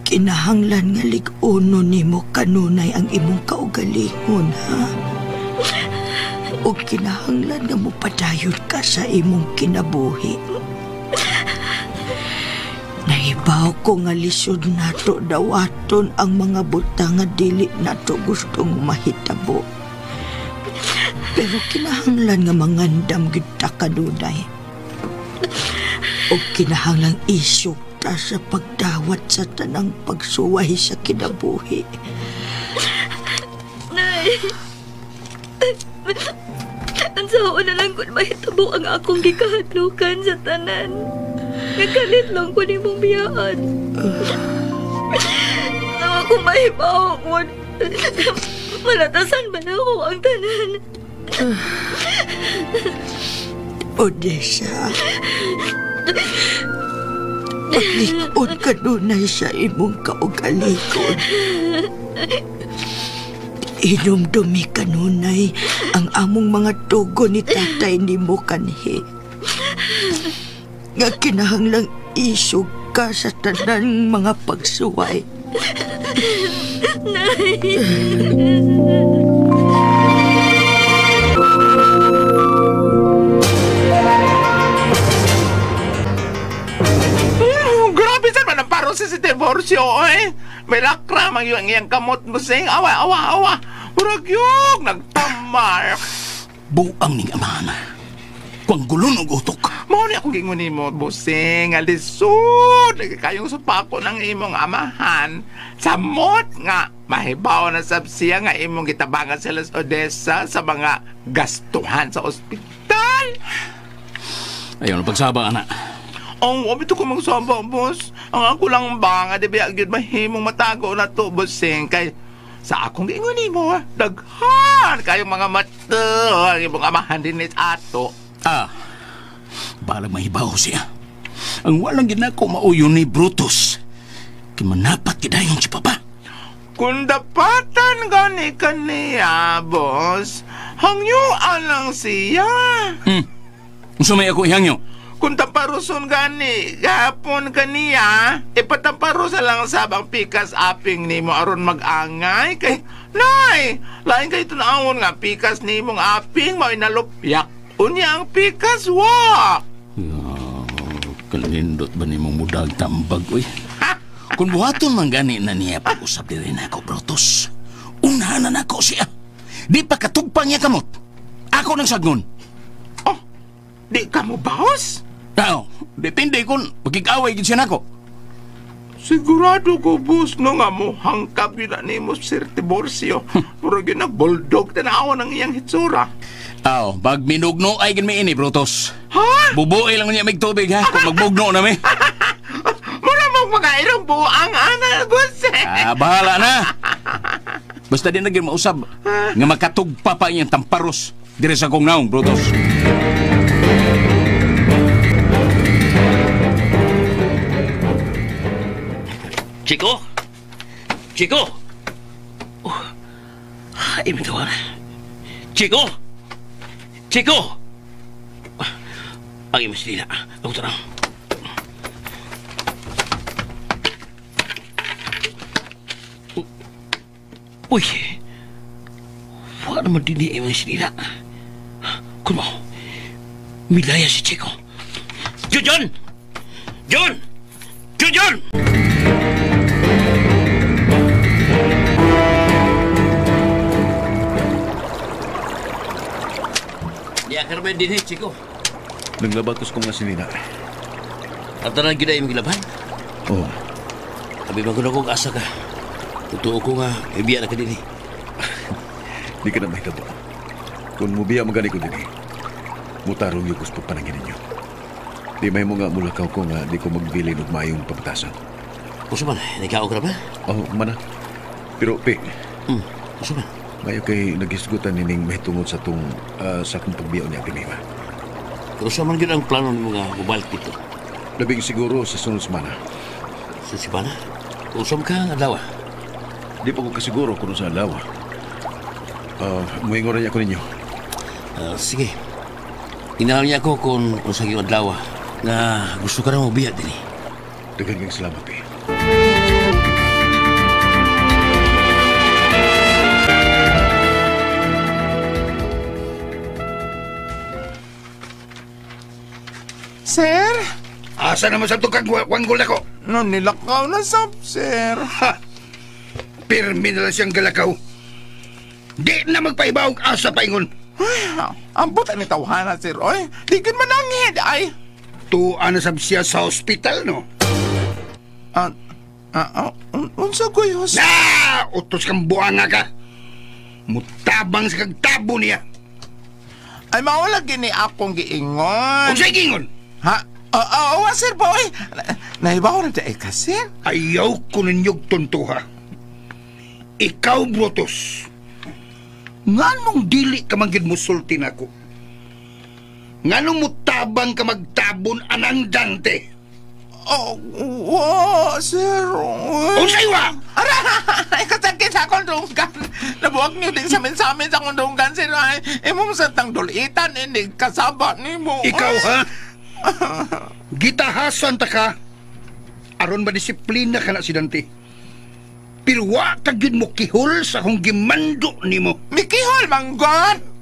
kinahanglan nga lig-uno nimo kanunay ang imong kaugalingon, ha? O kinahanglan nga mo padayon ka sa imong kinabuhi. Nahibaw ko nga lisod nato dawaton ang mga butang nga dili nato gustong mahitabo. Pero kinahanglan nga mangandam gid ta kanunay. O kinahanglang isok ta sa pagdawat sa tanang pagsuway sa kinabuhi. Nay, ang sao na lang kung mahitabo ang akong gikahadlukan sa tanan. Nagkalit lang ko ni mong biyaan. Nang ako mahibaw ko, malatasan ba na ako ang tanan? Odessa, paglikod ka dunay sa imong kaugalikod. Inumdumi kanunay ang among mga tugo ni tatay ni mo kanhi. Nga kinahanglang isog ka sa tanang mga pagsuway. Nay! Grabe saan man ang paro si divorcio, eh. May lakram ang iyang kamot mo sing. Awa. Murag yung nagtamar. Buang ning amahan. Kuang gulon og utok. Mao ni akong gingunin mo, busing. Alisod. Kayong supako ng imong amahan. Samot nga. Mahibaw na sab siya nga imong gitabangan sila sa Odessa sa mga gastuhan sa ospital. Ayaw na pagsaba, anak. Ang wabito ko magsaba, boss. Ang ako lang ba nga, di ba, agad mahimong matago na to, bossing. Kay, sa akong gingunin mo, daghan kayong mga mata, ang imong amahan din ni ato. Balag mahibaw siya. Ang walang ginako mauyo ni Brutus. Kimanapat kidayon si Papa. Kung dapatan gani kaniya, boss, hangyuan lang siya. Sumay ako ihangyo. Kung tamparuson gani, gapon kaniya, ipatamparusa lang sabang pikas aping nimo aron mag-angay. Kay, nay, lain kayo tunawon nga pikas nimong aping, mau inalupyak. Unya ang pikas, wa. Kalindot ba ni mong mudag tambag, uy? Kung buhaton man gani na niya pag-usap din rin ako, Brutus. Unahan na ako siya. Di pa katugpang niya kamot. Ako nang sagnon. Oh, di ka mo, boss? Depende kung magkikaway gid siya nako. Sigurado ko, boss, no nga mo hangkap yun na ni mo, Sir Tiborcio. Puro yun na bulldog, tanawa ng iyang hitsura. Bag minugno ay gin may ini, Brutus. Ha? Bubuoy lang niya mig tubig, ha? Kung magbugno na mi. Mura mong mga irong buang, ana, boss. Bahala na. Basta din naging mausab nga makatugpa pa iyang tamparos dire sa kong naong, Brutus. Chico! Ay, may tawar. Chico! Ay, mas nila. Ako tarang. Uy! Wala naman din yung sinila. Kung mo, milaya si Chico. John! Karban din Chico. Naglabatos ko mga sinina. At na gina yung gilaban? Oo. Sabi ba ko na kong asa ka? Totoo ko nga, ibiya na ka din Di ka na mahitabo. Kung mubiya magani ko din mutarong yung gusto panangin ninyo. Di may mo nga mulakaw ko nga di ko magbilin og mayong papatasan. Kuso man, nagkao ka na ba? Oo, mana. Pero, Pe. Kuso man? Ngayon kay nagisgutan nining mahitungod sa itong sa akong pagbiyaw niya Piniwa. Pero sa man yun ang plano ng mga bubalik dito? Labing siguro sa sunod semana. Sa semana? Usam ka ang adlaw? Di pa ko kasiguro kung sa adlaw. Muingon rin ako ninyo. Sige. Inalam niya ako kung sa iyong adlaw na gusto ka na mabiyat din Daghang kang salamat, Pe. Sir? Asa naman sa tukang wanggol ako? No, nilakaw na sab, sir. Pirmi na lang siyang galakaw. Di na magpaibaw asa paingon. Ay, ambot ang tawhana, sir. Oy, di ka manangid, ay. Tuan na sab siya sa ospital, no? Unsa ko yun? Utos kang buanga ka. Mutabang sa kagtabo niya. Ay, maula gini akong giingon. Kung sa'y gingon, Ha? Oo, sir, boy. Naibaw na dahil ka, sir. ayaw ko ninyog tuntuha. Ikaw, Brutus, nganong dili ka manggid musultin ako? Nganong mutabang ka magtabon anang Dante? Sir. Kung sa'yo Ay, kasakit sa akong dunggan. Nabuwag niyo din sa amin sa akong dunggan, sir. Ay, imong sa tang dulitan, hindi kasaba ni mo. ikaw ha? Gitahasan ta ka. Aron ba disiplina ka na si Dante? Pero wa ka gyud mo kihol sa akong gimando nimo. Mikihol, manggon!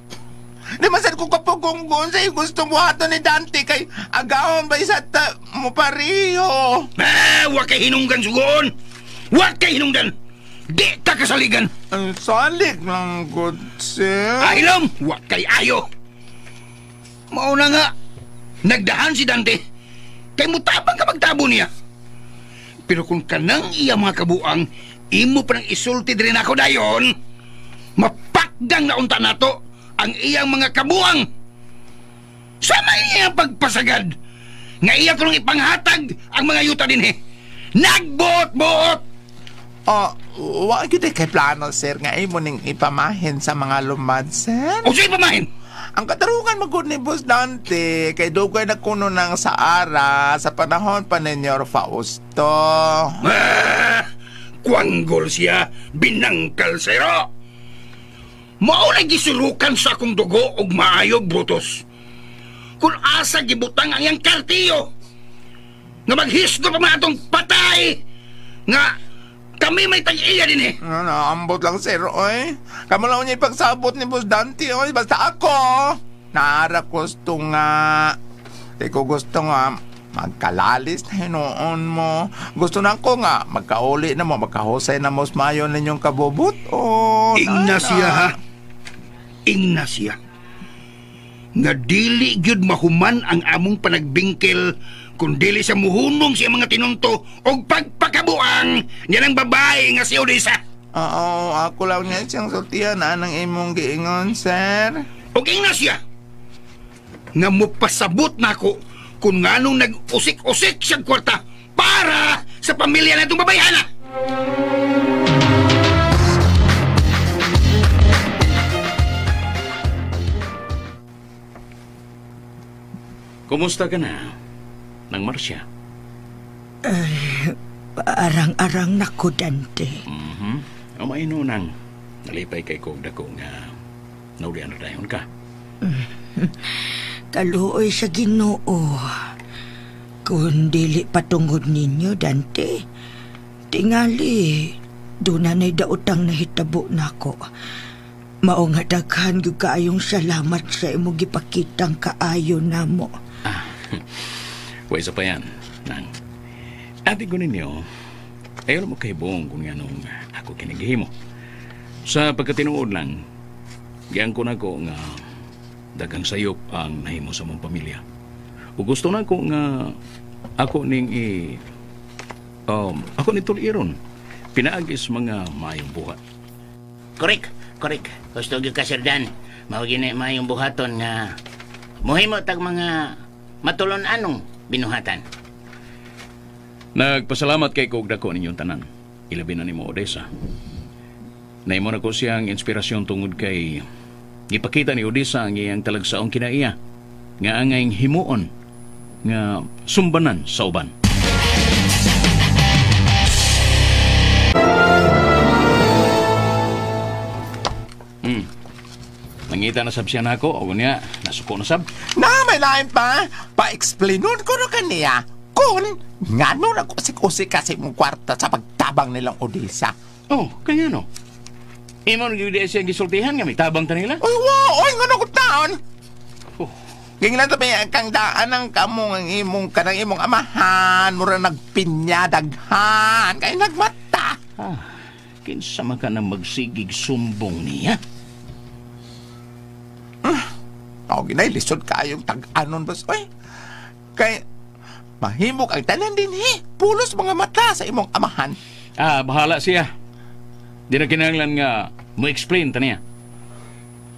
Di man sad ko kapugunggon sa'yo gusto mo hato ni Dante kay agawon ba isa mo pariho. Wa kay hinunggan sugon. Wa kay hinungdan. Di ta kasaligan. Ang salig lang, good sir. Ailom, wa kay ayo. Mauna nga, nagdahan si Dante. Kay mutabang ka magtabo niya. Pero kung kanang iya mga kabuang, imo pa nang isulti rin ako dayon, mapakgang na unta nato ang iyang mga kabuang. Sama iya pagpasagad. Nga iya ko nang ipanghatag ang mga yuta din Nagbot-bot! Wa gyud kay plano, sir, nga imo ning ipamahin sa mga lumad, sir. O siya ipamahin? Ang katarungan magud ni Boss Dante kay dugay na kuno ng Saara sa panahon pa ni Senyor Fausto. Kwanggol siya, binangkal sero. Mauna gisulukan sa akong dugo og maayog, Brutus. Kung asa gibutang ang iyang kartiyo, nga maghisgo pa mga atong patay, nga kami may tag-iya din Ambot lang, sir, oy. Kamu lang niya ipagsabot ni Boss Dante, oy. Basta ako, naara gusto nga. Di ko gusto nga magkalalis na hinoon mo. Gusto na ko nga, magkauli na mo, magkahusay na mo mayo ninyong kabubot. Ignacia, ha? Ignacia. Nga dili gyud mahuman ang among panagbingkel kung dili sa muhunong siya mga tinunto o pagpakabuang niya ng babae nga si Odessa. Oo, ako lang niya siyang sultihan na ng imong giingon, sir. O Ignacia, nga mupasabot na ako kung nganong nag-usik-usik siyang kwarta para sa pamilya na itong babayhana. Kumusta ka na? Nang Marcia? Arang-arang na ko, Dante. O maino nang nalipay kay kong dako nga naulian na dayon ka. Kaluoy sa Ginoo. Kung dili patungod ninyo, Dante, tingali, doon na daotang nahitabo na ko. Mao nga daghan gyud kaayong salamat sa imo gipakitang kaayo namo. Way sa pa yan, nang ati ko ninyo, ayaw mo kay buong kung anong ako kinigihimo. Sa pagkatinuod lang, giyang ko na ko nga dagang sayop ang nahimo sa mong pamilya. O gusto na ko nga ako ning ako ni tuliron, pinaagis mga mayong buhat. Correct. Gusto gyud ka, Sir Dan. Mao gini mayong buhaton nga mohimo tag mga matulon anong binuhatan. Nagpasalamat kay kog dako ninyong tanan. Ilabi na nimo Odessa. Nahimo na ko siyang inspirasyon tungod kay ipakita ni Odessa ang iyang talagsaong kinaiya nga angay himuon nga sumbanan sa uban. Nangita na sab siya na ako o niya nasuko na sab. May lain pa. Pa-explainon ko na kaniya kung ngano nag-usik-usik kasi mong kwarta sa pagtabang nilang Odessa. Oh, kaya no. Imo nang gyud siya gisultihan nga may tabang ta nila. Oy, ngano ko taon? Oh. Ginglan ta pa kang daan ang kamong ang imong kanang imong amahan mura nagpinya daghan kay nagmata. Kinsa man ka nang magsigig sumbong niya? Ginay lisod kayong tag-anon bas. Oy, kay mahimok ang tanan din pulos mga mata sa imong amahan. Bahala siya. Di na kinahanglan nga mo-explain ta niya.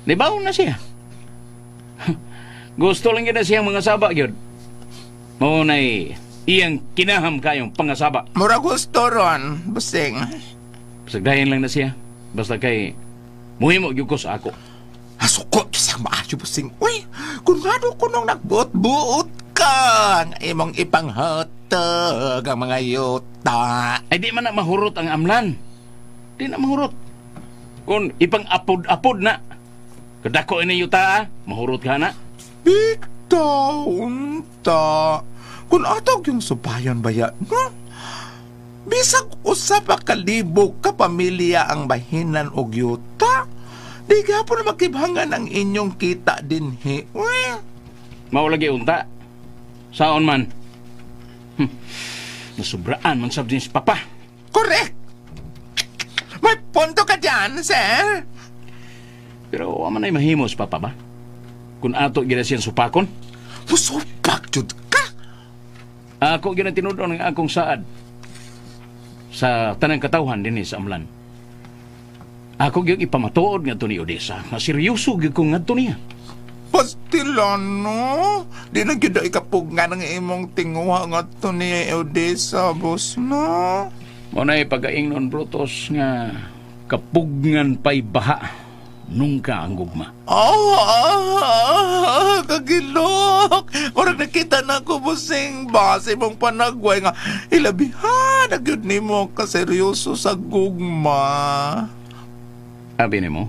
Nibaon na siya. Gusto lang yun na siyang mga saba yun. Maunay iyang kinaham kayong pangasaba. Mura gusto ron, busing. Pasagdayan lang na siya. Basta kay muhimo gyud ko sa ako. Asukot sa maayo, busing. Uy, kung nga ko nung nagbuot-buot ka, imong ipanghatag ang mga yuta. Ay di man na mahurot ang amlan. Di na mahurot. Kung ipang-apod-apod na. Kadako ini yuta, mahurot ka na. Bigta, unta. Kung atog yung subayan baya, no? Bisag usap ka kalibog ka pamilya ang bahinan og yuta. Di ka po na makibhangan ang inyong kita din, Uy. Maulagi unta. Saon man. Nasubraan man sabdin si Papa. Correct. May punto ka dyan, sir. Pero aman ay mahimos, Papa ba? Kung ato gina siyang supakon? Musupak, jud ka. Ako gina tinudon ng akong saad sa tanang katawhan din sa amlan. Ako gyud ipamatuod nga to ni Odessa. Nga seryoso gyud ko nga to niya. Pastilano, di na gyud ikapug nga ng imong tinguha nga to ni Odessa, boss, no? Muna'y pag-aingnon, Brutus, nga kapugngan pa'y baha nung ka ang gugma. Kagilok! Parang nakita na ko, busing, base mong panagway nga ilabihan, nagyod ni mo kaseryoso sa gugma. Sabi ni mo,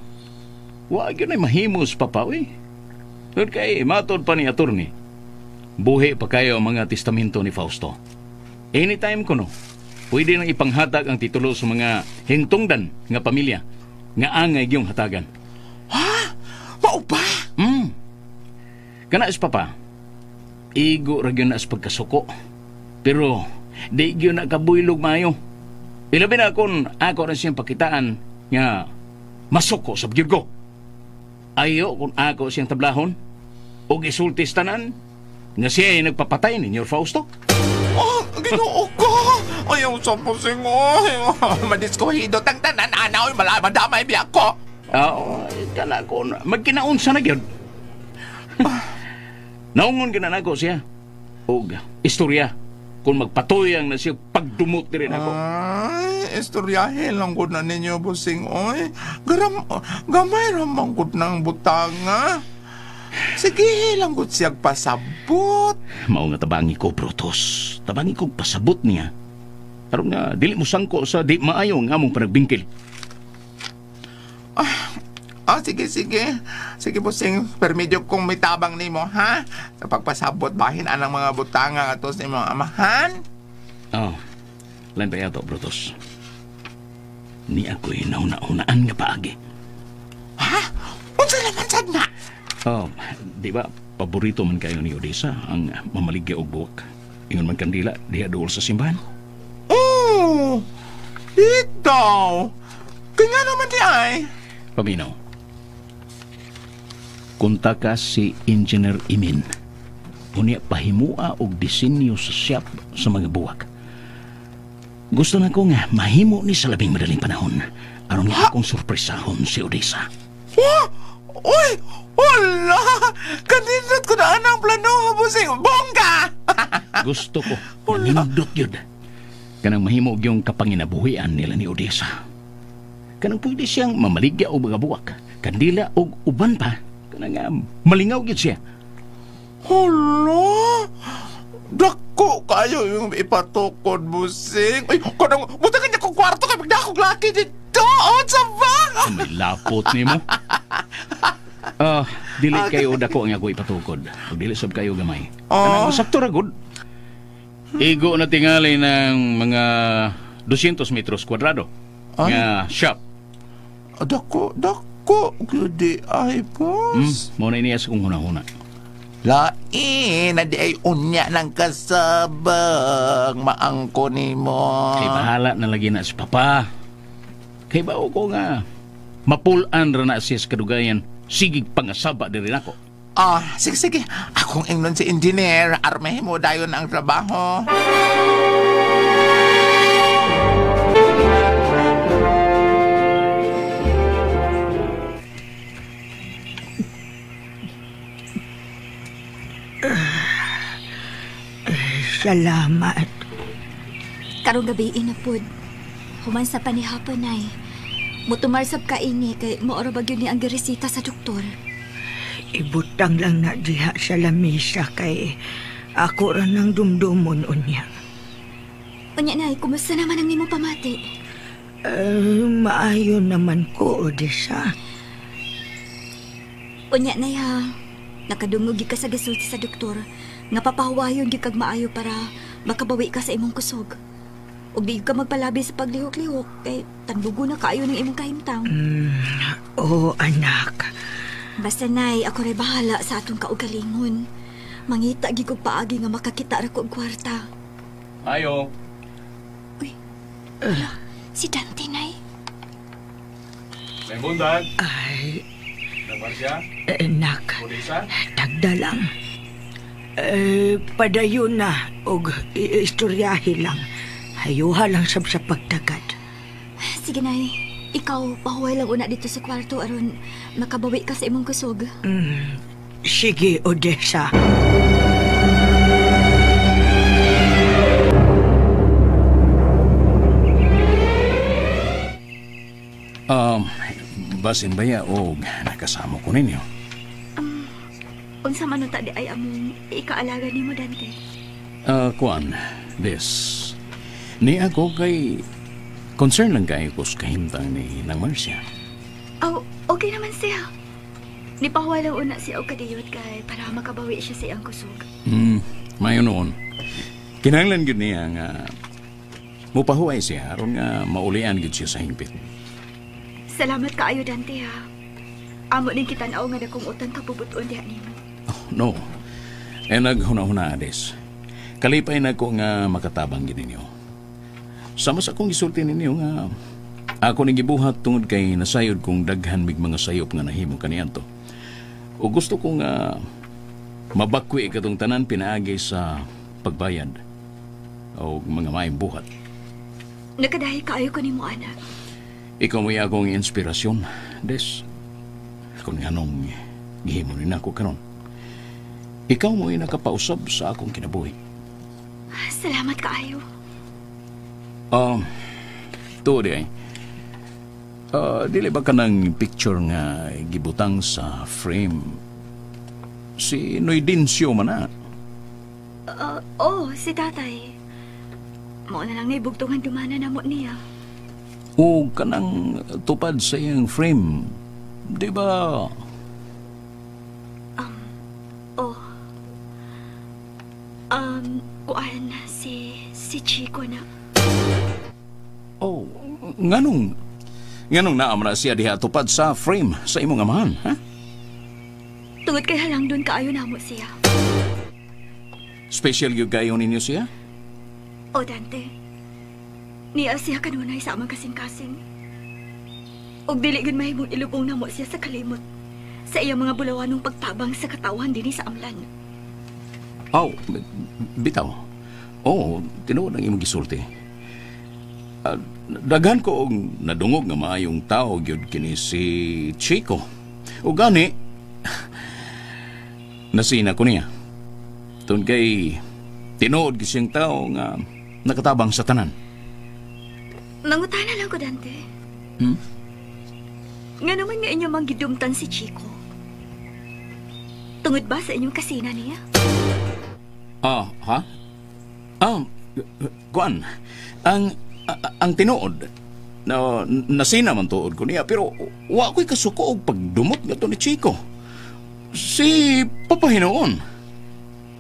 wag yun ay mahimos, Papa, Doon kay matod pa ni attorney. Buhi pa kayo ang mga testamento ni Fausto. Anytime ko, no? Pwede nang ipanghatag ang titulo sa mga hingtungdan nga pamilya nga angay gyung hatagan. Ha? Mao ba? Kana is Papa, igo ra gyud na as pagkasuko. Pero di gyud na kabuylog maayo. Ilabi na kung ako rin siyang pakitaan nga masuko sa gyud ko. Ayo kung ako siyang tablahon o gisultis tanan nga siya ay nagpapatay ni Nyor Fausto. Ginoo ko! Ayaw sa pusing mo. Madiskuhido tang tanan, anaw, malamadamay biya ko. Kana ko, magkinaunsa na gyud. Naungon ginanako siya. O istorya, kung magpatuyang na siya pagdumot rin ako. Ay, istoryahin lang ko na ninyo, busing, oy. Gamay ramang ko ng butanga. Sige lang ko siya pasabot. Mao nga tabangi ko, Brutus. Tabangi ko pasabot niya. Aron nga, dili mo sangko sa di maayo nga among panagbingkil. Sige. Sige, busing, permedyo kong may tabang nimo, ha? Sa pagpasabot, bahin anang mga butanga atos ni mga amahan? Lain pa yato, Brutus. Ni ako'y nauna-unaan nga paagi. Ha? Unsa naman sad na? Di ba, paborito man kayo ni Odessa ang mamaligya og buwak. Ingon man kandila, diha dool sa simbahan. Ikaw! Kanya naman di ay. Paminaw. Kunta ka si Engineer Imin. Unya pahimua og disenyo sa shop sa mga buwak. Gusto na ko nga mahimo ni sa labing madaling panahon. Aron nga akong surpresahon si Odessa. Uy! Wala! Kanindot ko na anang plano, busing. Bongga! Gusto ko. Manindot yun. Kanang mahimo yung kapanginabuhian nila ni Odessa. Kanang pwede siyang mamaligya o mga buwak. Kandila o uban pa. Kanang malingaw yun siya. Hala! Dako kayo yung ipatukod, busing. Ay, kanang buta kanya kong kwarto kay magdakog laki dito. Sa bang! May lapot ni mo. Dili kayo dako ang ako ipatukod. O dili sab kayo gamay. Kanang sakto ra gud. Igo na tingali ng mga 200 metros kwadrado. Nga shop. Dako. Gudi ay, boss. Muna iniya sa kong hunahuna. Lain na di ay unya ng kasabang maangko ni mo. Kay bahala na lagi na si Papa. Kay bao ko nga mapulan ra na siya sa kadugayan. Sigig pangasaba din rin ako. Oh, sige. Akong ingnon si engineer. Armehin mo dayon ang trabaho. Salamat. Karong gabi inapod. Human sa panihapon ay. Mutumar sab kaini kay moora ba gyud ni ang giresita sa doktor. Ibutang lang na diha sa lamisa kay ako ra nang dumdumon unya. Unya nay, kumusta naman ang imong pamati? Maayo naman ko, Odessa. Unya nay ha. Nakadungog gyud ka sa gisulti sa doktor nga papahuwayon gyud kag maayo para makabawi ka sa imong kusog. Ug di ka magpalabi sa paglihok-lihok kay tandugo na kaayo ng imong kahimtang. Oo, anak. Basta nay, ako ray bahala sa atong kaugalingon. Mangita gyud kog paagi nga makakita ra ko og kwarta. Ayo. Uy. Ala, si Dante nay. May bundag. Ay, Nagmarsya? anak. Pulisa? Tagda lang. Padayon na og istoryahi lang. Hayuha lang sab sa pagtagad. Sige nay, ikaw pahuway lang una dito sa kwarto aron makabawi ka sa imong kusog. Sige, Odessa. Basin baya o nakasama ko ninyo? Unsa man ta di ay among ikaalaga nimo Dante? Kuan, des. Ni ako kay concern lang kayo ko sa kahimtang ni Nang Marcia. Oh, okay naman siya. Nipahuway lang una siya og kadiyot kay para makabawi siya sa iyang kusog. Mayo noon. Kinahanglan gyud niya nga mupahuway siya aron nga maulian gyud siya sa hingpit. Salamat kaayo Dante ha. Amo din kitanaw nga dakong utang kapubuton diha nimo. Oh, no. Naghuna-huna ades. Kalipay na ko nga makatabang gid ninyo. Sama sa akong gisulti ninyo nga ako ning gibuhat tungod kay nasayod kong daghan mig mga sayop nga nahimo kaniadto. O gusto ko nga mabakwi katong tanan pinaagi sa pagbayad o mga maayong buhat. Nakadahi kaayo ko nimo anak. Ikaw mo akong inspirasyon, Des. Kung anong gihimo rin ako karon. Ikaw mo nakapausab sa akong kinabuhi. Salamat kaayo. Tuod ay. Dili ba ka ng picture nga gibutang sa frame? Si Noydincio man na. Si tatay. Mao na lang naibugtungan dumana namo niya. O kanang tupad sa iyang frame. Di ba? Kuan si Chico na. Oh, nganong naamra siya diha tupad sa frame sa imong amahan, ha? Tungod kay halang doon kaayo namo siya. Special yung gayon ninyo siya? O Dante, niya siya kanunay sa amang kasing-kasing. Og dili gud mahimong ilubong namo siya sa kalimot sa iyang mga bulawanong pagtabang sa katawan dinhi sa amlan. Bitaw. Tinuod ang imong gisulti. Daghan ko og nadungog nga maayong tao gyud kini si Chico. O gani nasina ko niya. Tun kay tinuod gyud siyang tao nga nakatabang sa tanan. Mangutana lang ko Dante. Nga naman nga inyong manggidumtan si Chico. Tungod ba sa inyong kasina niya? Ha? Kuan, ang tinuod, nasina man tuod ko niya, pero wa ko'y kasuko og pagdumot nga to ni Chico. Si Papa Hinoon.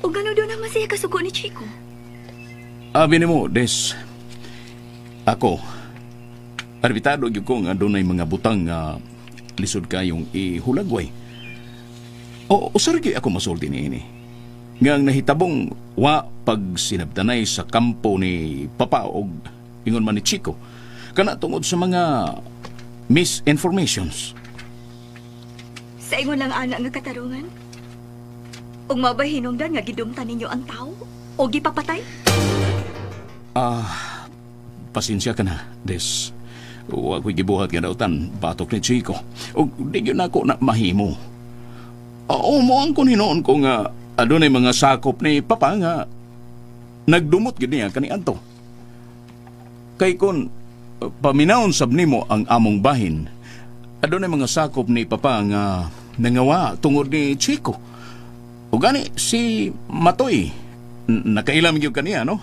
O gano'n doon naman siya kasuko ni Chico? Abi ni mo, Des, ako, arbitado gyud ko nga dunay mga butang nga lisod kayong ihulagway. Usargi ako masulti niini. Ngang nahitabong wa pag sinabtanay sa kampo ni Papa og ingon man ni Chico kana tungod sa mga misinformations. Sa ingon lang ana nga katarungan? Ug mabay hinungdan nga gidumtan ninyo ang tao o gipapatay? Pasensya ka na, Des. Huwag ko'y gibuhat nga dautan, batok ni Chico. O di yun ako na mahimo. Umuang ko hinoon ko nga adunay mga sakop ni Papa nga nagdumot gid niya kaniadto. Kay kun paminawon sab nimo ang among bahin, adunay mga sakop ni Papa nga nangawa tungod ni Chico. O gani si Matoy, nakailam gyud kaniya, no?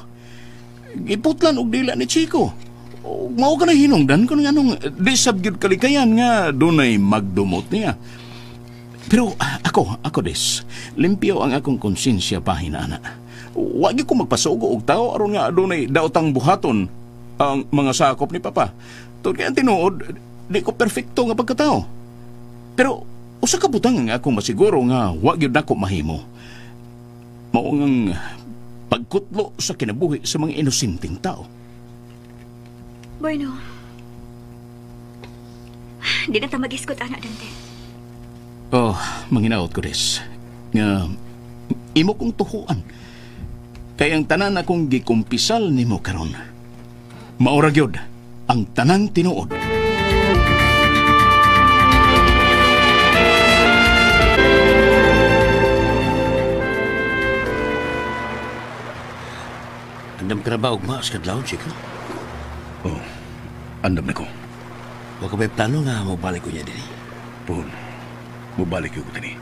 Iputlan og dila ni Chico. Mao ka na hinungdan kung anong disab gyud kalikayan nga dunay magdumot niya. Pero ako Des, limpyo ang akong konsensya bahin ana. Wagi ko magpasugo og tao aron nga adunay daotang buhaton ang mga sakop ni Papa. Tungod kay tinuod, di ko perfecto nga pagkatao. Pero usa ka butang nga akong masiguro nga wa gyud nako mahimo. Mao ngang pagkutlo sa kinabuhi sa mga inosenteng tao. Bueno, di na ta mag-iskot, anak Dante. Manginaot ko, Des. Nga, imo kong tuhuan. Kaya ang tanan akong gikumpisal nimo karon. Maura gyud ang tanang tinuod. Andam ka na ba ugma sa kadlawon, Chico? Andam na ko. Huwag ka may plano nga mabalik ko niya din. Pun, mubalik ko tani.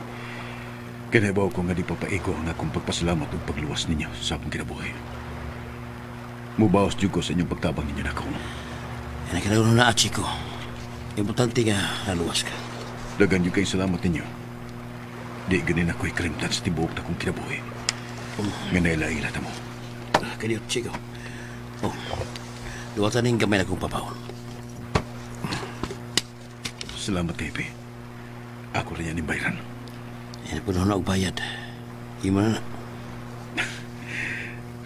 Kinaibaw ko nga di papaigo ang akong pagpasalamat ug pagluwas ninyo sa akong kinabuhi. Mubawas jud ko sa inyong pagtabang ninyo nako. Yan ang kinauno na, Chico. Importante nga naluwas ka. Dagan jud kay salamat ninyo. Di ganin ako'y kalimtan sa tibuok na akong kinabuhi. Nga naila-ila ta mo. Kaniyot, Chico. Luwatan ng gamay na kong papawon. Salamat kay Pe. Ako rin yan yung bayran. Yan po na og bayad. Imo na.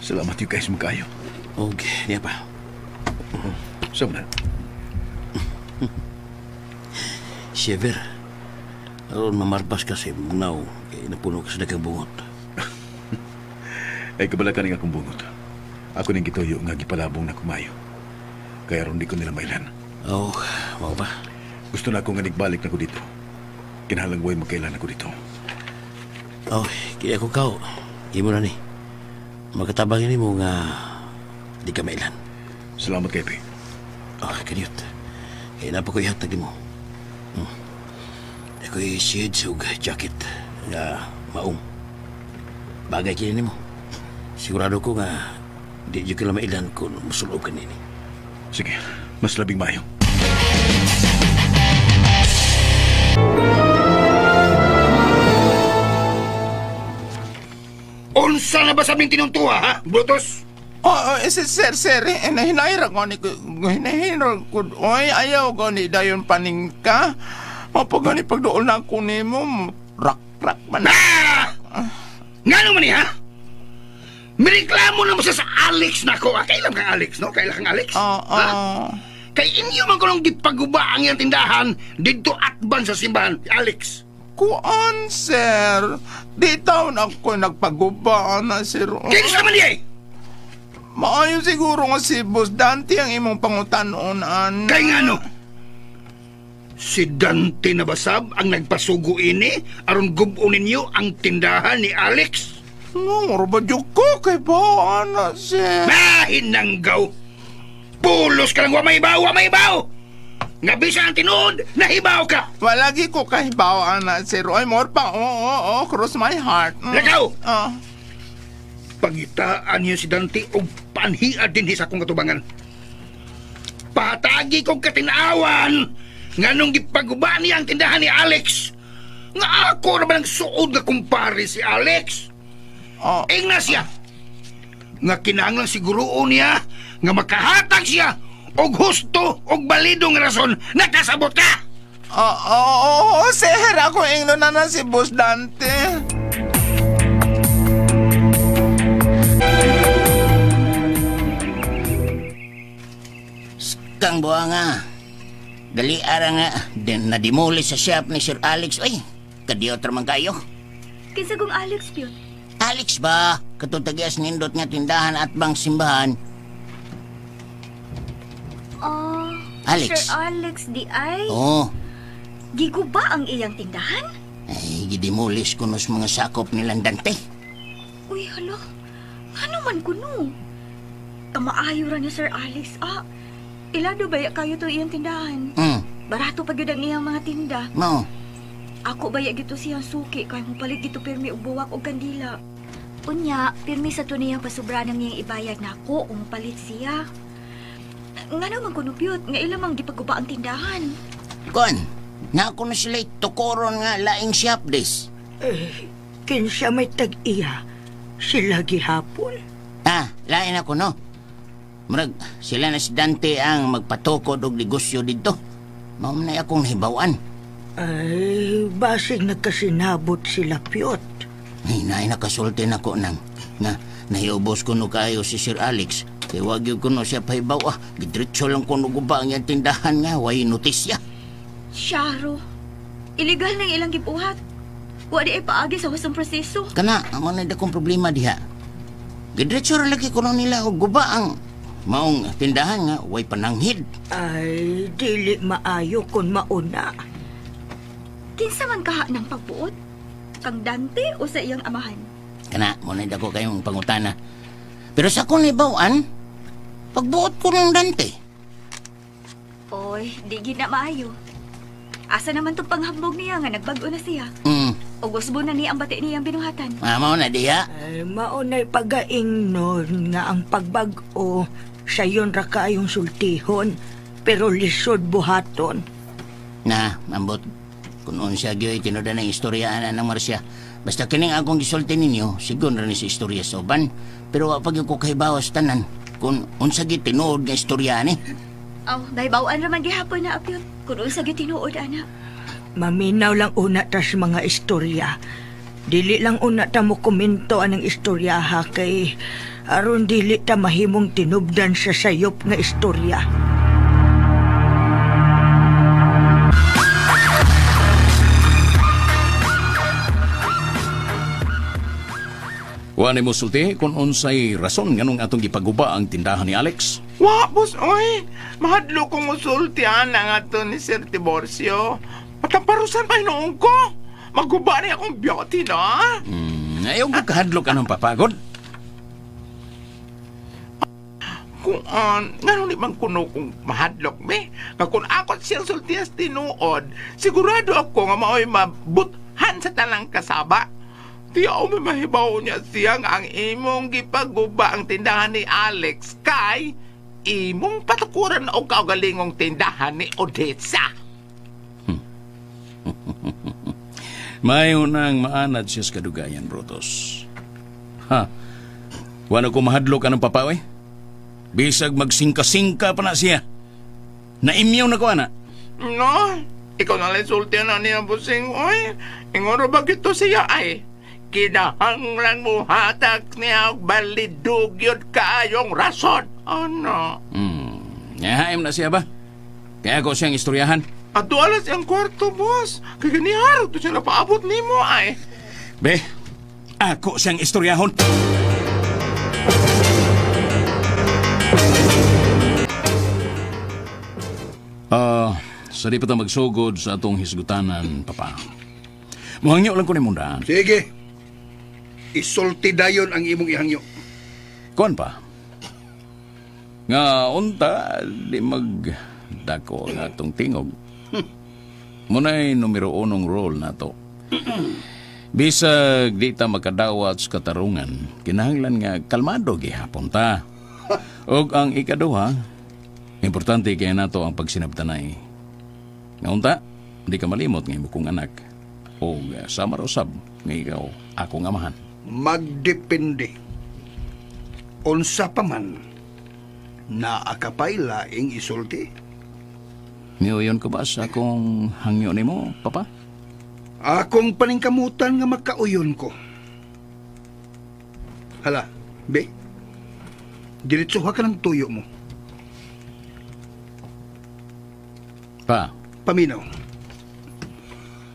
Salamat yung guys magkayo. Okay, niya pa. Sama na. Siever, aron mamarbas ka sa munaw kaya napuno ka sa dagang bungot. Ay kabalakan ng akong bungot. Ako ning gituyo nga gipalabong na kumayo. Kaya ron di ko nila mailan. Mau ba? Gusto na ako nga nagbalik na ko dito. Kinahanglan way magkailan ako dito. Kaya ako kao. Imo na ni. Magkatabangin ni mo nga di ka mailan. Salamat kay Pe. Kaniyot. Kaya na pa ko ihatag mo. Ako'y shades o jacket nga maong. Bagay kini mo. Sigurado ko nga di dyo kila mailan kung musulog ka nini. Sige, mas labing mayo. Unsa na ba sabing tinuntua, ha, Brutus? Sir, hinahira ko ni ayaw ko ni dayon paning ka. Mapagani pagdoon na ako ni mo, rak man. Nga naman ha? Mireklamo na mo sa Alex na ko. Kailan kang Alex, no? Kailan kang Alex? Kay inyo man ko nung gipaguba ang iyang tindahan dito atban sa simbahan, Alex. Kuan, sir. Di taon ako nagpaguba na, sir. Kaya gusto naman niya eh. Maayo siguro nga si Boss Dante ang imong pangutanon. Kaya nga no? Si Dante na basab ang nagpasugo ini aron gubo ninyo ang tindahan ni Alex. No, rabadyo ko kay ba, ana, sir. Mahinanggaw. Pulos ka lang, wa may baw. Nga bisa ang tinuod, nahibaw ka. Walagi ko kahibaw, ana, sir. Ay, more pa, cross my heart. Lagaw! Pagitaan niyo si Dante o panhiad din sa akong katubangan. Patagi kong katinawan nga nung gipaguba niya ang tindahan ni Alex. Nga ako naman ang suod na kumpare si Alex. Na siya. Nga kinahanglan siguroon niya nga makahatag siya og husto og balidong rason nakasabot ka. Sir, ako ingno na si Boss Dante. Kang buanga. Gali ara nga, nadimuli sa shop ni Sir Alex. Ay, kadiyot man kayo. Kinsa kong Alex Piyot? Alex ba? Katutagias nindot nga tindahan at bang simbahan. Alex. Sir Alex di ay? Oo. Gigo ba ang iyang tindahan? Ay, gidimulis ko nos mga sakop nilang Dante. Uy, hala. Ano man kuno? Kamaayo ra ni Sir Alex. Ilado ba kayo to iyang tindahan? Barato pa gyud ang iyang mga tinda. Mao. Ako baya gito siyang suki kay mo palit gito pirmi og buwak og kandila. Unya, pirmi sa tuniyang pasubra ng iyang ibayad nako kung palit siya. Nga naman kunupyot, nga ilamang gipagkuba ang tindahan. Kon, na ako na sila'y tukoron nga laing shop des. Kinsa may tag-iya, sila gihapon. Lain ako no. Murag, sila na si Dante ang magpatukod og negosyo dito. Mao na akong nahibawan. Ay, basig nagkasinabot sila Piyot. Hinay nakasulti na ko nang nga nahiubos ko no kayo si Sir Alex. Kaya wag yun ko no siya pahibaw. Gidritso lang ko no guba ang yung tindahan nga. Way notisya. Sharo, illegal na ilang gibuhat. Wadi ay paagi sa wasang proseso. Kana, amo na dakong problema diha. Gidritso ra lagi ko no nila og guba ang maong tindahan nga. Way pananghid. Ay, dili maayo kung mauna. Kinsa man kaha ng pagbuot? Kang Dante o sa iyang amahan? Kana, muna dako kayong pangutana. Pero sa kong libawaan, pagbuot ko ng Dante. Oy, di gid na maayo. Asa naman tong panghambog niya nga nagbago na siya? O gusbo na niya ang bati niyang binuhatan? Mao na diha. Ay, maunay pagaingnon nga ang pagbago sa yon ra kayong sultihon, pero lisod buhaton. Na, mambot. Kung siya gyo'y tinuda ng istoryaan ng Marcia. Basta kining akong gisulti ninyo, siguro rin sa istorya sa uban. Pero pag ko kahibawas tanan, kung unsa gi tinuod nga istorya ni. Nahibawan raman gihapon na apyot. Kung unsa gi tinuod, ana. Maminaw lang una ta sa mga istorya. Dili lang una ta mo komento anang istorya ha kay aron dili ta mahimong tinubdan sa sayop nga istorya. Wani mo sulti kung unsay rason nganong atong gipaguba ang tindahan ni Alex? Wa, boss, oy. Mahadlo kong usultihan ang ato ni Sir Tiborcio. Patamparusan pa noong ko. Maguba na akong beauty, no? Ayaw ko kahadlo ka ng papagod. Kung ngano ni bang kuno kong mahadlok, me? Kung ako siyang sultias tinuod, sigurado ako nga mao'y mabuthan sa talang kasaba. Di ako may mahibaw niya siyang ang imong gipaguba ang tindahan ni Alex kay imong patakuran o kaugalingong tindahan ni Odessa. Mayo nang maanad siya sa kadugayan, Brutus. Wala ko mahadlo ka ng papawe? Bisag magsingka-singka pa na siya. Naimyaw na ko, ana. No, ikaw na lang sultihan na niya, busing. Oy, ingoro ba gito siya ay? Kinahanglan mo hatak niya balidugyod kaayong rason. Ano? Nahaim na siya ba? Kaya ako siyang istoryahan. At alas ang kwarto, boss. Kaya ganiharo to siya napaabot ni mo ay. Be, ako siyang istoryahon. Sa di pa ta magsugod sa atong hisgutanan, Papa. Muhangyo lang ko ni munda. Sige. Isulti dayon ang imong ihangyo. Kuan pa. Nga unta, di magdako nga itong tingog. Muna'y numero 1 role na to. Bisag di ta makadawat sa katarungan, kinahanglan nga kalmado gihapon ta. Og ang ikaduha, importante kaya nato ang pagsinabtanay. Nga unta, di ka malimot nga imong anak. O sama usab nga ikaw akong amahan. Magdepende. Unsa pa man naakapay laing isulti. Niuyon ko ba sa akong hangyo ni mo, Papa? Akong paningkamutan nga makauyon ko. Hala, be. Diretsuha ka ng tuyo mo. Pa? Paminaw.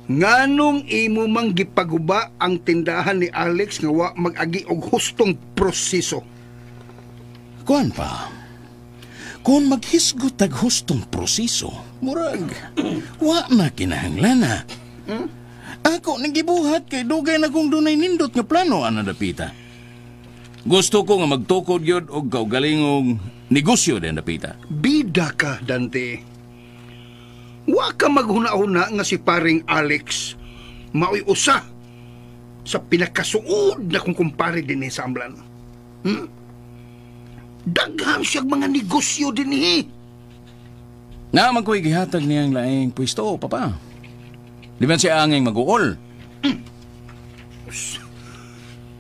Nganong imo mang gipaguba ang tindahan ni Alex nga wa mag-agi og hustong proseso? Kuan pa, kung maghisgot tag hustong proseso, murag, wa na kinahanglan na. Ako nagibuhat kay dugay na kong dunay nindot nga plano, ana dapita. Gusto ko nga magtukod yun og kaugalingong negosyo din dapita. Bida ka, Dante. Wa ka maghuna-huna nga si paring Alex maoy usa sa pinakasuod na kong kumpare din sa Amlan. Daghan siyang mga negosyo din Nga man ko'y gihatag niyang laing pwesto, papa. Di ba siya anging mag-uol?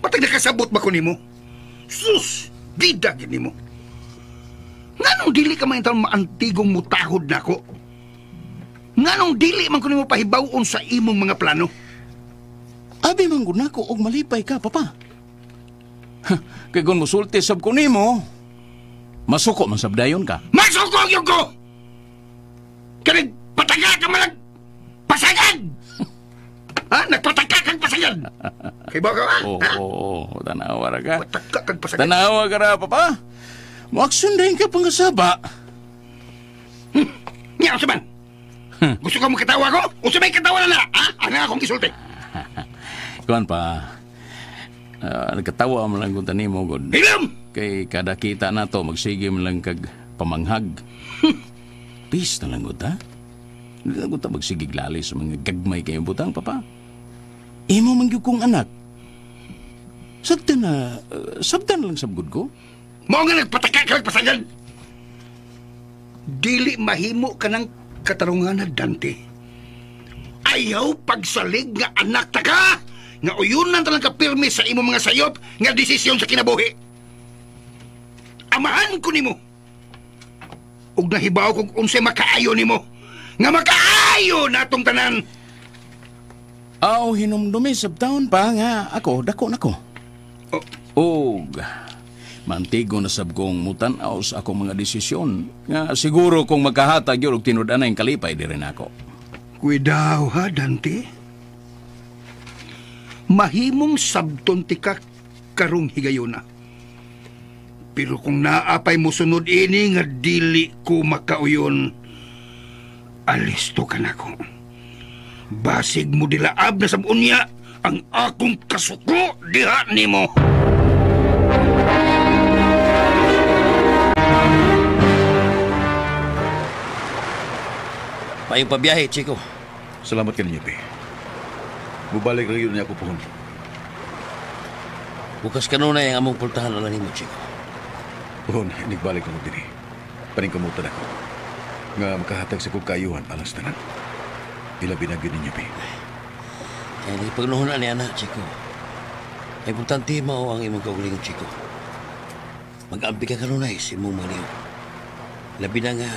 Patag nakasabot ba ko nimo? Sus! Bida gini mo. Nganong dili ka maintal maantigong mutahod na ko? Nganong dili man ko nimo pahibawon sa imong mga plano? Abi man gud nako og malipay ka, papa. Kay kung musulti sab ko nimo, masuko man sab dayon ka. Masuko gyud ko! Kanang pataga ka malag pasagad! Ha? Nagpataka kang pasagad! Kay ba ka, ha? Oo, tanawa ra ka. Pataka kang pasagad. Tanawa ka ra, papa. Muaksun din ka pangasaba. Nga, usaban! Gusto ka mo katawa ko? Usabay katawa na na, ha? Ano akong kisulti? Kuan pa, nagkatawa mo lang kung tanimo, God. Hilam! Kay kada kita na to, magsige mo lang kag pamanghag. Peace na lang, God, ha? Hindi na ta magsigig lali sa mga gagmay kayong butang, papa. Imo man gyud kong anak. Sabtan lang sabgod ko. Mao nga nagpataka ka pasagan. Dili mahimo ka ng katarungan na Dante. Ayaw pagsalig nga anak ta ka, nga uyunan talang kapirmi sa imo mga sayop nga desisyon sa kinabuhi. Amahan ko nimo. Ug nahibaw kog unsay makaayo nimo. Nga makaayo natong tanan. Aw, hinumdumi sab taon pa nga ako, dako nako. Og mantigo na sab kong mutanaw sa akong mga desisyon. Nga siguro kung magkahatag yun og tinud-anay kalipay di rin ako. Kuidaw ha, Dante. Mahimong sabton ti ka karong higayuna. Pero kung naapay mo sunod ini nga dili ko makauyon, alisto ka na ko. Basig mo dilaab na sabunya ang akong kasuko diha nimo. Payong pabiyahe, Chico. Salamat ka ninyo, Pe. Bubalik lang yun niya ako pohon. Bukas ka na yung among pultahan na lang mo, Chico. Pohon, inigbalik lang din eh. Paningkamutan ako. Nga makahatag sa kong kayuhan alas tanan. Ilabi na ninyo, Pe. Di pagnuhunan ni anak, Chico. Ay importante mo ang imong kaugaling, Chico. Mag-ampi ka kanunay si imong mga niyo. Labi na nga,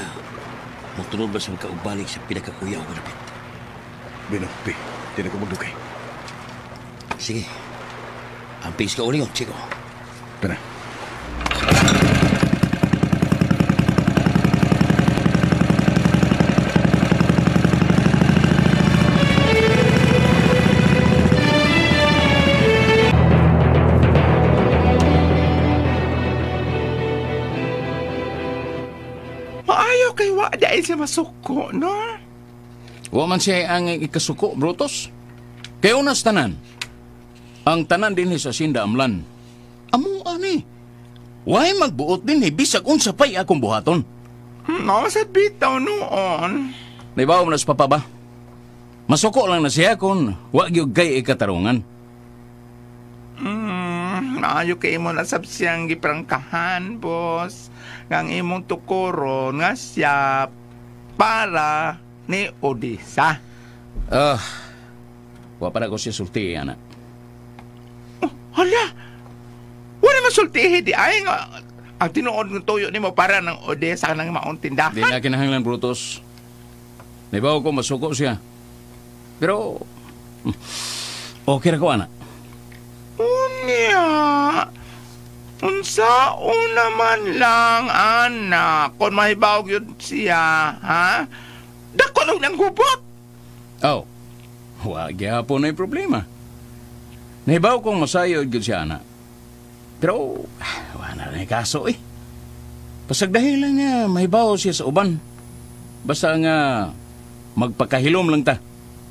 magtunod ba sa magkaubalik sa pinakakuyaw ko napit? Bino, Pe. Tiyan ako magdukay. Sige. Ampis ka uling, Chico. Tara. Maayo kay wa dahil siya masuko, no? Wa man siya ang ikasuko, Brutus. Kay unas tanan. Ang tanan din sa Sinda Amlan. Amo ani. Why magbuot din bisag unsa pay akong buhaton? No, sa bitaw noon. Naibaw mo na sa papa ba? Masuko lang na siya kung wa gyud kay ikatarungan. Maayo kay mo na sab siyang giprangkahan, boss. Ngang imong tukuron nga siya para ni Odessa. Wa para ko siya sulti, anak. Hala! Wala masultihi di ay nga ang tinuod ng tuyo ni mo para ng Odessa ng maong tindahan. Di na kinahanglan, Brutus. Naibaw ko masuko siya. Pero, okay ra ko, anak. Unya, unsa una man lang, anak, kung mahibawag yun siya, ha? Dako lang ng gubot. Oh, Wa gyapon na problema. Nahibaw kong masayod gyud siya ana. Pero wala na kaso eh. Pasag dahil lang nga mahibaw siya sa uban. Basta nga magpakahilom lang ta.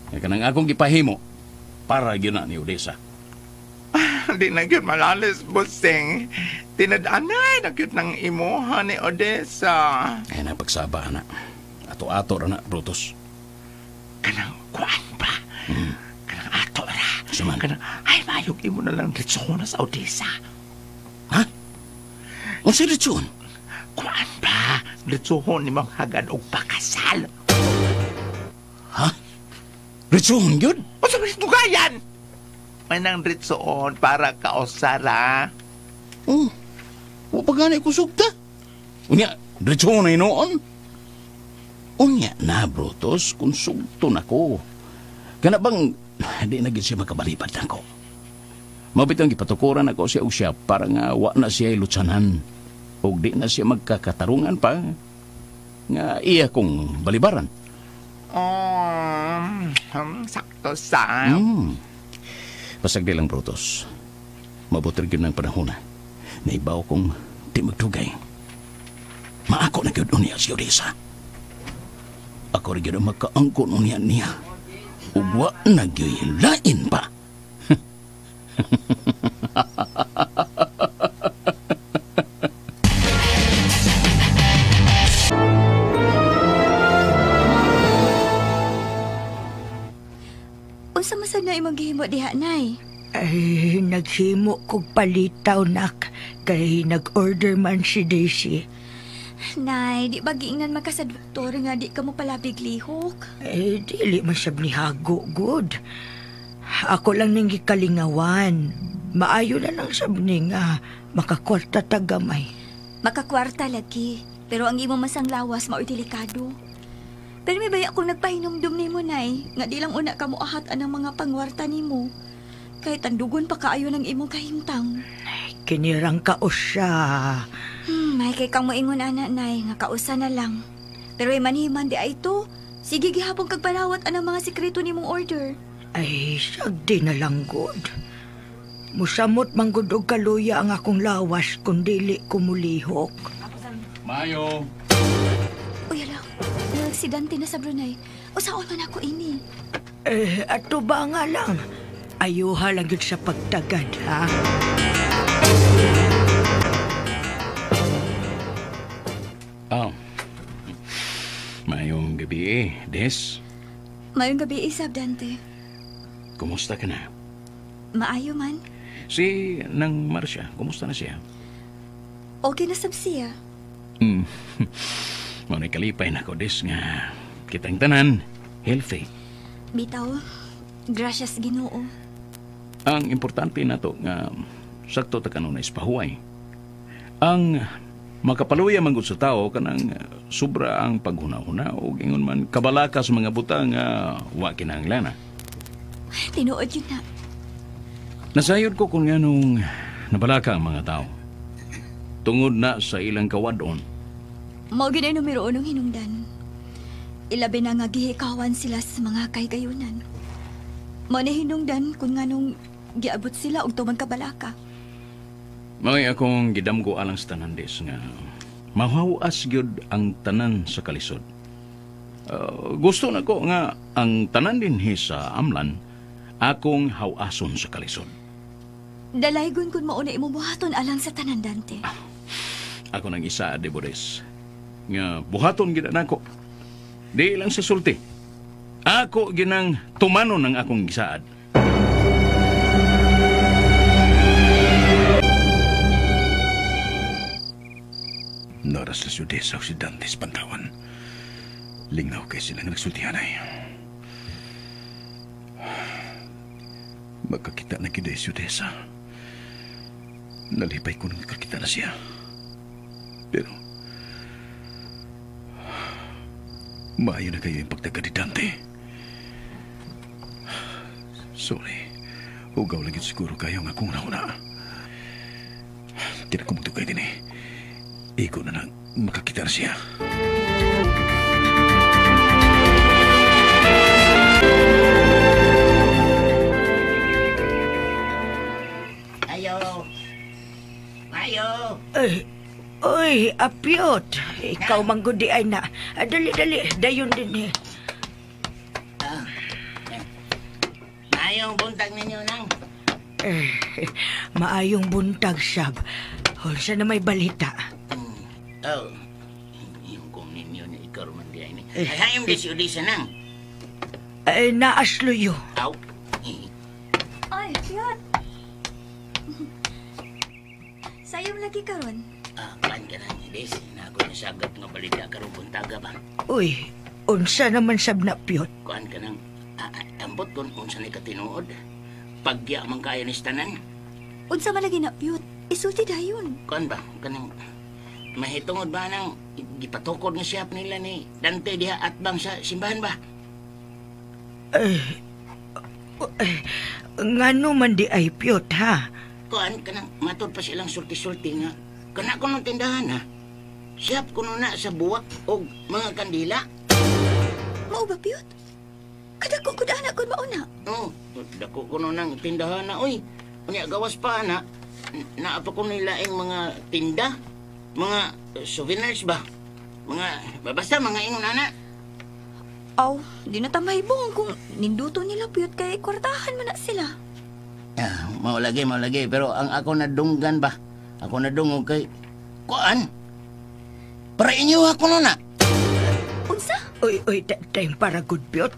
Kaya kanang akong gipahimo para gyud na ni Odessa. Di na gyud malalis, bossing. Tinadanay na gyud ng imuha ni Odessa. Ay napagsaba na. Ato-ato ra na, Brutus. Kanang kuan ba? Kanang ato ra. Suman. Kanang ay mayog imo na lang ritsoon sa Odessa. Ha? Ang si Ritson? Kuan ba? Ritsoon ni mga hagad og pakasal. Ha? Ritson yun? O sa mga dugayan? May nang ritsoon para kaosara. Oh, wa pa gani ko sugta. Unya, Ritson ay noon. Unya na, Brutus, kung sugto na ko. Kana bang, di na gid siya makabalipad na ko. Mabitang ipatukuran ako siya o siya para nga wa na siya ilutsanan. O di na siya magkakatarungan pa. Nga iya kong balibaran. Sakto sa. Pasagdi lang, Brutus. Mabutir yun ng panahon na. Naibaw kong di magtugay. Maako na yun niya si Odessa. Ako rin yun magkaangkon niya. Ugwa na yun lain pa. Unsa masad na imong gihimo diha, nay? Ay, naghimo kog palitaw, nak. Kay nag-order man si Daisy. Nay, di ba giingnan man ka sa doktor nga di ka mo palabig lihok? Eh, dili man siya ni hago, good. Ako lang nang gikalingawan. Maayo na lang siya nga makakwarta tagamay. Makakwarta lagi, pero ang imo masang lawas mao'y delikado. Pero may baya akong nagpahinumdum ni mo, nay, nga di lang una ka mo ahat ang mga pangwarta ni mo. Kahit tandugon pa kaayo ng imong kahimtang. Kinirang ka o siya. May kay kang moingon, anak, nay, nga kausa na lang. Pero ay manhiman di ay ito. Sige gihapon kag palawat anang mga sikreto ni mong order. Ay, sagdi na lang, good. Musamot manggod og kaluya ang akong lawas kung dili kumulihok. Mayo. Uy, ala, nagsidante na sa Brunei. O saan man ako ini? Ato ba nga lang? Ayuha lang yun sa pagtagad, ha? Mayong gabi, Des. Mayong gabi, Isab, Dante. Kumusta ka na? Maayo man. Si Nang Marcia, kumusta na siya? Okay na sab siya. Maunay kalipay na ko, Des, nga kitang tanan, healthy. Bitaw, gracias Ginoo. Ang importante na to nga sakto ta kanunay ispahuway. Ang makapaluya man gud sa tao kanang sobra ang paghuna-huna o ingon man kabalaka sa mga butang nga wa kinahanglan. Tinuod yun na. Nasayod ko kung nganong nabalaka ang mga tao. Tungod na sa ilang kawadon. Mao ginay numero unong hinungdan. Ilabi na nga gihikawan sila sa mga kaygayunan. Mao na hinungdan kung nganong giabot sila og tumang kabalaka. May akong gidamgo alang sa tanan, Des, nga mahawas gyud ang tanan sa kalisod. Gusto na ko nga ang tanan dinhi sa amlan akong hawason sa kalisod. Dalaygon kung mauna imo buhaton alang sa tanan, Dante. Ako nang isa, Debores. Nga buhaton gid nako. Di lang sa sulti. Ako ginang tumanon ng akong gisaad. Naras na siyudes sa Occidentis Pantawan. Lingaw kay silang nagsultihan ay. Magkakita na kita siyudesa. Nalipay ko nang kakita na siya. Pero maayo na kayo yung pagtaga ni Dante. Sorry. Ugaw lang siguro kayo nga kung nauna. Kinakumutog kayo din eh. Iko na lang makakita na siya. Oy, apyot. Ikaw manggudi ay na. Dali, dayon din eh. Ayong buntag ninyo nang. Maayong buntag, Sab. Hulsa na may balita. Yung kong ninyo na ikaw man di ay ni. Ay, hayong disyo-disyo nang. Naasluyo. Aw. Ay, Piyot. Sayong lagi karon. Kan ka nang, Des. Na ako nasagap nga balita karon buntaga ba? Uy, unsa naman sab na piyot? Kuan ka nang, ambot kung unsa ni katinuod. Pagya man kaya ni tanan. Unsa man lagi na Piyot? Isulti dayon. Kuan ba? Kanang mahitungod ba nang gipatukod nga siyap nila ni Dante diha at bang sa simbahan ba? Ngano man di ay piyot, ha? Kuan kanang matod pa silang sulti-sulti nga kana ko ng tindahan ha. Siyap ko na sa buwak o mga kandila. Mao ba Piyot? Kadako ko daan ako mauna. Oo, dako ko ng tindahan na. Uy, unya gawas pa na. Naapa ko nilaing mga tinda, mga souvenirs ba? Basta mga ingon na. Aw, di na tamahibong kung ninduto nila Piyot kay kwartahan man na sila. Mau lagi. Pero ang ako nadunggan ba? Ako nadungog kay... Kuan? Para inyo ako na. Unsa? Uy, time para good Piyot.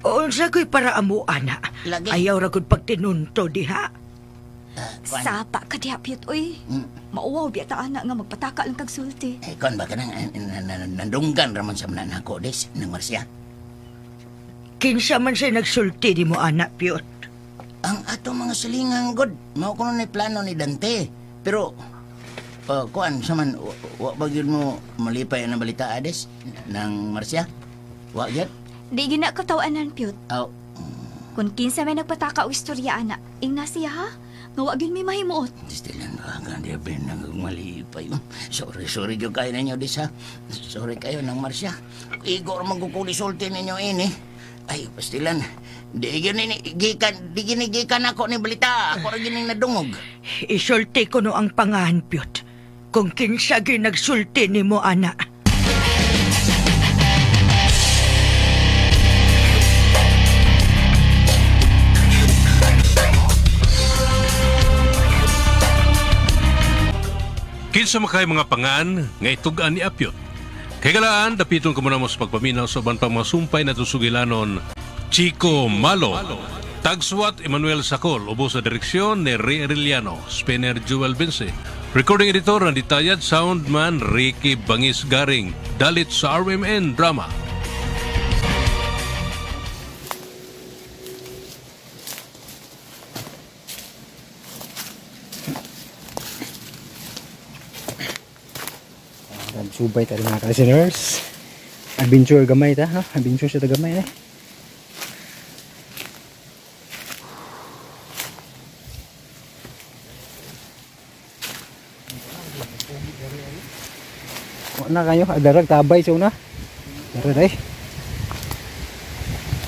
Unsa ko'y para amo, ana. Lagi. Ayaw ra gud pagtinunto, diha. Sapa ka diha Piyot, uy. Mauwaw biya ta ana nga magpataka lang kag sulti. Kuan ba ka nang nadunggan raman sa manan ako, Des, ng Marcia? Kinsa man siya nagsulti di mo, ana, Piyot. Ang ato mga silingang god, mao ko ni plano ni Dante. Pero, kuan, saman, wa ba yun mo malipay na balita, Ades, ng Marcia? Wa yun? Di gina ko tawanan Piyot. Aw. Kung kinsa may nagpataka o istorya ana, ingna siya ha? Nga wa gyud may mahimuot. Stilan ba ka, di ba nang malipay? Sorry yung kayo ninyo, Des, ha? Sorry kayo ng Marcia. Igor magkukulisulti ninyo ini. Ay, pastilan. Di ginigikan ako ni balita. Ako rin gining nadungog. Isulti ko no ang pangahan, Piyot. Kung kinsa gyud nagsulti ni mo, ana. Kinsa makay mga pangan nga itugan ni Apyot. Kay galaan, dapiton ko muna mo sa pagpaminaw sa uban pang mga sumpay na tusugilanon. Chico Malo, Tagswat Emmanuel Sacol, ubo sa direksyon ni Ray Arellano, Spinner Joel Vince. Recording editor ng Ditayad, soundman Ricky Bangis Garing, dalit sa RMN Drama. Subay tayo mga listeners. Adventure gamay ta, ha? Adventure siya ta gamay eh. Na kayo, adarag tabay sa una. Darag ay.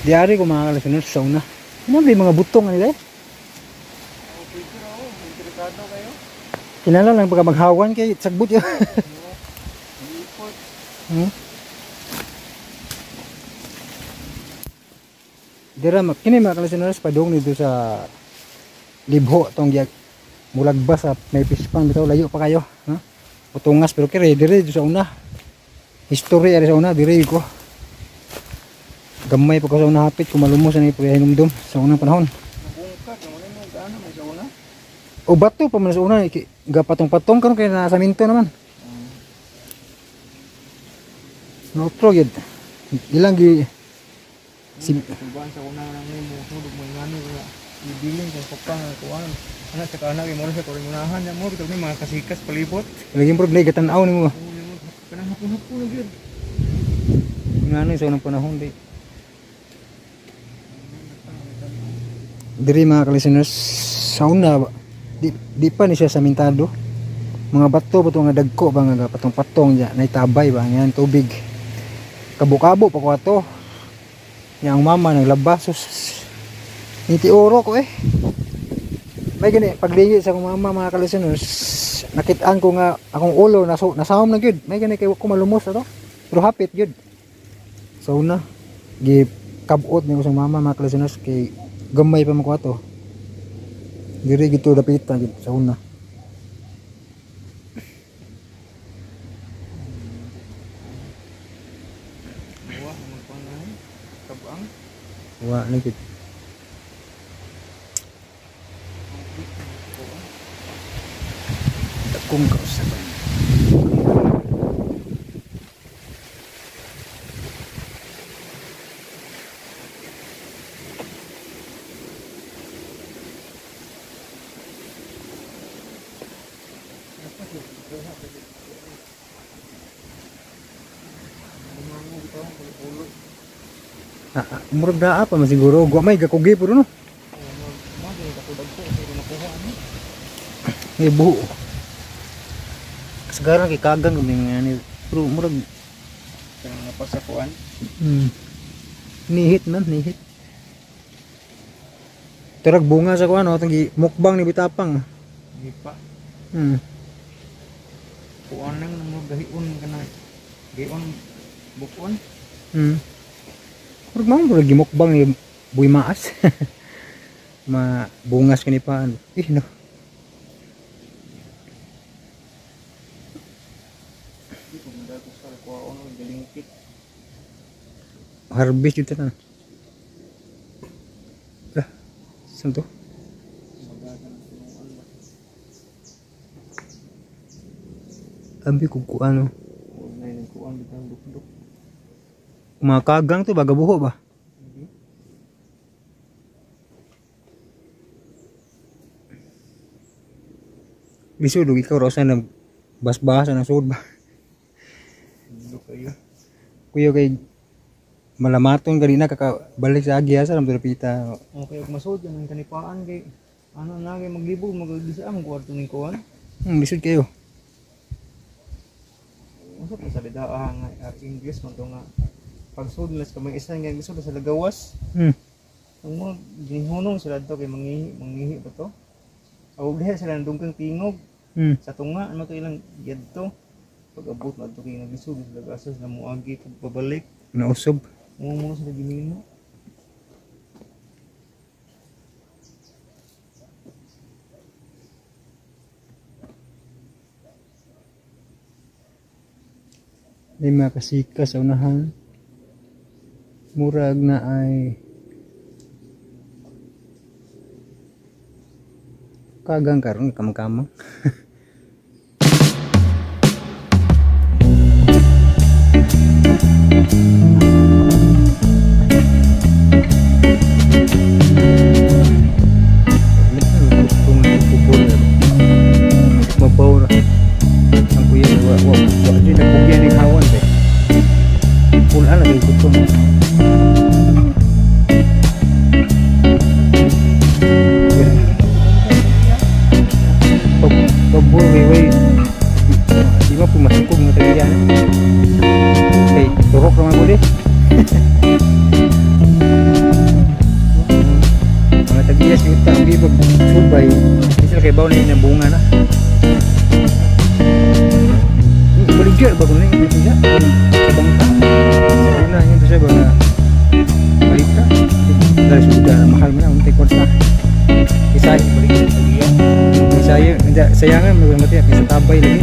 Diari ko mga listeners sa una. Ano ba yung mga butong nila eh? Kinala lang pagka maghawan kay sagbut yun. Dira kini mga listeners padung dito sa libho tong mulagba sa may pispang bitaw layo pa kayo, ha? Utungas pero kire dire sa una. History ari sa una dire ko. Gamay pa ko sa una hapit kumalumos ani paghinumdum sa unang panahon. Nabungkag naman mo gaano may sa una. O bato pa man sa una gapatong-patong karon kay nasa minto naman. No troged. Ilang gi Tuban sa una nang mo tudog mo ngani nga ibiling sa kopang kuan. Ana sa kana kay mo sa koringunahan ya mo bitaw ni mga kasikas palibot. Lagi pro nay gatan-aw nimo. Kanang hapon-hapon na gyud. Ngano sa unang panahon di. Diri mga listeners sa una di pa ni siya samentado. Mga bato nga dagko ba nga patong-patong ya naitabay ba yan tubig. Kabo-kabo pa ko ato. Yang mama naglabas sus. Niti oro ko eh. may gani paglingi sa akong mama mga kalisteners, nakitaan ko nga akong ulo nasawom na gyud. May gani kay ko malumos ato. Pero hapit gyud. So na gi kabot ni ko sa mama mga kalisteners kay gamay pa man ko ato. Diri gito dapitan gyud sa una. Wa na gyud. Kung kausaban. Murag na apa man siguro. Gwa may gakugi puro no. May buho. Sekarang kay kagang kami ngani. Pero murag napasakuan. Nihit man, nihit. Turag bunga sa kuan, tanggi mukbang ni bitapang. Gipa. Kuan nang mo gahiun kana. Gion bukon. Murag man murag gimukbang ni buy maas. Mabungas kani pa. No. Harvest itu kan. Lah, sentuh. Ambil kuku anu. Makagang tuh baga buho ba? Bisud ikaw rosa na bas-basan ang sud ba? Kuya kay malamaton ganina kakabalik sa agya sa Rampita. Okay, ug masud ang kanipaan kay ano na kay maglibog magagisa ang kwarto ning kuan. Bisud kayo. Unsa pa sa bidaan nga English man to nga pagsudlas ka may isa nga gusto sa lagawas. Ang mo ginhunong sila to kay mangihi ba to? Aw diha sila dungkang tingog. Sa tunga ano to ilang yadto. Pag abot na to kay nagisud sila gasas na muagi pagbabalik. Nausob. Mo sila ginino. May makasika sa unahan. Murag na ay kagang karon kamang-kamang. Mabaw na ang kuya wa di nagkugyan ng hawan be pulan lagi kutong pagbuo way di mo pumasukog ng tagiyan hey turok naman ko di mga tagiyan si utang di pag subay isa kay baw na yung bunga na balik bago na yung bisa sa bangka sa una yun to siya ba na balik ka dahil sudah na mahal mo na unti kwarta isa balik ka sa iya sayangan magmamati at isa tabay lagi